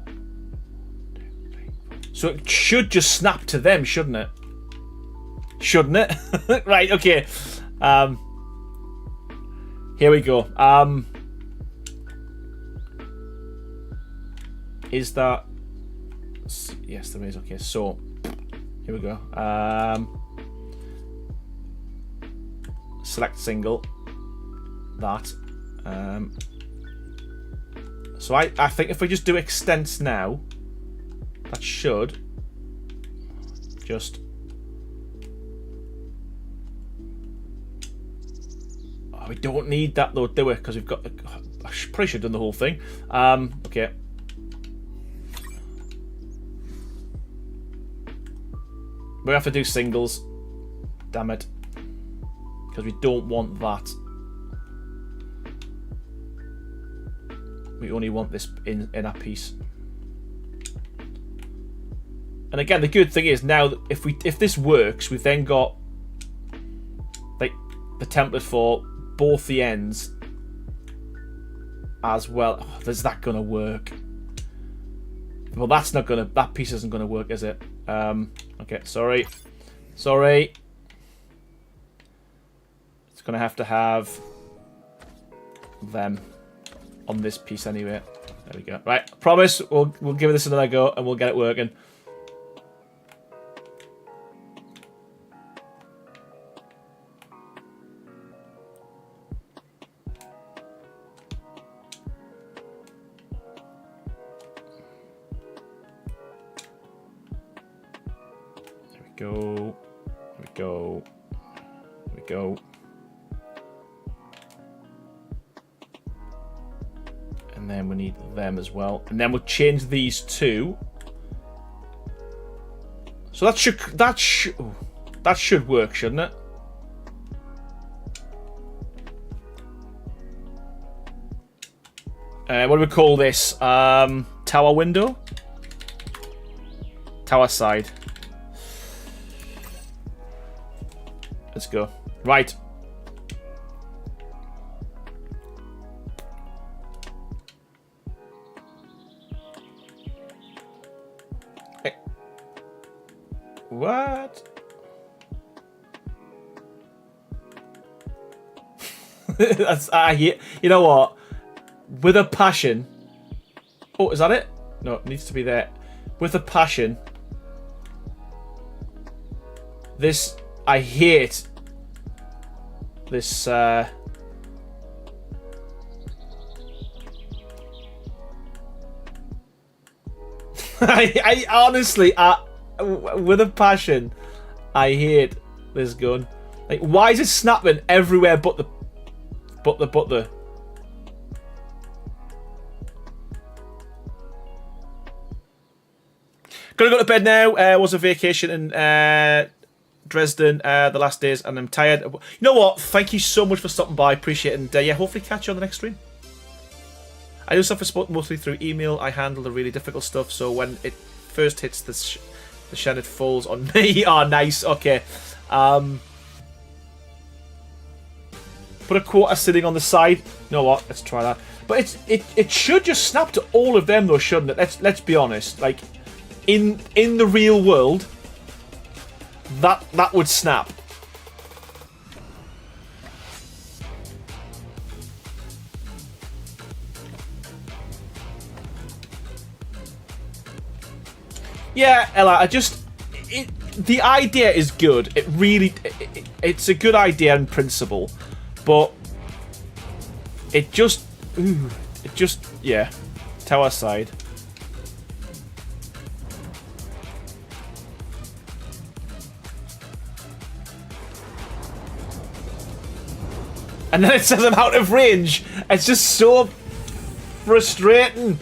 2, 3, 4. So it should just snap to them, shouldn't it? Shouldn't it? Right, okay. Here we go. Is that... yes, there is. Okay, so here we go. Select single. That. So I think if we just do extents now, that should just... oh, we don't need that though, do we? Because we've got... I probably should have done the whole thing. Okay. We have to do singles. Damn it. Because we don't want that. We only want this in our piece. And again, the good thing is now, if this works, we've then got like the template for both the ends as well. Oh, is that gonna work? Well, that's not gonna. That piece isn't gonna work, is it? Okay, sorry. It's gonna have to have them on this piece anyway. There we go. Right, promise we'll give this another go and we'll get it working. There we go. And then we need them as well. And then we'll change these two. So that should work, shouldn't it? What do we call this? Tower window? Tower side. Let's go. Right. Hey. What? That's you know what? With a passion. Oh, is that it? No, it needs to be there. With a passion. This, I hate this. I honestly, with a passion, I hate this gun. Like, why is it snapping everywhere but the. Gonna go to bed now. Was a vacation in Dresden the last days, and I'm tired. You know what? Thank you so much for stopping by. Appreciate it. And yeah, hopefully catch you on the next stream. I do stuff for support mostly through email. I handle the really difficult stuff, so when it first hits the shed, it falls on me. Oh, nice. Okay. Put a quarter sitting on the side. You know what? Let's try that. But it should just snap to all of them, though, shouldn't it? Let's be honest. Like, in the real world, that would snap. Yeah, Ella, the idea is good. It really, it's a good idea in principle, but yeah, tower side. And then it says I'm out of range. It's just so frustrating.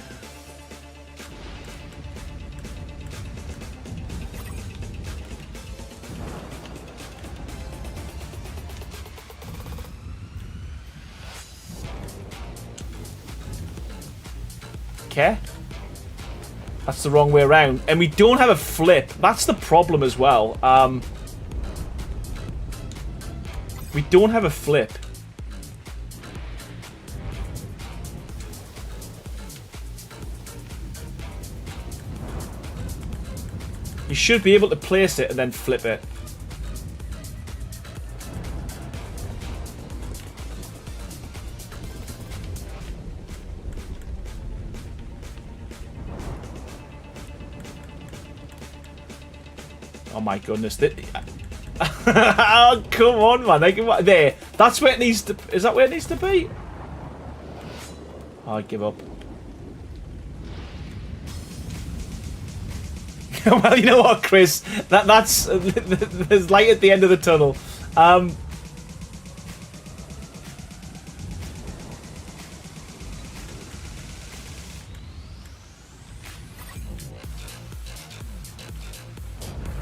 Okay. That's the wrong way around. And we don't have a flip. That's the problem as well. We don't have a flip. You should be able to place it and then flip it. Oh my goodness. Oh, come on, man. There. That's where it needs to... Is that where it needs to be? Oh, I give up. Well, you know what, Chris? That's... There's light at the end of the tunnel.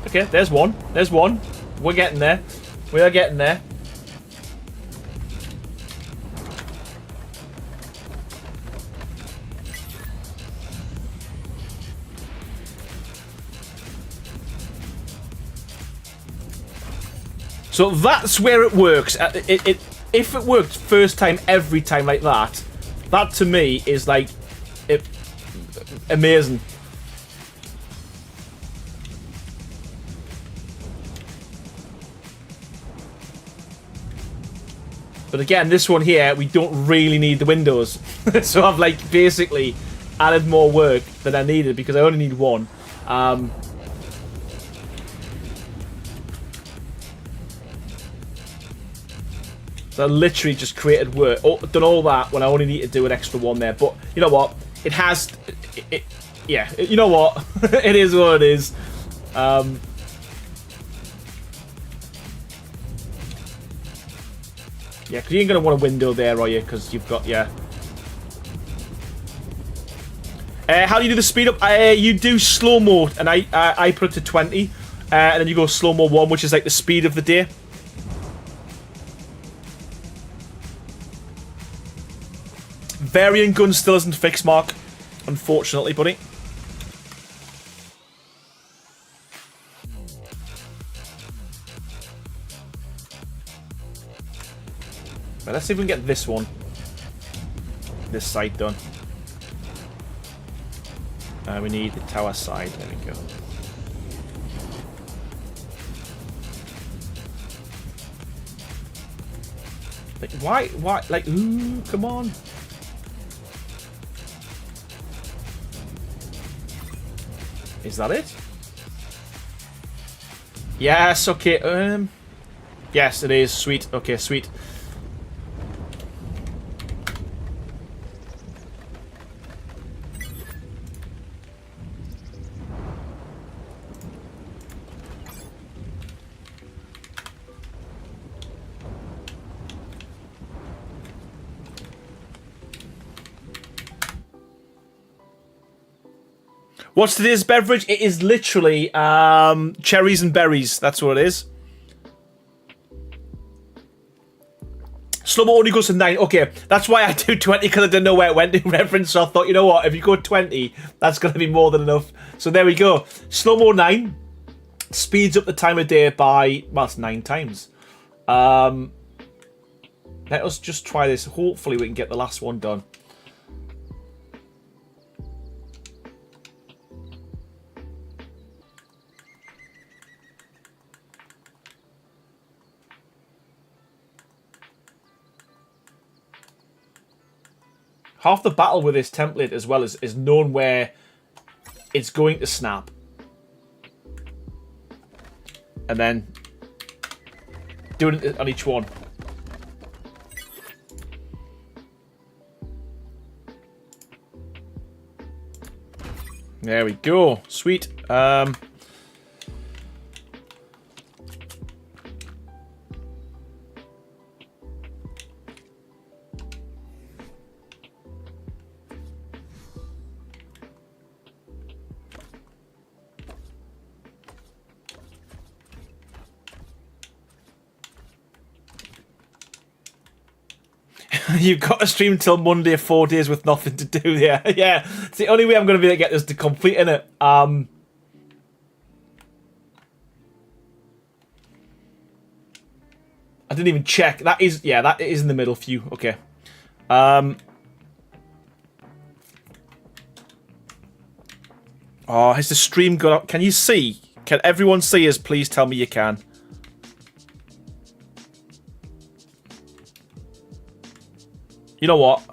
Okay, there's one. There's one. We're getting there. We are getting there. So that's where it works. If it worked first time, every time like that, that to me is like amazing. But again, this one here, we don't really need the windows. So I've like basically added more work than I needed because I only need one. So I literally just created work, done all that when I only need to do an extra one there. But you know what? It has, yeah. You know what? It is what it is. Yeah, because you ain't gonna want a window there, are you? Because you've got how do you do the speed up? You do slow mo, and I put it to 20, and then you go slow mo 1, which is like the speed of the day. Variant gun still isn't fixed, Mark. Unfortunately, buddy. Right, let's see if we can get this one. This side done. We need the tower side. There we go. Like, why? Like, ooh, come on. Is that it? Yes, okay. Yes, it is. Sweet. Okay, sweet. What's today's beverage? It is literally cherries and berries. That's what it is. Slow-mo only goes to 9. Okay, that's why I do 20, because I didn't know where it went in reference. So I thought, you know what? If you go 20, that's going to be more than enough. So there we go. Slow-mo 9 speeds up the time of day by, well, it's 9 times. Let us just try this. Hopefully we can get the last one done. Half the battle with this template as well is knowing where it's going to snap. And then doing it on each one. There we go. Sweet. You've got to stream till Monday, 4 days with nothing to do. Yeah, yeah. It's the only way I'm going to be able to get this to complete, innit? I didn't even check. That is, yeah, that is in the middle view. Okay. Oh, has the stream gone up? Can you see? Can everyone see us? Please tell me you can. You know what?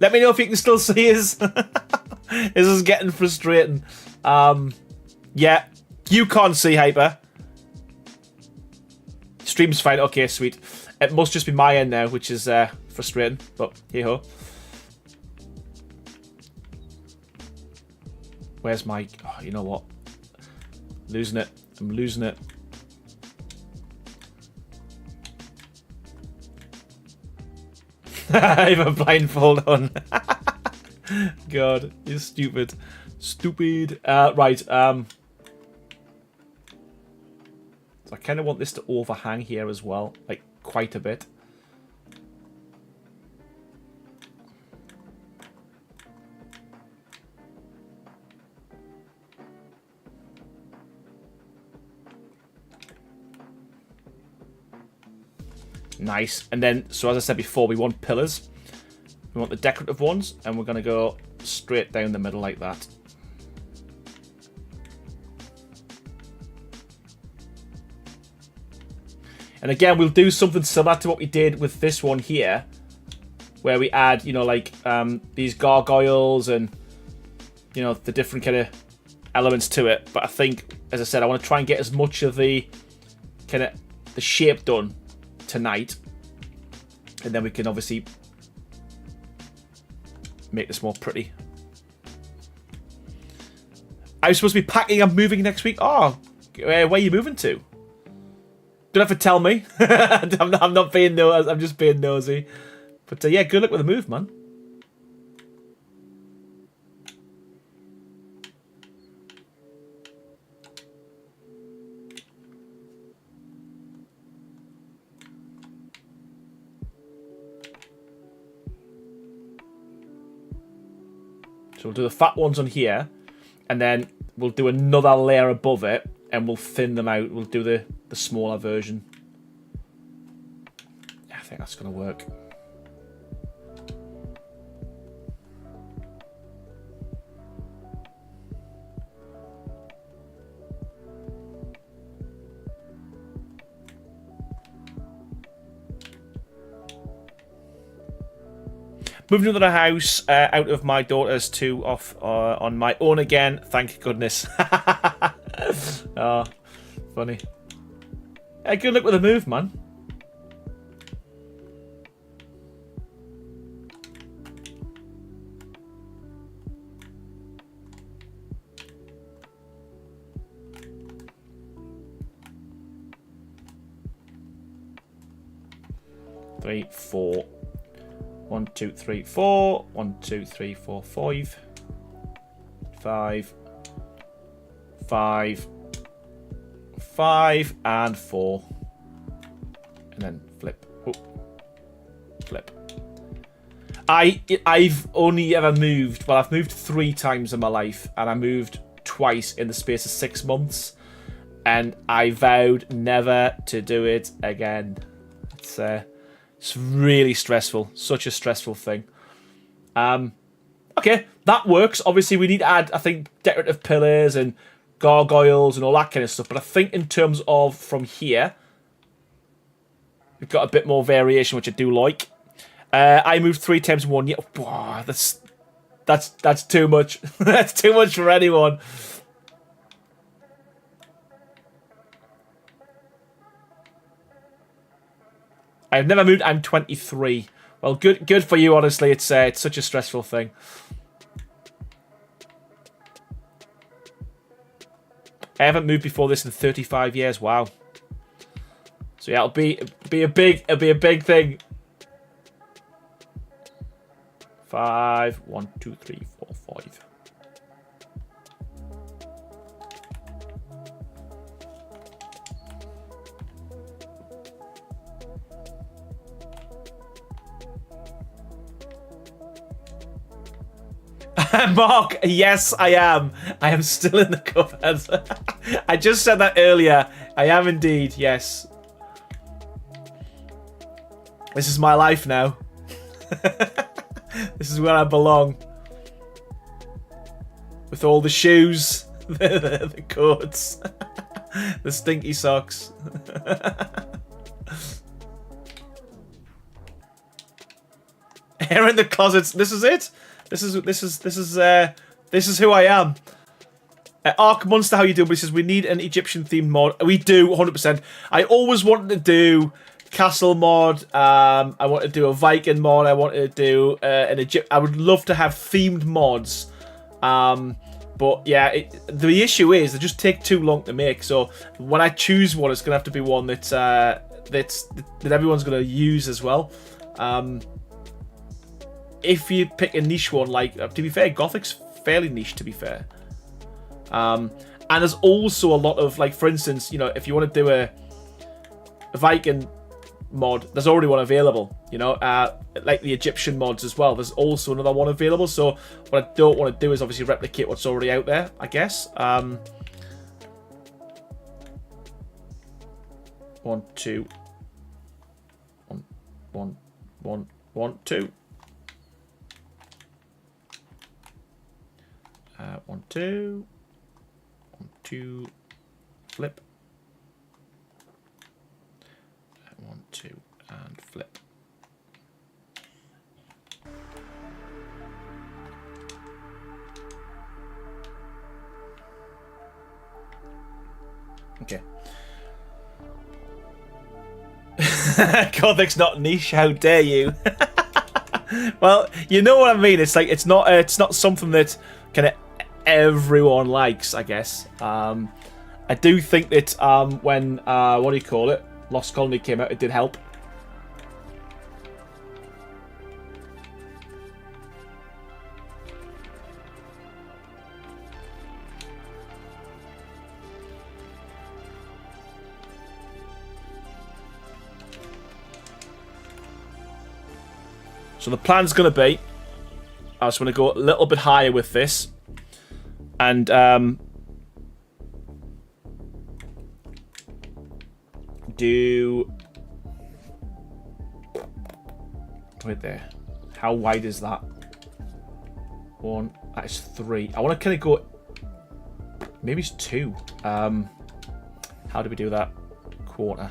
Let me know if you can still see us. This is getting frustrating. Yeah, you can't see Hyper. Stream's fine. Okay, sweet. It must just be my end now, which is frustrating. But hey ho. Where's my? Oh, you know what? Losing it. I'm losing it. I have a blindfold on. God, you're stupid. Stupid. Right. So I kind of want this to overhang here as well, like quite a bit. Nice. And then, so as I said before, we want pillars. We want the decorative ones, and we're going to go straight down the middle like that. And again, we'll do something similar to what we did with this one here, where we add, you know, like these gargoyles and, you know, the different kind of elements to it. But I think, as I said, I want to try and get as much of the kind of the shape done tonight, and then we can obviously make this more pretty. I was supposed to be packing. I'm moving next week. Oh, where are you moving to? Don't have to tell me. I'm not being nosy. I'm just being nosy. But yeah, good luck with the move, man. So we'll do the fat ones on here, and then we'll do another layer above it, and we'll thin them out. We'll do the smaller version. I think that's going to work. Moving to the house, out of my daughter's to off on my own again. Thank goodness. Oh, funny. Hey, good luck with the move, man. Three, four. 1, 2, 3, 4. 1, 2, 3, 4, 5. 5. 5. 5 and 4. And then flip. Oh. Flip. I've only ever moved, well, I've moved 3 times in my life, and I moved twice in the space of 6 months, and I vowed never to do it again. It's really stressful. Such a stressful thing. Okay, that works. Obviously, we need to add, I think, decorative pillars and gargoyles and all that kind of stuff. But I think in terms of from here, we've got a bit more variation, which I do like. I moved 3 times in 1 year. Wow, that's too much. That's too much for anyone. I've never moved. I'm 23. Well, good for you. Honestly, it's such a stressful thing. I haven't moved before this in 35 years. Wow. So yeah, it'll be a big thing. 5. 1, 2, 3, 4, 5. Mark, yes, I am. I am still in the cupboard. I just said that earlier. I am indeed, yes. This is my life now. This is where I belong. With all the shoes, the coats, the stinky socks. Here in the closets. This is it. This is who I am. Ark Monster, how you doing? But he says we need an Egyptian themed mod. We do 100%. I always wanted to do castle mod. I want to do a Viking mod. I want to do an Egypt. I would love to have themed mods. But yeah, the issue is they just take too long to make. So when I choose one, it's gonna have to be one that everyone's gonna use as well. If you pick a niche one, like, to be fair, Gothic's fairly niche, to be fair. And there's also a lot of, like, for instance, you know, if you want to do a Viking mod, there's already one available, you know, like the Egyptian mods as well. There's also another one available. So what I don't want to do is obviously replicate what's already out there, I guess. 1, 2. 1, 1, 1, 2. 1, 2. 1, 2. Flip. 1, 2, and flip. Okay. Gothic's not niche. How dare you? Well, you know what I mean. It's like it's not something that kind of everyone likes, I guess. I do think that when what do you call it, Lost Colony came out, it did help. So the plan's going to be, I just want to go a little bit higher with this, and do right there. How wide is that? 1. That is 3. I want to kind of go. Maybe it's 2. How do we do that? 1/4.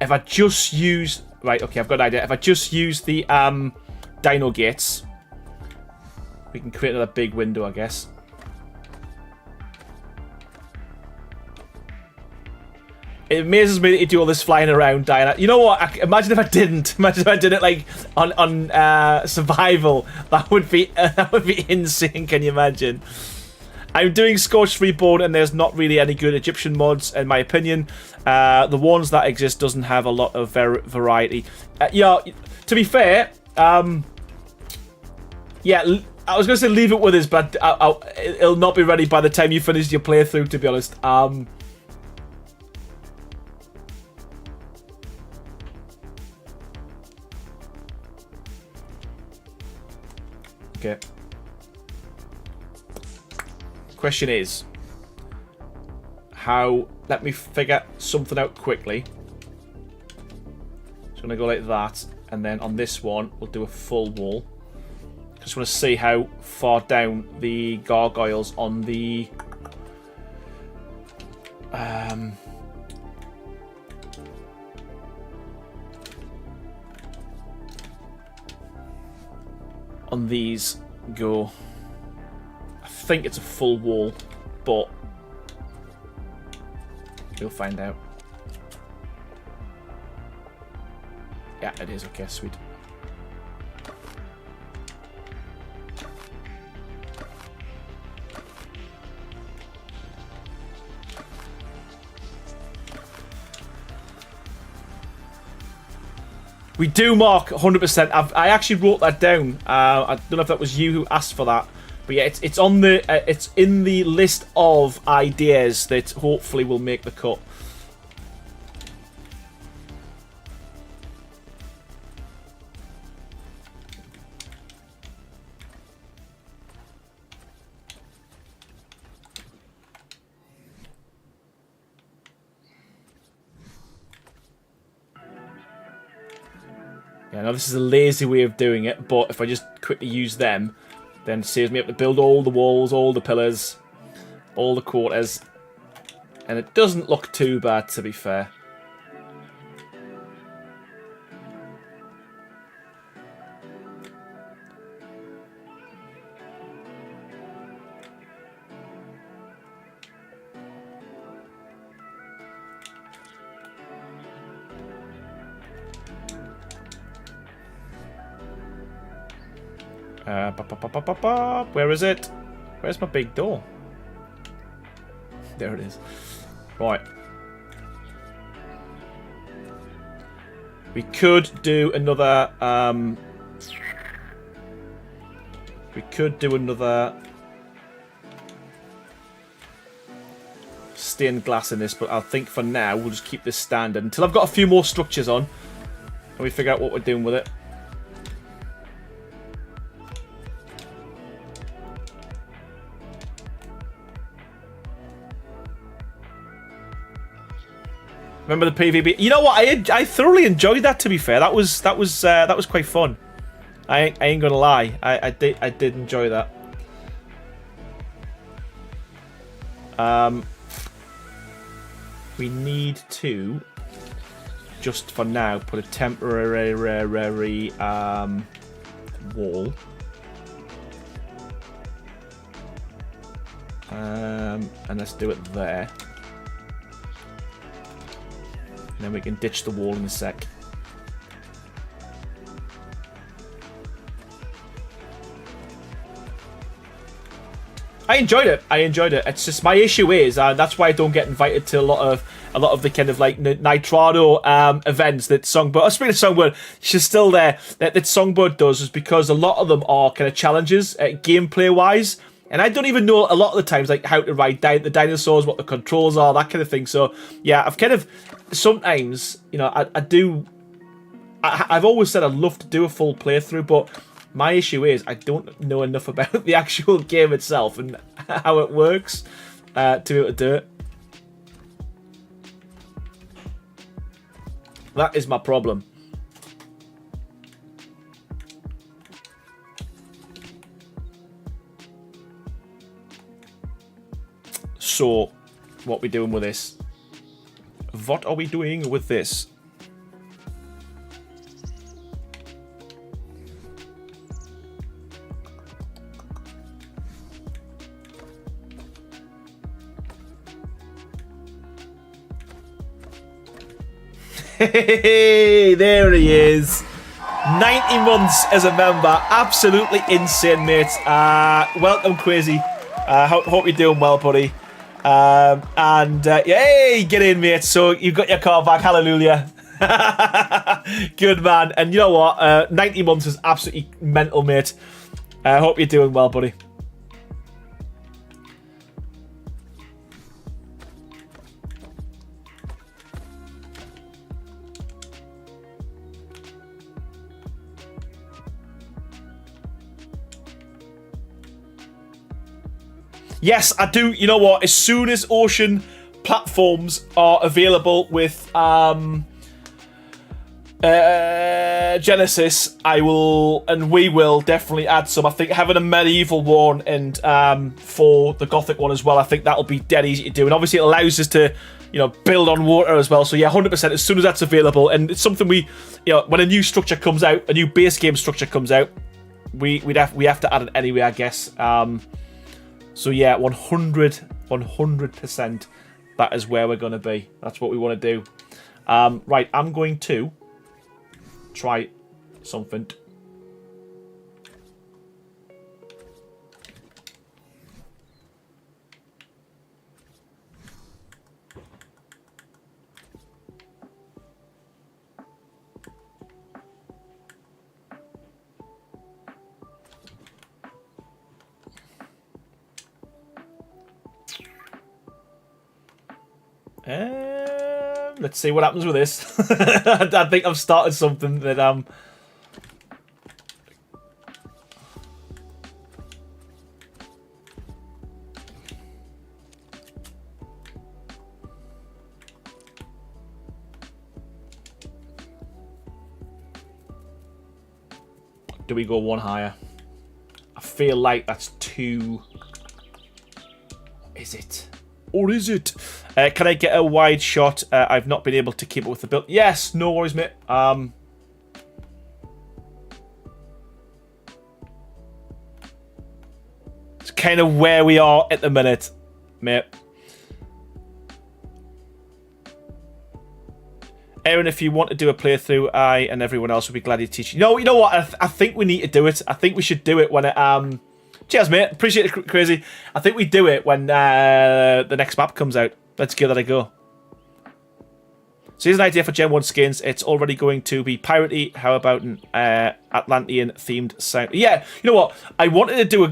If I just use. Right, okay, I've got an idea. If I just use the dino gates, we can create another big window, I guess. It amazes me that you do all this flying around, Diana. You know what? Imagine if I didn't. Imagine if I did it like on survival. That would be insane. Can you imagine? I'm doing Scorched Reborn, and there's not really any good Egyptian mods, in my opinion. The ones that exist doesn't have a lot of variety. Yeah, to be fair, yeah, I was going to say leave it with us, but it'll not be ready by the time you finish your playthrough, to be honest. Okay. Question is, how? Let me figure something out quickly. So I'm gonna go like that, and then on this one we'll do a full wall. Just want to see how far down the gargoyles on the on these go. I think it's a full wall, but we'll find out. Yeah, it is. Okay, sweet. We do mark 100%. I actually wrote that down. I don't know if that was you who asked for that, but yeah, it's on the it's in the list of ideas that hopefully will make the cut. Yeah, I know this is a lazy way of doing it, but if I just quickly use them, then it saves me up to build all the walls, all the pillars, all the quarters, and it doesn't look too bad, to be fair. Where is it? Where's my big door? There it is. Right. We could do another. We could do another stained glass in this, but I think for now we'll just keep this standard until I've got a few more structures on, and we figure out what we're doing with it. Remember the PvP? You know what? I thoroughly enjoyed that. To be fair, that was quite fun. I ain't gonna lie. I did enjoy that. We need to, just for now, put a temporary wall. And let's do it there. And then we can ditch the wall in a sec. I enjoyed it. It's just my issue is, that's why I don't get invited to a lot of the kind of like Nitrado events that Songbird. Speaking of Songbird, she's still there. That Songbird does is because a lot of them are kind of challenges, gameplay wise, and I don't even know a lot of the times like how to ride the dinosaurs, what the controls are, that kind of thing. So yeah, I've kind of sometimes, you know, I've always said I'd love to do a full playthrough, but my issue is I don't know enough about the actual game itself and how it works to be able to do it. That is my problem. So, what are we doing with this? What are we doing with this? Hey, there he is. 90 months as a member. Absolutely insane, mate. Welcome, Crazy. Hope you're doing well, buddy. Hey, get in, mate. So you've got your car back. Hallelujah. Good, man. And you know what? 90 months is absolutely mental, mate. Hope you're doing well, buddy. Yes, I do. You know what? As soon as Ocean platforms are available with Genesis, we will definitely add some. I think having a medieval one and for the Gothic one as well, I think that'll be dead easy to do. And obviously it allows us to, you know, build on water as well. So yeah, 100% as soon as that's available. And it's something we, you know, when a new structure comes out, a new base game structure comes out, we have to add it anyway, I guess. So yeah, 100%, that is where we're going to be. That's what we want to do. Right, I'm going to try something. Let's see what happens with this. I think I've started something that do we go one higher? I feel like that's too. Is it? Or is it? Can I get a wide shot? I've not been able to keep up with the build. Yes, no worries, mate. It's kind of where we are at the minute, mate. Aaron, if you want to do a playthrough, I and everyone else will be glad to teach you. No, you know what? I think we need to do it. I think we should do it when it cheers, mate. Appreciate it, Crazy. I think we do it when the next map comes out. Let's give that a go. So here's an idea for Gen 1 skins. It's already going to be piratey. How about an Atlantean themed sound? Yeah, you know what? I wanted to do a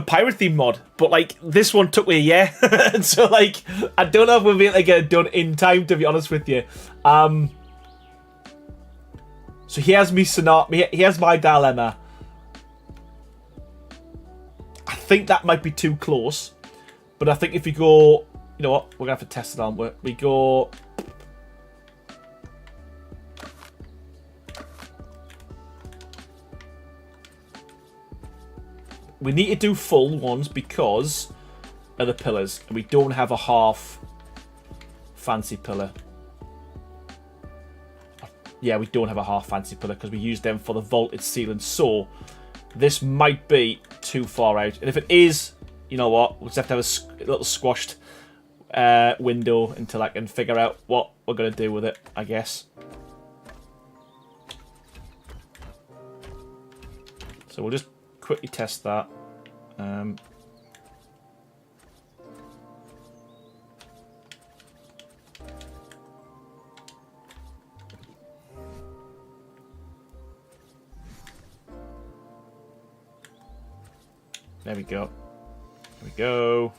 pirate themed mod, but like this one took me a year. And so like I don't know if we'll be able to get it done in time, to be honest with you. So here's me scenario. Here's my dilemma. I think that might be too close, but I think if we go, you know what, we're gonna have to test it, aren't we? We go we need to do full ones because of the pillars, and we don't have a half fancy pillar. Yeah, we don't have a half fancy pillar because we use them for the vaulted ceiling. So this might be too far out, and if it is, you know what, we'll just have to have a little squashed window until I can figure out what we're gonna do with it, I guess. So we'll just quickly test that. There we go. There we go.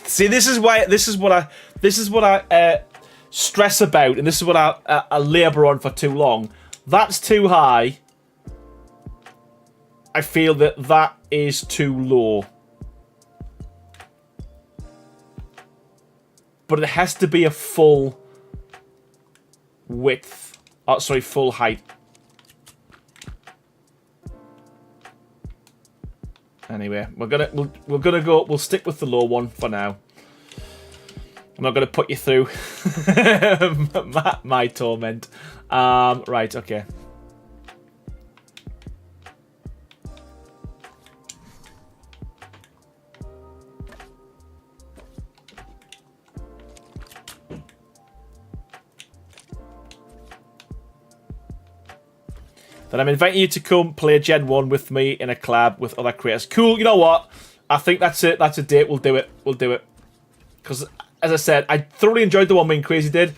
See, this is what I stress about, and this is what I labour on for too long. That's too high. I feel that is too low. But it has to be a full width. Oh, sorry, full height. Anyway, we'll stick with the low one for now. I'm not gonna put you through my torment. Right, okay. Then I'm inviting you to come play Gen 1 with me in a collab with other creators. Cool, you know what? I think that's it. That's a date. We'll do it. We'll do it. Because, as I said, I thoroughly enjoyed the one me and Crazy did.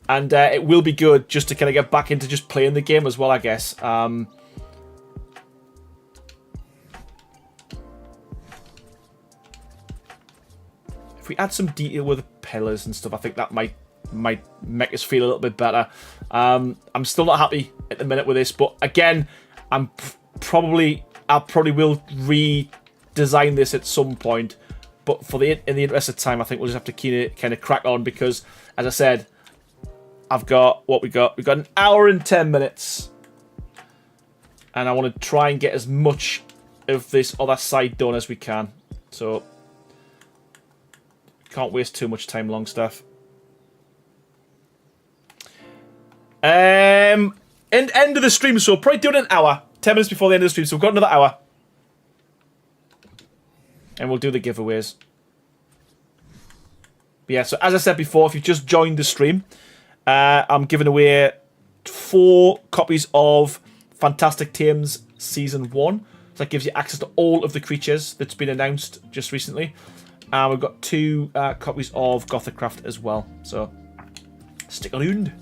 And it will be good just to kind of get back into just playing the game as well, I guess. If we add some detail with the pillars and stuff, I think that might make us feel a little bit better. I'm still not happy at the minute with this, but again, I probably will redesign this at some point. But in the interest of time, I think we'll just have to kind of crack on because, as I said, we've got an hour and 10 minutes, and I want to try and get as much of this other side done as we can. So can't waste too much time, Longstaff. End of the stream, so probably do it in an hour. 10 minutes before the end of the stream, so we've got another hour. And we'll do the giveaways. But yeah, so as I said before, if you've just joined the stream, I'm giving away 4 copies of Fantastic Tames Season 1. So that gives you access to all of the creatures that's been announced just recently. And we've got 2 copies of Gothic Craft as well. So stick around.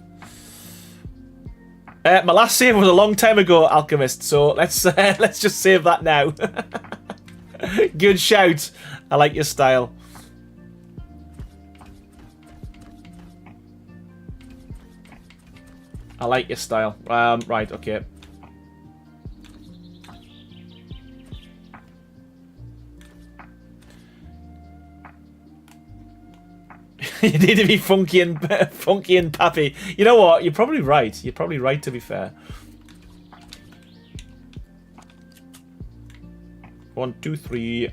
My last save was a long time ago, Alchemist, so let's just save that now. Good shout. I like your style. I like your style. Right, okay. You need to be funky and pappy. You know what? You're probably right. You're probably right, to be fair. 1, 2, 3.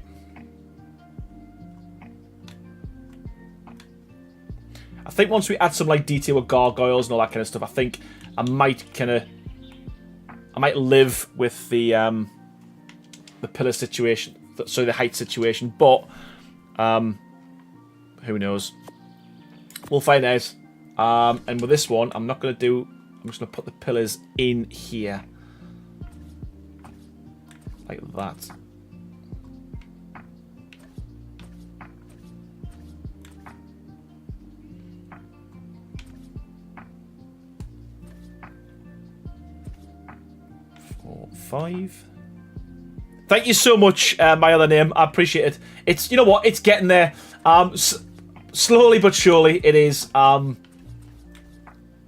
I think once we add some like detail with gargoyles and all that kind of stuff, I think I might live with the pillar situation, so the height situation. But who knows? We'll find out. And with this one, I'm just going to put the pillars in here. Like that. Four, 5. Thank you so much, my other name. I appreciate it. It's, you know what? It's getting there. Slowly but surely, it is. I'm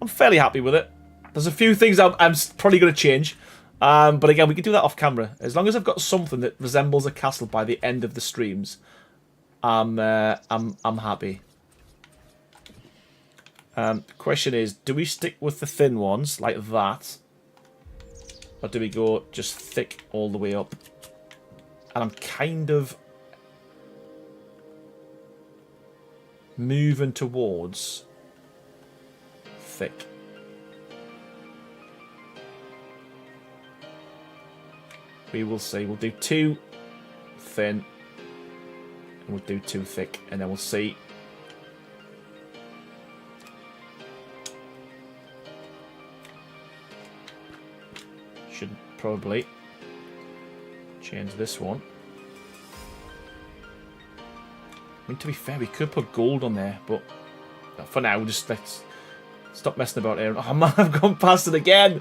fairly happy with it. There's a few things I'm probably going to change. But again, we can do that off camera. As long as I've got something that resembles a castle by the end of the streams, I'm happy. The question is, do we stick with the thin ones like that, or do we go just thick all the way up? And I'm kind of moving towards thick. We will see. We'll do 2 thin, and we'll do 2 thick, and then we'll see. Should probably change this one. I mean, to be fair, we could put gold on there, but for now, just let's stop messing about here. Oh man, I've gone past it again.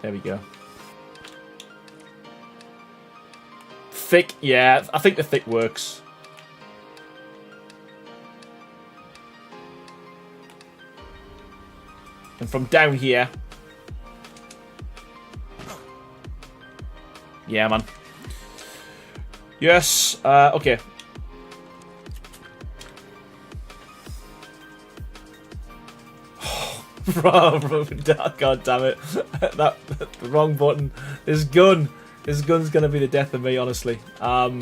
There we go. Thick, yeah, I think the thick works. And from down here. Yeah, man. Yes, okay. Bro, God damn it. The wrong button. This gun's gonna be the death of me, honestly. What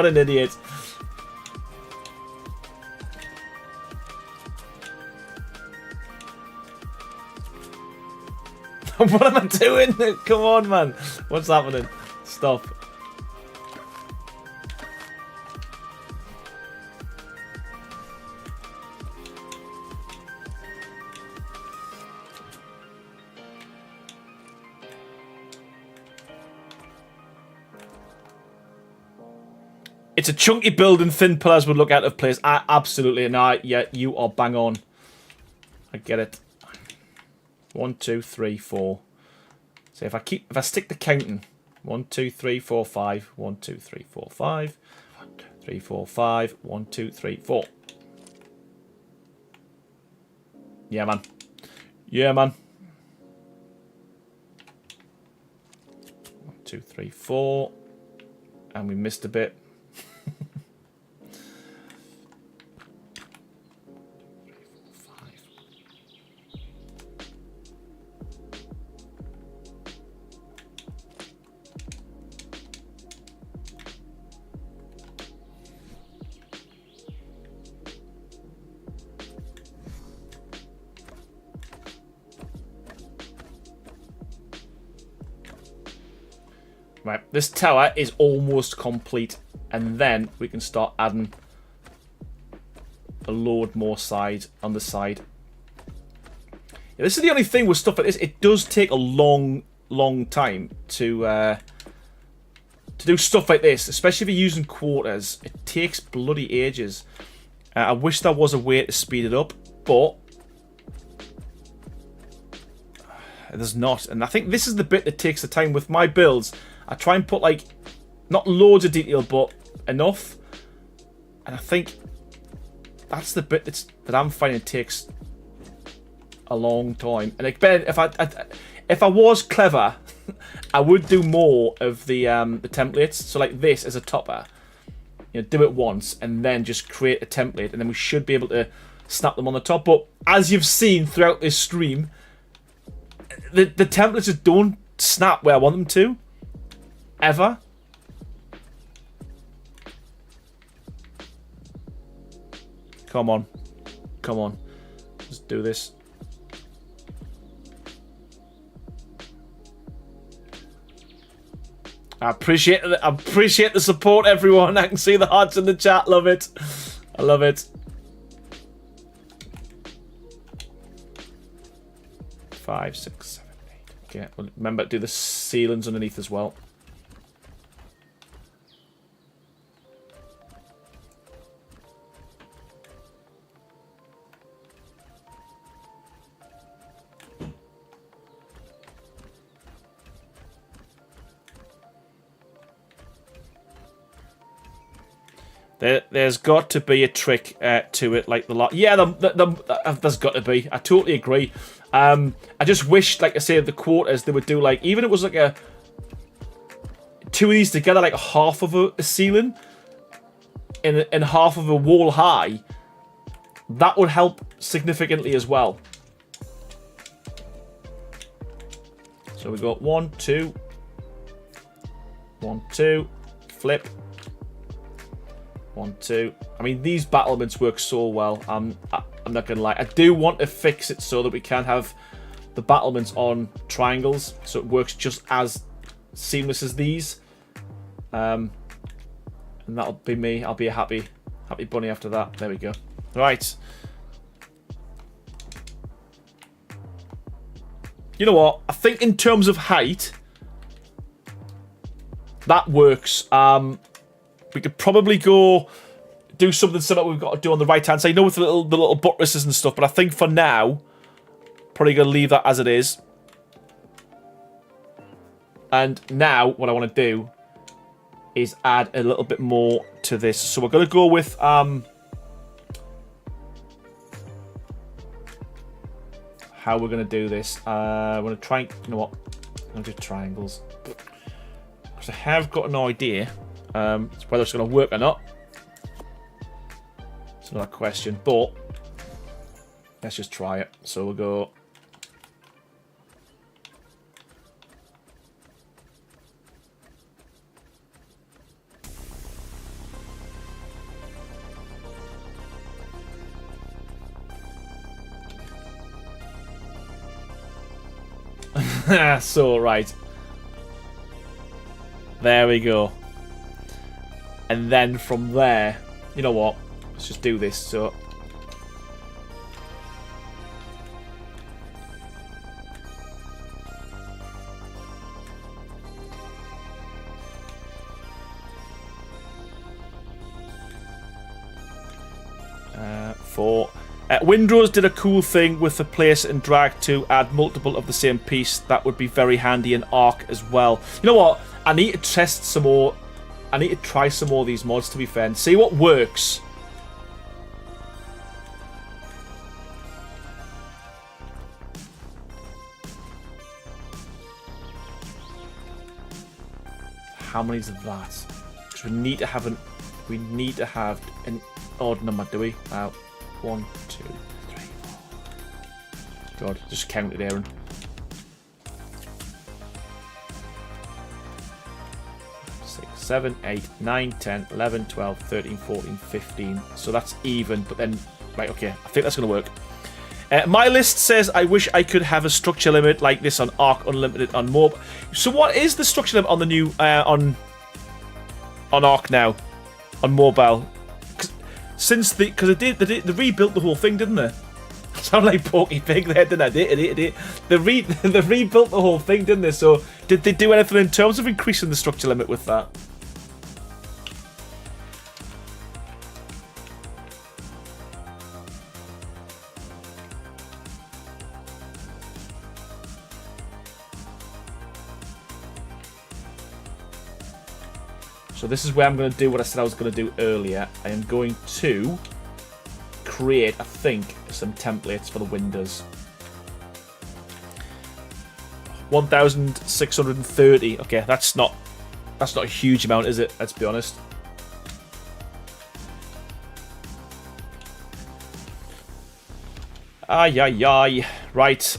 an idiot. What am I doing? Come on, man. What's happening? Stop. It's a chunky build and thin pillars would look out of place. Absolutely. No, yeah, you are bang on. I get it. 1, 2, 3, 4. So if I stick the counting, 1, 2, 3, 4, 5. 1, 2, 3, 4, 5. 1, 2, 3, 4, 5. 1, 2, 3, 4. Yeah, man. Yeah, man. 1, 2, 3, 4. And we missed a bit. 3, 4, 5. Right, this tower is almost complete, and then we can start adding a load more side on the side. Yeah, this is the only thing with stuff like this. It does take a long time to do stuff like this, especially if you're using quarters. It takes bloody ages. I wish there was a way to speed it up, but there's not. And I think this is the bit that takes the time with my builds. I try and put, like, not loads of detail, but enough. And I think that's the bit that I'm finding takes a long time. And like, Ben, if I was clever, I would do more of the templates. So like this as a topper, you know, do it once and then just create a template, and then we should be able to snap them on the top. But as you've seen throughout this stream, the templates just don't snap where I want them to. Ever. Come on. Come on. Let's do this. I appreciate the support, everyone. I can see the hearts in the chat. Love it. I love it. 5, 6, 7, 8. Okay. Well, remember to do the ceilings underneath as well. There's got to be a trick to it, like the lot. Yeah, there's got to be. I totally agree. I just wish, like I say, the quarters they would do like, even if it was like a two of these together, like half of a ceiling and half of a wall high, that would help significantly as well. So we got 1, 2, 1, 2, flip, 1, 2. I mean, these battlements work so well. I'm not gonna lie. I do want to fix it so that we can have the battlements on triangles, so it works just as seamless as these. And that'll be me. I'll be a happy bunny after that. There we go. Right. You know what? I think in terms of height, that works. We could probably go do something similar we've got to do on the right hand side. You know, with the little buttresses and stuff. But I think for now, probably gonna leave that as it is. And now, what I want to do is add a little bit more to this. So we're gonna go with how we're gonna do this. I'm gonna try. You know what? I'm gonna do triangles because I have got an idea. Whether it's gonna work or not. It's another question, but let's just try it. So we'll go. So, right. There we go. And then from there, you know what? Let's just do this. So, Windows did a cool thing with the place and drag to add multiple of the same piece. That would be very handy in Arc as well. You know what? I need to test some more. I need to try some more of these mods, to be fair, and see what works. How many is that? Because we need to have an odd number, do we? 1, 2, 3, 4. God, just count it, Aaron. 6, 7, 8, 9, 10, 11, 12, 13, 14, 15. So that's even, but then, right, okay, I think that's going to work. My list says I wish I could have a structure limit like this on Arc Unlimited on Mob. So what is the structure limit on the new, on Arc now? On mobile? Since because they rebuilt the whole thing, didn't they? I sound like Porky Pig there, didn't I? They rebuilt the whole thing, didn't they? So did they do anything in terms of increasing the structure limit with that? So this is where I'm going to do what I said I was going to do earlier. I am going to create, I think, some templates for the windows. 1,630. Okay, that's not a huge amount, is it? Let's be honest. Ay. Right.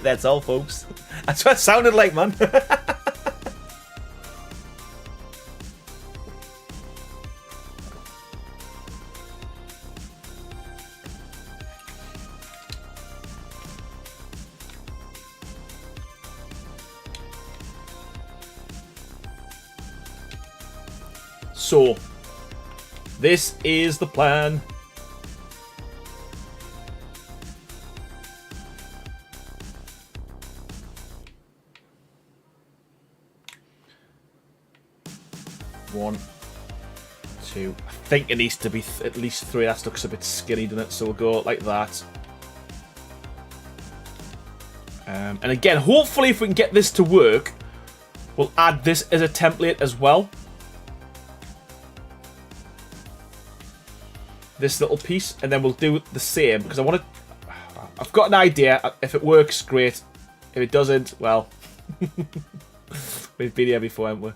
That's all, folks. That's what it sounded like, man. So, this is the plan. One, two. I think it needs to be at least 3. That looks a bit skinny, doesn't it? So we'll go like that. And again, hopefully if we can get this to work, We'll add this as a template as well. This little piece, and then we'll do the same because I want to. I've got an idea. If it works, great. If it doesn't, well, we've been here before, haven't we?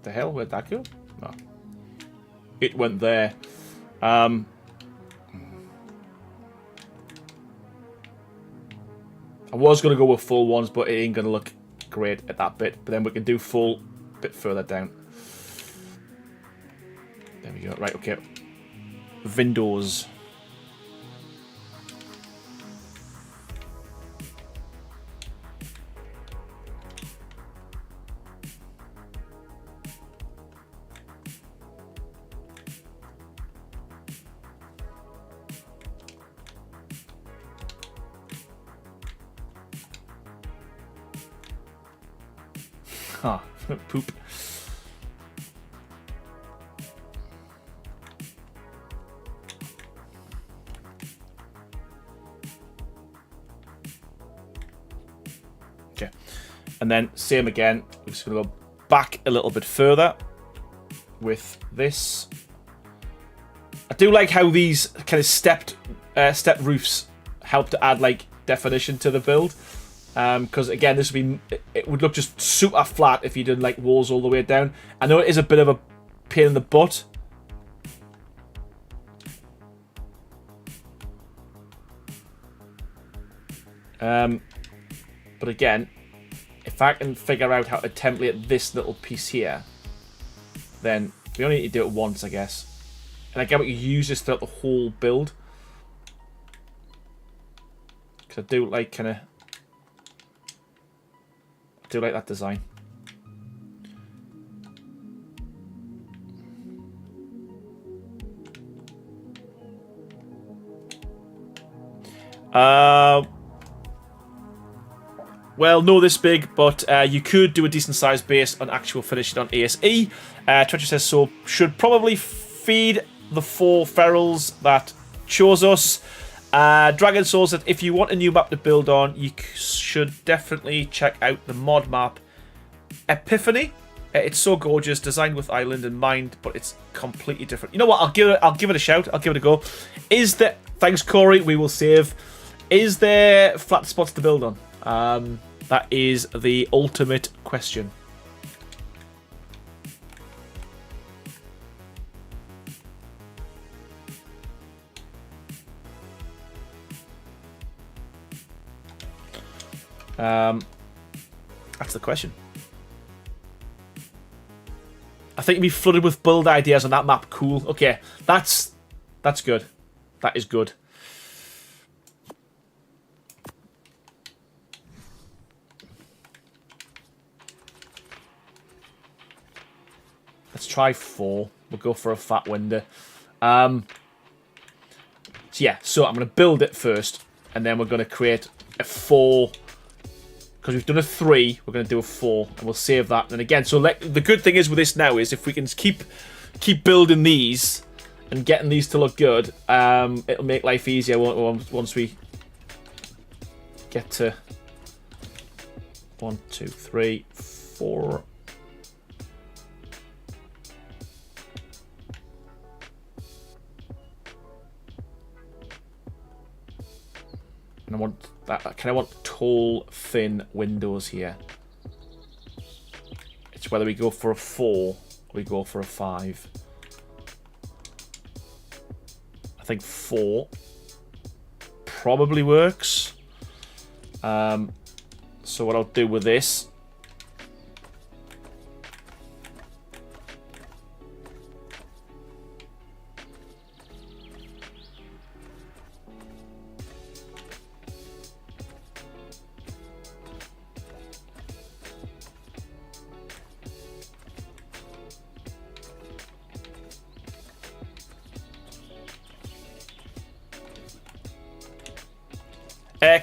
The hell? Where'd that go? Oh. It went there. I was going to go with full ones, but it ain't going to look great at that bit. But then we can do full a bit further down. There we go. Right, okay. Windows. Huh. Poop. Okay. And then same again. We're just going to go back a little bit further with this. I do like how these kind of step roofs help to add like definition to the build. Because again, this would be, it would look just super flat if you did like walls all the way down. I know it is a bit of a pain in the butt. But again, if I can figure out how to template this little piece here, then we only need to do it once, I guess. And again, we can use this throughout the whole build. Because I do like kind of. I do like that design. Well, no this big, but you could do a decent sized base on actual finishing on ASE. Twitcher says so. Should probably feed the 4 ferals that chose us. Dragon Souls that if you want a new map to build on, you should definitely check out the mod map Epiphany. It's so gorgeous, designed with Island in mind, but it's completely different. You know what? I'll give it a shout. I'll give it a go. Is there? Thanks, Corey. We will save. Is there flat spots to build on? That is the ultimate question. That's the question. I think you'd be flooded with build ideas on that map. Cool. Okay, that's good. That is good. Let's try 4. We'll go for a fat window. So yeah, so I'm going to build it first, and then we're going to create a 4. Because we've done a 3, we're going to do a 4, and we'll save that. And again, so the good thing is with this now is if we can keep building these and getting these to look good, it'll make life easier once we get to 1, 2, 3, 4. And I want that. Can I want tall, thin windows here? It's whether we go for a 4 or we go for a 5. I think 4 probably works. So what I'll do with this.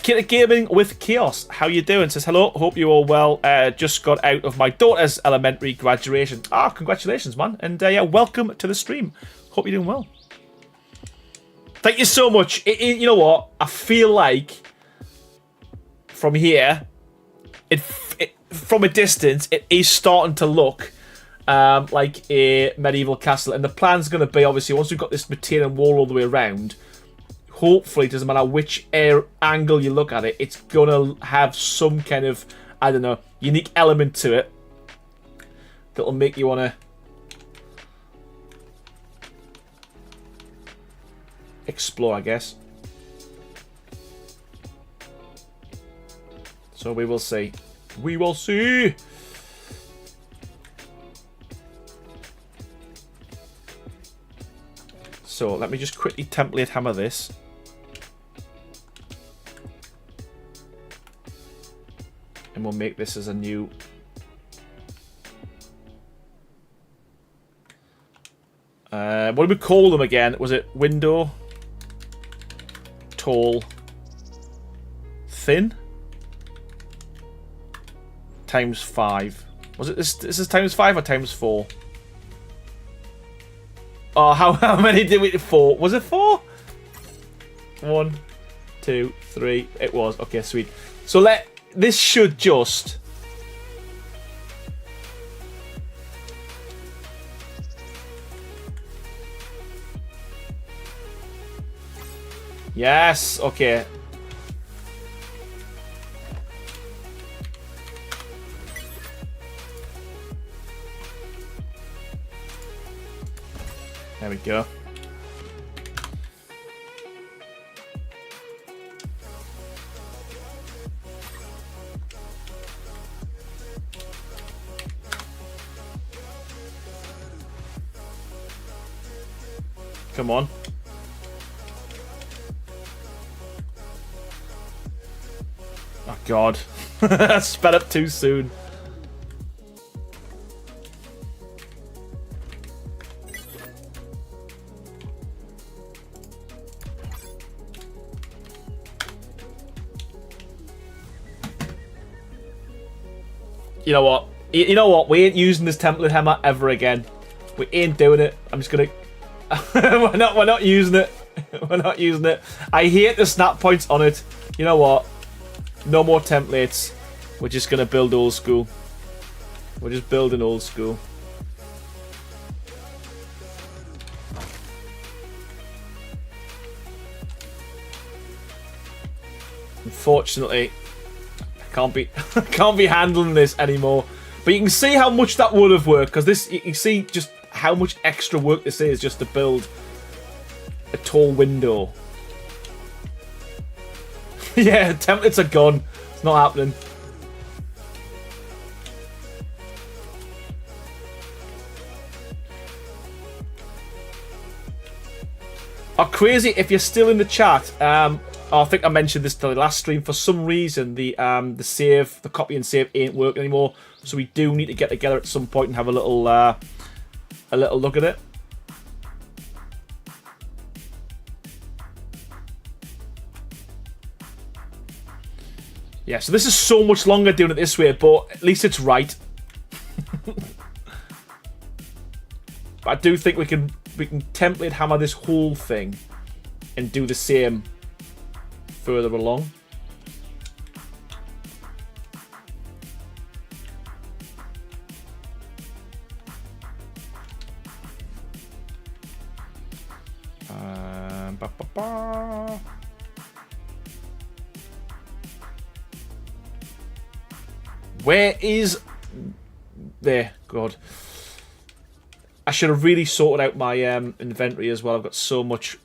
Kid Gaming with Chaos, how you doing? Says hello, hope you're all well. Just got out of my daughter's elementary graduation. Ah, congratulations, man. And yeah, welcome to the stream. Hope you're doing well. Thank you so much. You know what? I feel like from here, from a distance, it is starting to look like a medieval castle. And the plan's going to be, obviously, once we've got this material wall all the way around, hopefully, it doesn't matter which angle you look at it, it's going to have some kind of, I don't know, unique element to it that'll make you want to explore, I guess. So we will see. We will see! So let me just quickly template hammer this. And we'll make this as a new... what did we call them again? Was it window? Tall? Thin? Times 5. Was it this? This is times 5 or times 4? Oh, how many did we... 4? Was it 4? 1, 2, 3. It was. Okay, sweet. So this should just... Yes, okay. There we go. Come on. Oh god. Sped up too soon. You know what? You know what? We ain't using this template hammer ever again. We ain't doing it. I'm just gonna... we're not using it. We're not using it. I hate the snap points on it. You know what? No more templates. We're just gonna build old school. We're just building old school. Unfortunately, I can't be handling this anymore. But you can see how much that would have worked, because this, you can see just how much extra work this is just to build a tall window. Yeah, templates are gone. It's not happening. Oh, crazy! If you're still in the chat, I think I mentioned this to the last stream. For some reason, the copy and save ain't working anymore. So we do need to get together at some point and have a little look at it. Yeah, so this is so much longer doing it this way, but at least it's right. But I do think we can template hammer this whole thing and do the same further along. Where is... There, God. I should have really sorted out my inventory as well. I've got so much...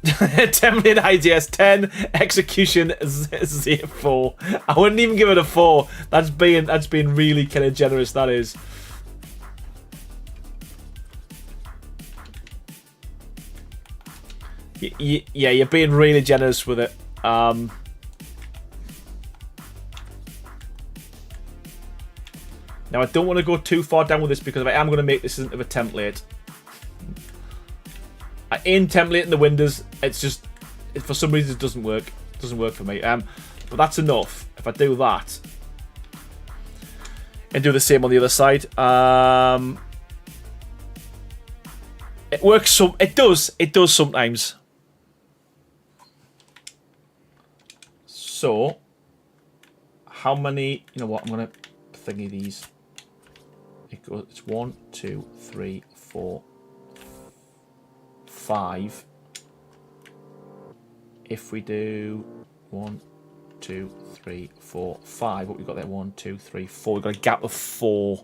Template ideas 10, execution 4. I wouldn't even give it a 4. That's being really kind of generous, that is. Yeah, you're being really generous with it. Now I don't want to go too far down with this because if I am going to make this into a template, in templating the windows, it's just for some reason it doesn't work. It doesn't work for me. But that's enough. If I do that and do the same on the other side, it works. It does. It does sometimes. So, how many? You know what? I'm gonna thingy these. It's 1, 2, 3, 4, 5. If we do 1, 2, 3, 4, 5, what we got there? 1, 2, 3, 4. We've got a gap of 4.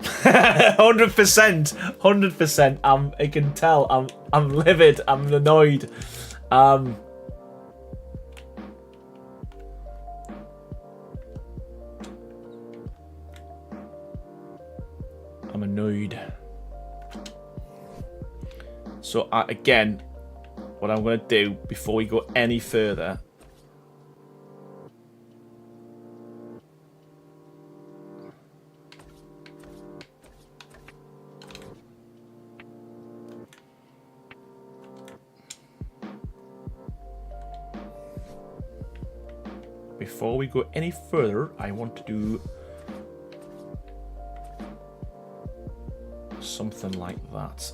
%100%. I can tell. I'm livid. I'm annoyed. I'm annoyed. So again, what I'm going to do before we go any further, I want to do something like that.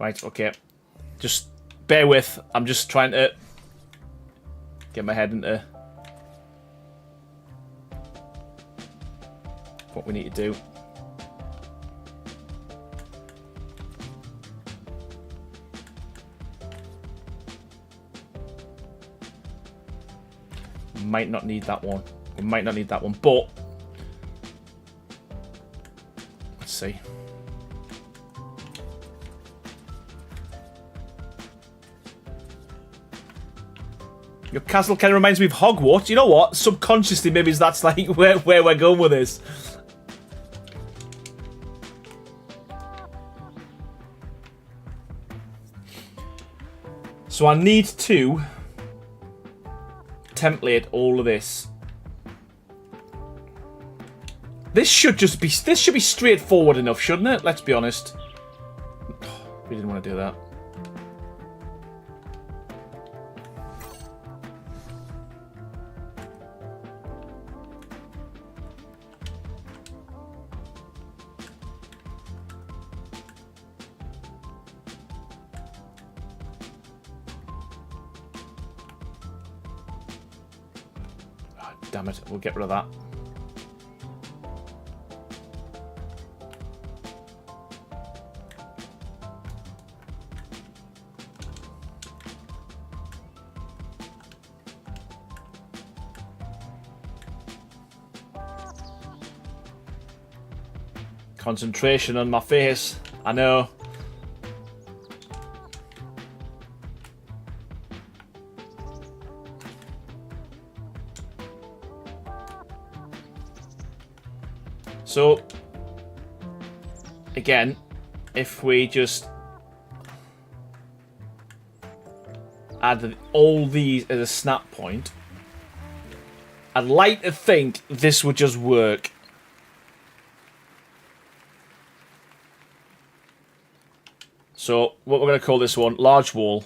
Right, okay. Just bear with. I'm just trying to get my head into what we need to do. Might not need that one. We might not need that one, but let's see. Your castle kind of reminds me of Hogwarts. You know what? Subconsciously, maybe that's like where we're going with this. So I need to template all of this. This should be straightforward enough, shouldn't it? Let's be honest. We didn't want to do that. Damn it, we'll get rid of that. Concentration on my face, I know. So, again, if we just add all these as a snap point, I'd like to think this would just work. So, what we're going to call this one, large wall.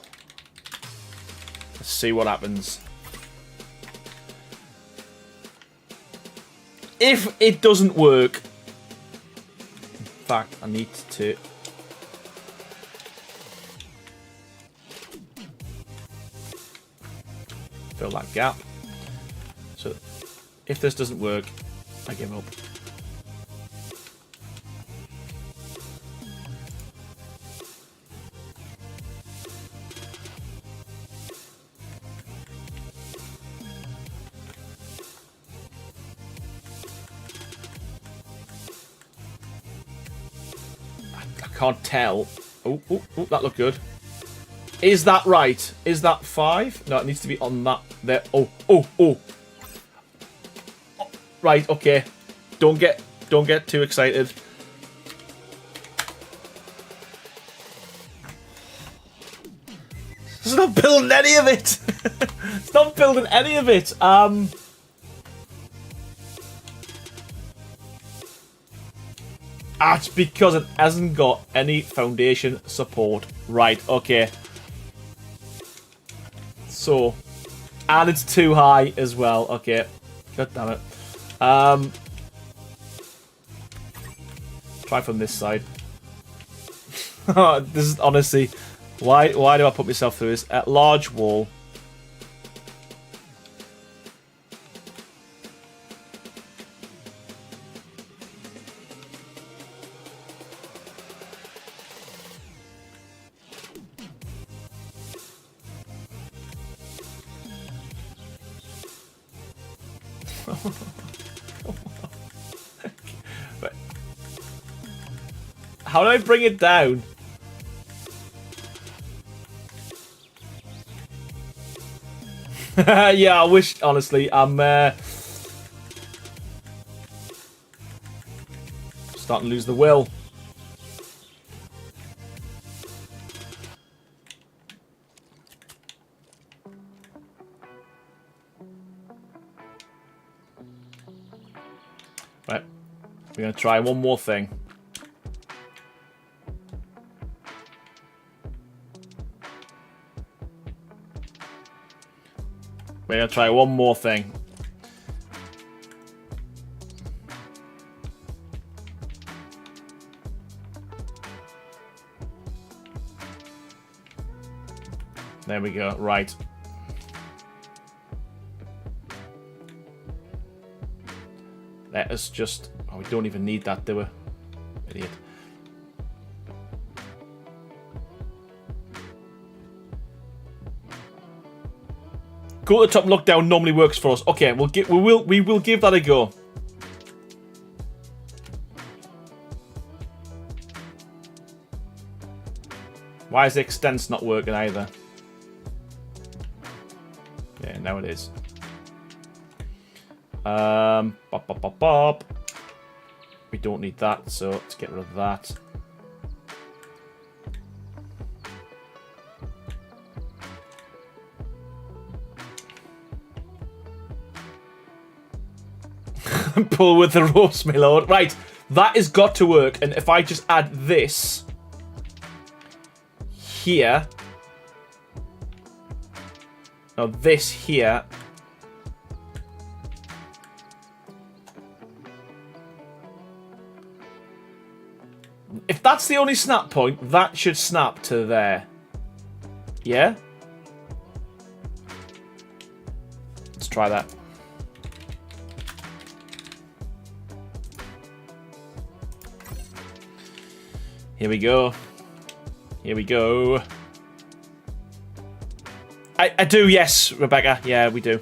Let's see what happens. If it doesn't work, in fact, I need to fill that gap. So if this doesn't work, I give up. Can't tell. Oh, that looked good. Is that right? Is that 5? No, it needs to be on that there. Oh. Right, okay. Don't get too excited. It's not building any of it. It's not building any of it. It's because it hasn't got any foundation support. Right, okay. So, and it's too high as well. Okay. God damn it. Try from this side. This is honestly... Why do I put myself through this? At large wall. How do I bring it down? Yeah, I wish, honestly, I'm starting to lose the will. Right, we're going to try one more thing. We're going to try one more thing. There we go. Right. Let us just... Oh, we don't even need that, do we? Idiot. Go to the top and look down normally works for us. Okay, we will give that a go. Why is the extents not working either? Yeah, now it is. Bop. We don't need that, so let's get rid of that. Pull with the ropes, my lord. Right, that has got to work. And if I just add this here, now this here, if that's the only snap point, that should snap to there. Yeah? Let's try that. Here we go. Here we go. I do, yes, Rebecca. Yeah, we do.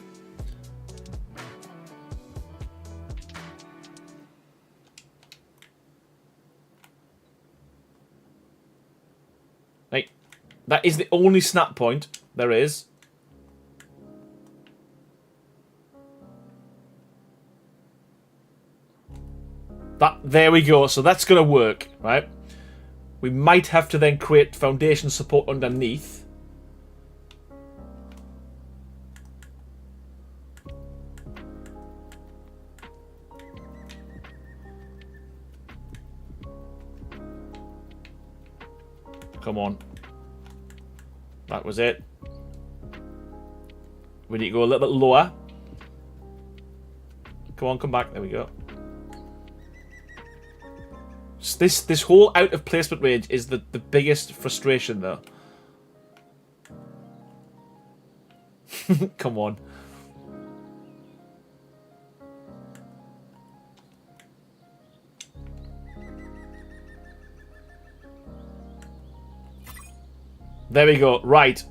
Right. That is the only snap point there is. There we go. So that's going to work, right? We might have to then create foundation support underneath. Come on. That was it. We need to go a little bit lower. Come on, come back. There we go. This whole out of placement range is the biggest frustration, though. Come on. There we go. Right.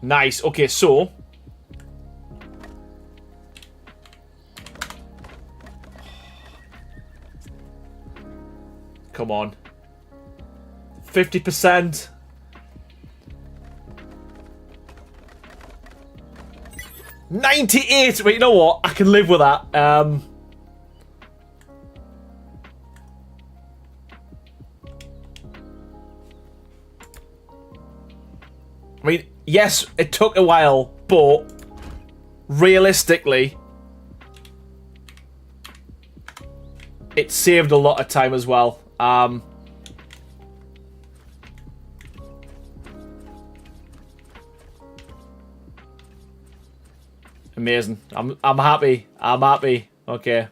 Nice. Okay, so... Come on. 50%. $98. Wait, you know what? I can live with that. I mean, yes, it took a while, but realistically, it saved a lot of time as well. Amazing. I'm happy. I'm happy. Okay.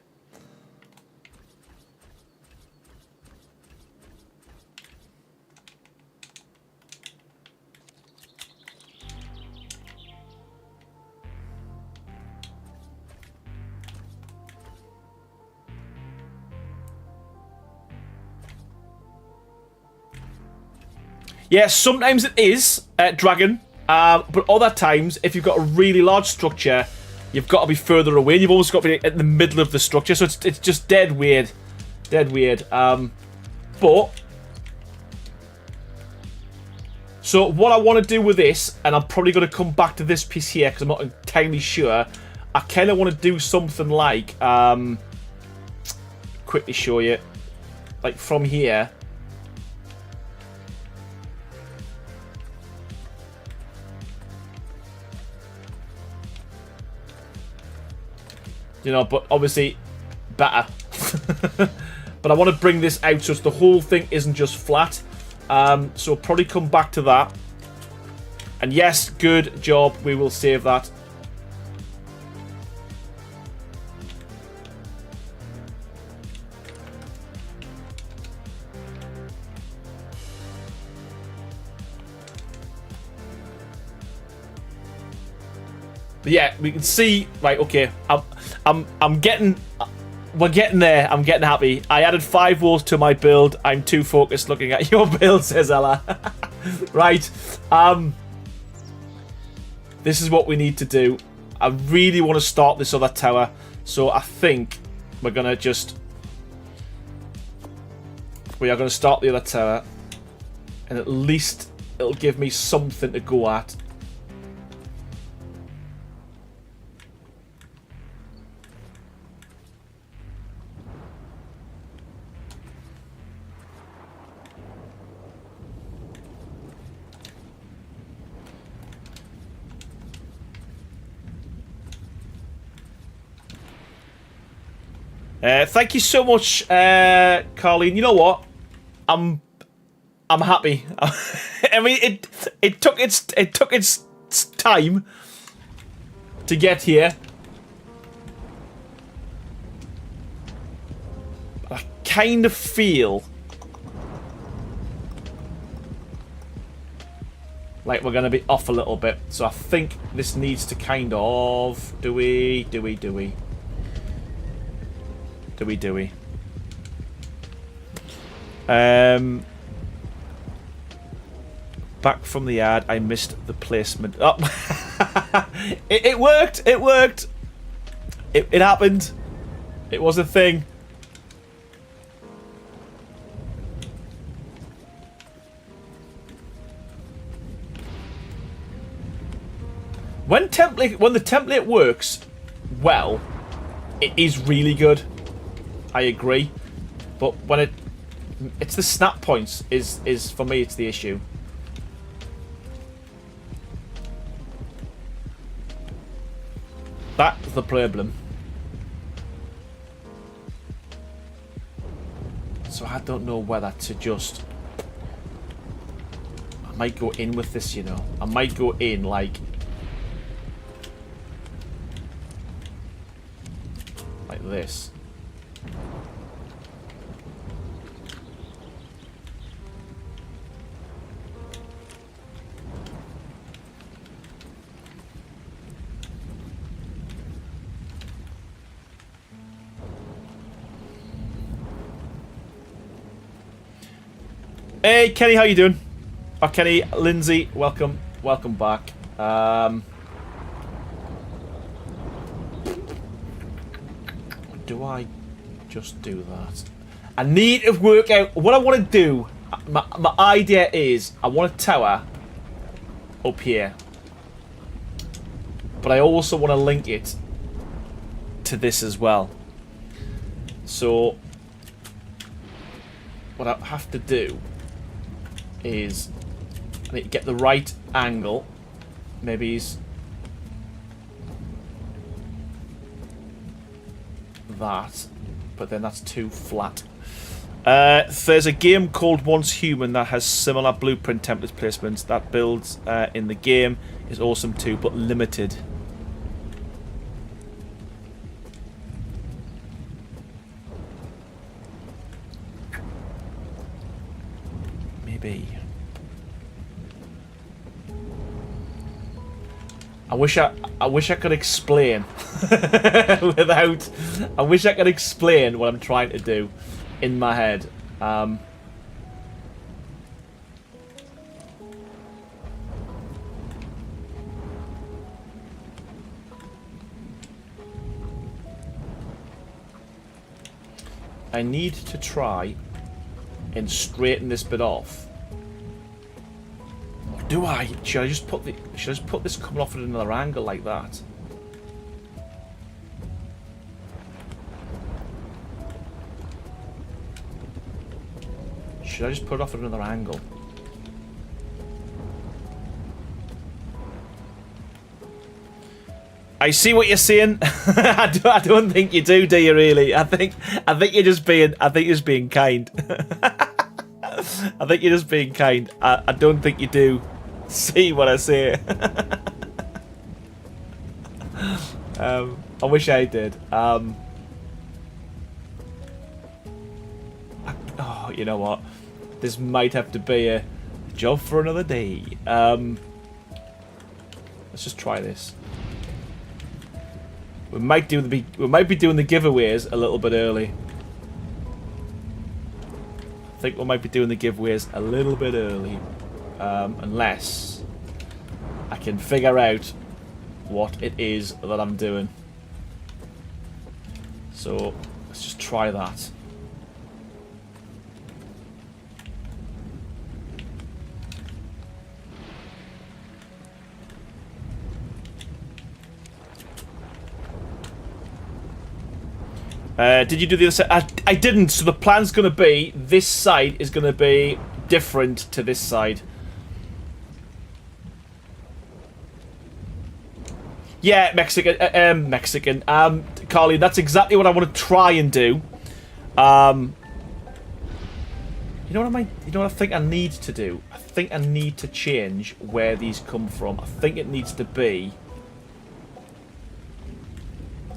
Yeah, sometimes it is Dragon. But other times, if you've got a really large structure, you've got to be further away. You've always got to be at the middle of the structure, so it's just dead weird. Dead weird. But... So what I want to do with this, and I'm probably going to come back to this piece here, because I'm not entirely sure. I kind of want to do something like... quickly show you. Like from here... You know, but obviously better. But I want to bring this out so the whole thing isn't just flat. So we'll probably come back to that. And yes, good job. We will save that. But yeah, we can see, right, okay, I'm getting, we're getting there, I'm getting happy. I added 5 walls to my build. I'm too focused looking at your build, says Ella. Right, this is what we need to do. I really want to start this other tower, so I think we're going to just, we are going to start the other tower, and at least it'll give me something to go at. Thank you so much, Carleen. You know what? I'm happy. I mean, it took its time to get here. I kind of feel like we're gonna be off a little bit, so I think this needs to kind of do we. Back from the ad, I missed the placement. Oh, it worked. It worked. It happened. It was a thing. When the template works well, it is really good. I agree, but when it's the snap points is for me, it's the issue. That's the problem. So I don't know whether to just, I might go in with this, you know. I might go in like this. Hey Kenny, how you doing? Oh, Kenny, Lindsay, welcome back. Do I just do that? I need to work out what I want to do. My idea is I want a tower up here. But I also want to link it to this as well. So what I have to do is I need to get the right angle. Maybe he's that, but then that's too flat. There's a game called Once Human that has similar blueprint template placements. That builds in the game is awesome too, but limited. Maybe. I wish I could explain without. I wish I could explain what I'm trying to do in my head. I need to try and straighten this bit off. Or do I? Should I just put this coming off at another angle like that? Should I just put it off at another angle? I see what you're saying. I don't think you do you really? I think you're just being kind. I think you're just being kind. I don't think you do see what I say. I wish I did. Oh, you know what? This might have to be a job for another day. Let's just try this. We might be doing the giveaways a little bit early. I think we might be doing the giveaways a little bit early, unless I can figure out what it is that I'm doing. So let's just try that. Did you do the other side? I didn't, so the plan's going to be this side is going to be different to this side. Yeah, Mexican, Carly, that's exactly what I want to try and do. You know what I think I need to do? I think I need to change where these come from. I think it needs to be.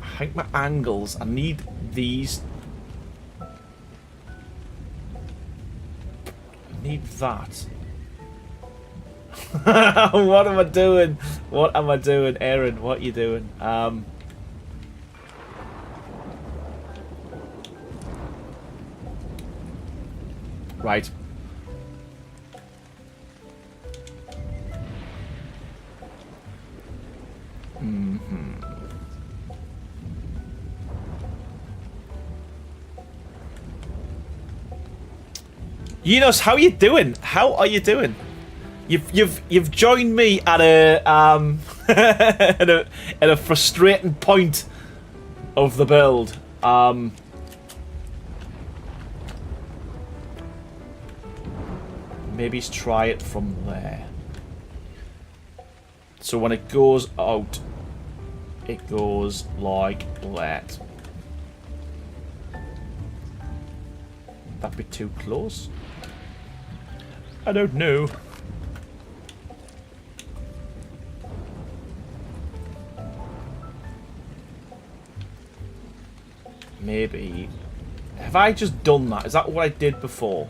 I think my angles. I need these. I need that. What am I doing? What am I doing, Aaron? What are you doing? Right. Enos, how are you doing? How are you doing? You've joined me at a at a frustrating point of the build. Maybe try it from there. So when it goes out, it goes like that. That'd be too close. I don't know. Maybe. Have I just done that? Is that what I did before?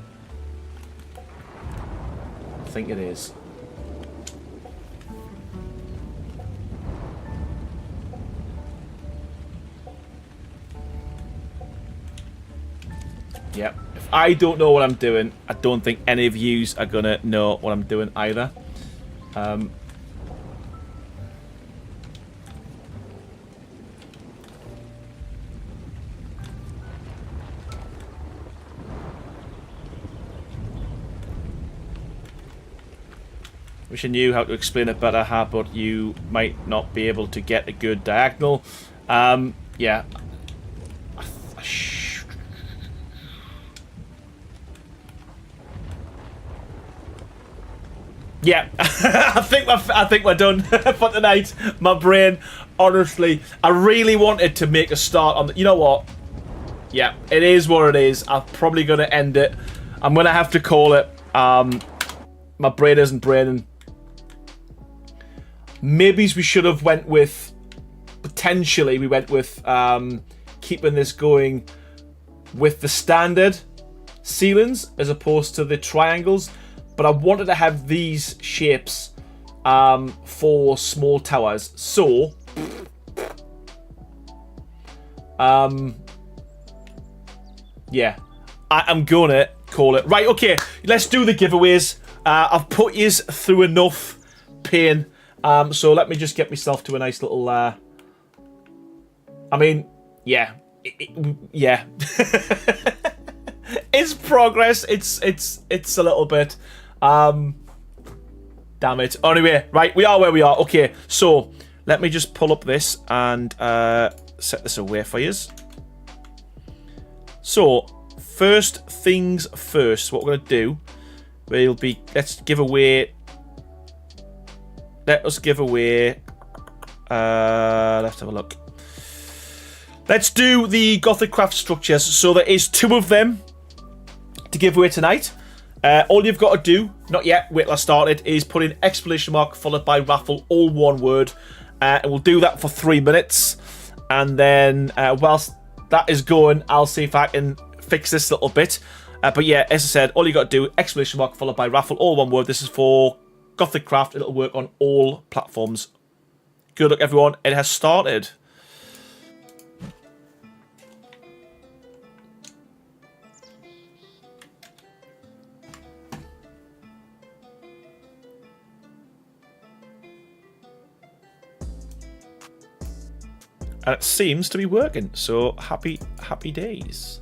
I think it is. Yep. If I don't know what I'm doing, I don't think any of yous are gonna know what I'm doing either. Wish I knew how to explain it better, but you might not be able to get a good diagonal. Yeah. Yeah, I think we're done for tonight. My brain, honestly, I really wanted to make a start on the, you know what? Yeah, it is what it is. I'm probably gonna end it. I'm gonna have to call it. My brain isn't braining. Maybe we should have went with, potentially we went with keeping this going with the standard ceilings as opposed to the triangles. But I wanted to have these shapes for small towers. So, yeah, I'm gonna call it. Right, okay, let's do the giveaways. I've put you through enough pain. So let me just get myself to a nice little, I mean, yeah, yeah. It's progress. It's a little bit. Damn it. Anyway, right, we are where we are. Okay, so let me just pull up this and set this away for you. So, first things first, what we're going to do will be, let's give away, let's have a look. Let's do the Gothic craft structures. So there is 2 of them to give away tonight. All you've got to do, not yet, wait till I started, is put in exclamation mark followed by raffle, all one word. And we'll do that for 3 minutes. And then whilst that is going, I'll see if I can fix this little bit. But yeah, as I said, all you got to do, exclamation mark followed by raffle, all one word. This is for Gothic craft. It'll work on all platforms. Good luck, everyone. It has started. And it seems to be working, so happy days.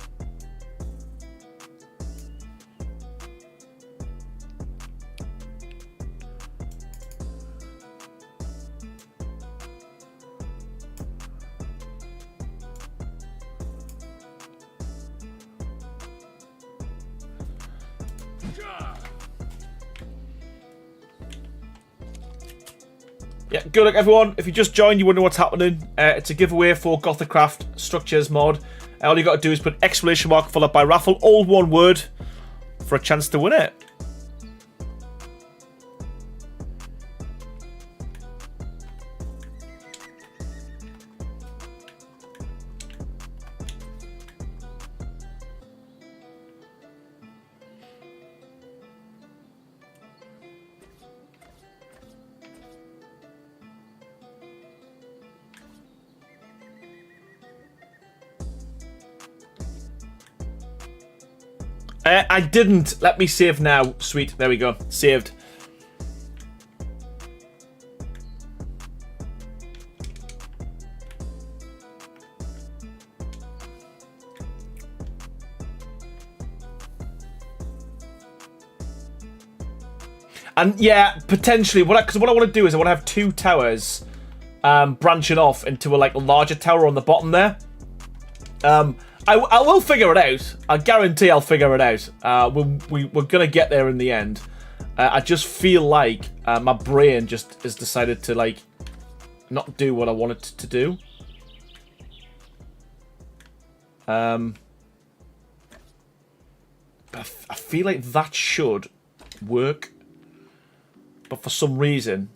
Yeah, good luck, everyone. If you just joined, you wonder what's happening. It's a giveaway for Gothic Craft Structures mod. All you got to do is put exclamation mark followed by raffle, all one word, for a chance to win it. I didn't. Let me save now. Sweet. There we go. Saved. And yeah, potentially, because what I want to do is I want to have 2 towers branching off into a larger tower on the bottom there. I will figure it out. I guarantee I'll figure it out. We're going to get there in the end. I just feel like my brain just has decided to, not do what I want it to do. But I feel like that should work. But for some reason...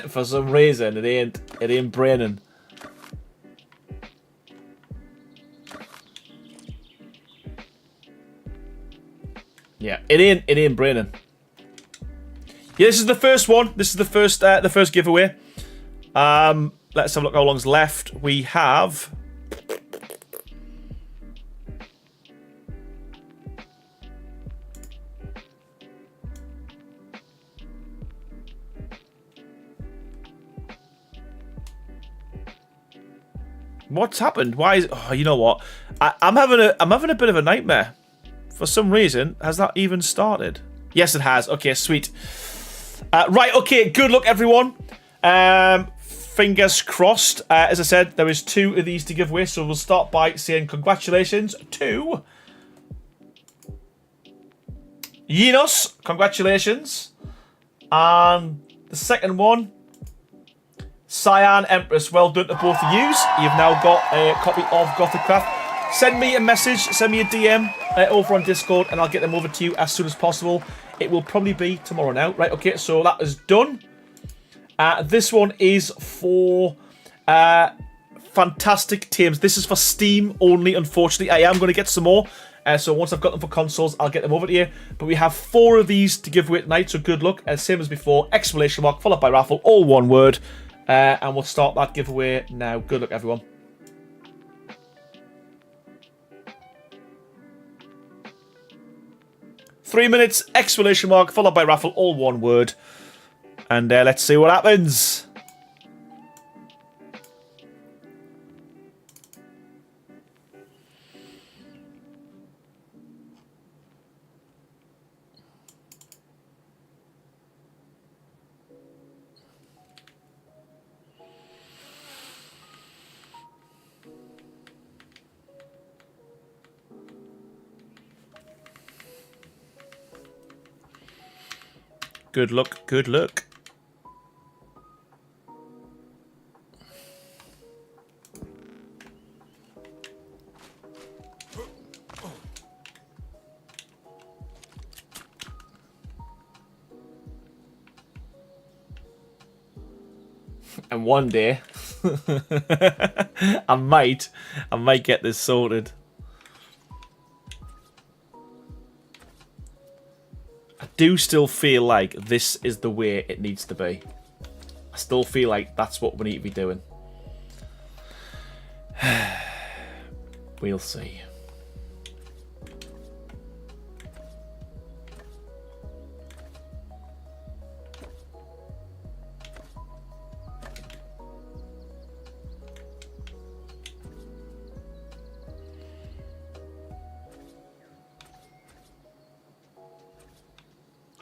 for some reason, it ain't braining. Yeah, it ain't braining. Yeah, this is the first one. This is the first giveaway. Let's have a look how long's left. We have... What's happened? Why is... Oh, you know what? I'm having a bit of a nightmare. For some reason, has that even started? Yes, it has. Okay, sweet. Right, okay, good luck, everyone. Fingers crossed. As I said, there is 2 of these to give away, so we'll start by saying congratulations to... Yinos, congratulations. And the second one, Cyan Empress, well done to both of yous. You've now got a copy of Gothic Craft. Send me a message, send me a DM over on Discord, and I'll get them over to you as soon as possible. It will probably be tomorrow now. Right, okay, so that is done. This one is for Fantastic Tames. This is for Steam only, unfortunately. I am going to get some more. So once I've got them for consoles, I'll get them over to you. But we have 4 of these to give away tonight, so good luck. Same as before, exclamation mark, followed by raffle, all one word. And we'll start that giveaway now. Good luck, everyone. Three minutes, exclamation mark, followed by raffle, all one word. And let's see what happens. Good luck, good luck. And one day, I might get this sorted. I do still feel like this is the way it needs to be. I still feel like that's what we need to be doing. We'll see.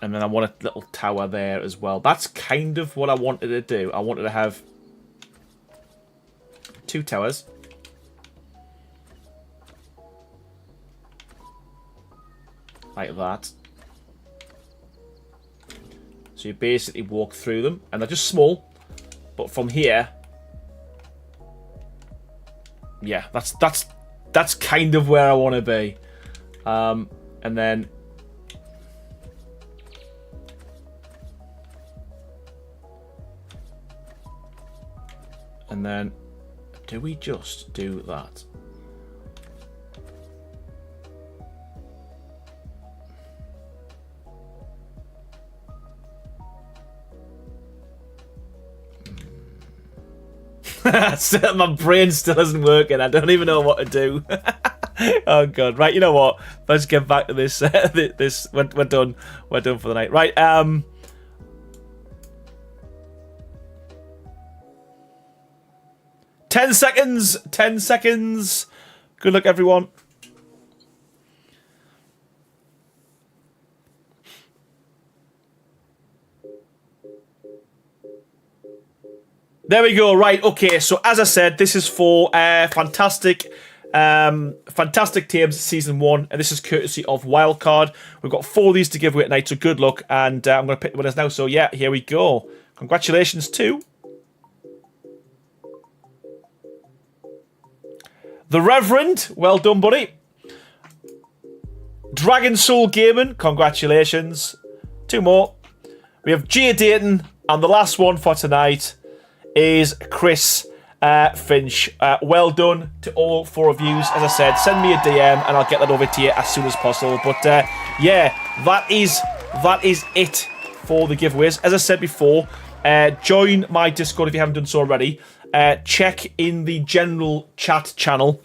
And then I want a little tower there as well. That's kind of what I wanted to do. I wanted to have 2 towers. Like that. So you basically walk through them. And they're just small. But from here... Yeah, that's kind of where I want to be. And then... And then, do we just do that? My brain still isn't working. I don't even know what to do. Oh god! Right, you know what? Let's get back to this. We're done. We're done for the night. Right. 10 seconds. 10 seconds. Good luck, everyone. There we go. Right. Okay. So as I said, this is for Fantastic Tames Season 1, and this is courtesy of Wildcard. We've got 4 of these to give away tonight, so good luck. And I'm going to pick the winners now. So yeah, here we go. Congratulations to the Reverend. Well done, buddy. Dragon Soul Gaming. Congratulations. 2 more. We have Gia Dayton, and the last one for tonight is Chris Finch. Well done to all 4 of yous. As I said, send me a DM and I'll get that over to you as soon as possible. But yeah, that is it for the giveaways. As I said before, join my Discord if you haven't done so already. Check in the general chat channel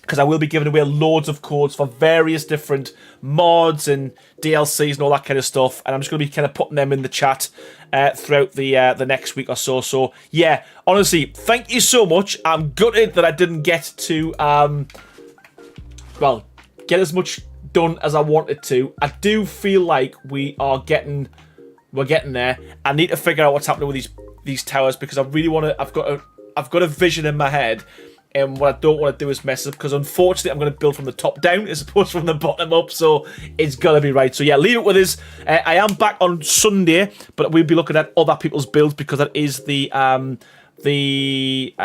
because I will be giving away loads of codes for various different mods and DLCs and all that kind of stuff. And I'm just going to be kind of putting them in the chat throughout the next week or so. So, yeah, honestly, thank you so much. I'm gutted that I didn't get to, get as much done as I wanted to. I do feel like we're getting there. I need to figure out what's happening with these towers, because I really want to. I've got a vision in my head, and what I don't want to do is mess up, because unfortunately I'm going to build from the top down as opposed from the bottom up, so it's got to be right. So yeah, leave it with us. I am back on Sunday, but we'll be looking at other people's builds, because that is the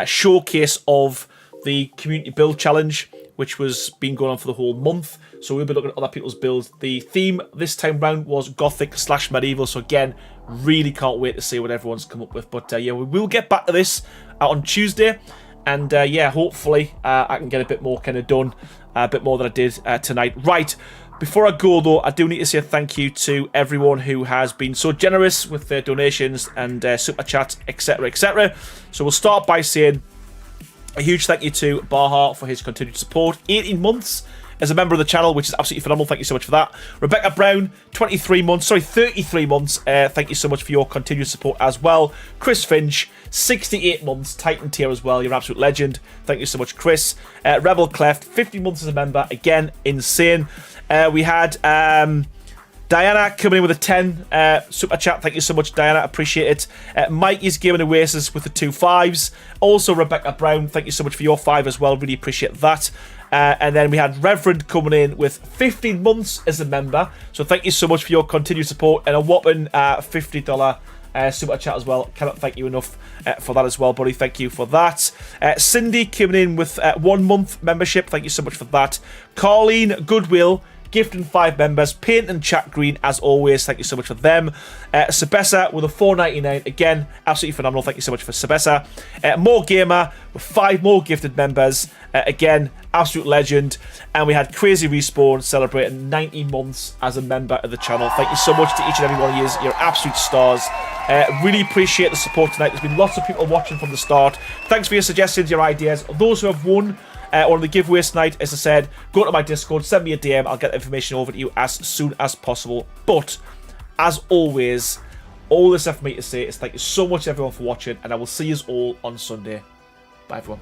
showcase of the community build challenge, which was been going on for the whole month. So we'll be looking at other people's builds. The theme this time round was Gothic / medieval. So again, really can't wait to see what everyone's come up with. But yeah, we will get back to this on Tuesday. And yeah, hopefully I can get a bit more kind of done, a bit more than I did tonight. Right, before I go though, I do need to say thank you to everyone who has been so generous with their donations and super chats, etc, etc. So we'll start by saying a huge thank you to Barha for his continued support. 18 months as a member of the channel, which is absolutely phenomenal. Thank you so much for that. Rebecca Brown, 33 months. Thank you so much for your continued support as well. Chris Finch, 68 months. Titan tier as well. You're an absolute legend. Thank you so much, Chris. Rebel Cleft, 15 months as a member. Again, insane. We had Diana coming in with a 10 super chat. Thank you so much, Diana. Appreciate it. Mike is giving Oasis with the 2 5s. Also, Rebecca Brown, thank you so much for your 5 as well. Really appreciate that. And then we had Reverend coming in with 15 months as a member. So thank you so much for your continued support, and a whopping $50 super chat as well. Cannot thank you enough for that as well, buddy. Thank you for that. Cindy coming in with 1 month membership. Thank you so much for that. Carleen Goodwill, gifting 5 members. Paint and Chat Green, as always. Thank you so much for them. Sabessa with a $4.99. Again, absolutely phenomenal. Thank you so much for Sabessa. More Gamer with 5 more gifted members. Again, absolute legend. And we had Crazy Respawn celebrating 90 months as a member of the channel. Thank you so much to each and every one of you. You're absolute stars. Really appreciate the support tonight. There's been lots of people watching from the start. Thanks for your suggestions, your ideas. Those who have won one of the giveaways tonight, as I said, go to my Discord, send me a DM. I'll get the information over to you as soon as possible. But, as always, all that's left for me to say is thank you so much, everyone, for watching, and I will see you all on Sunday. Bye, everyone.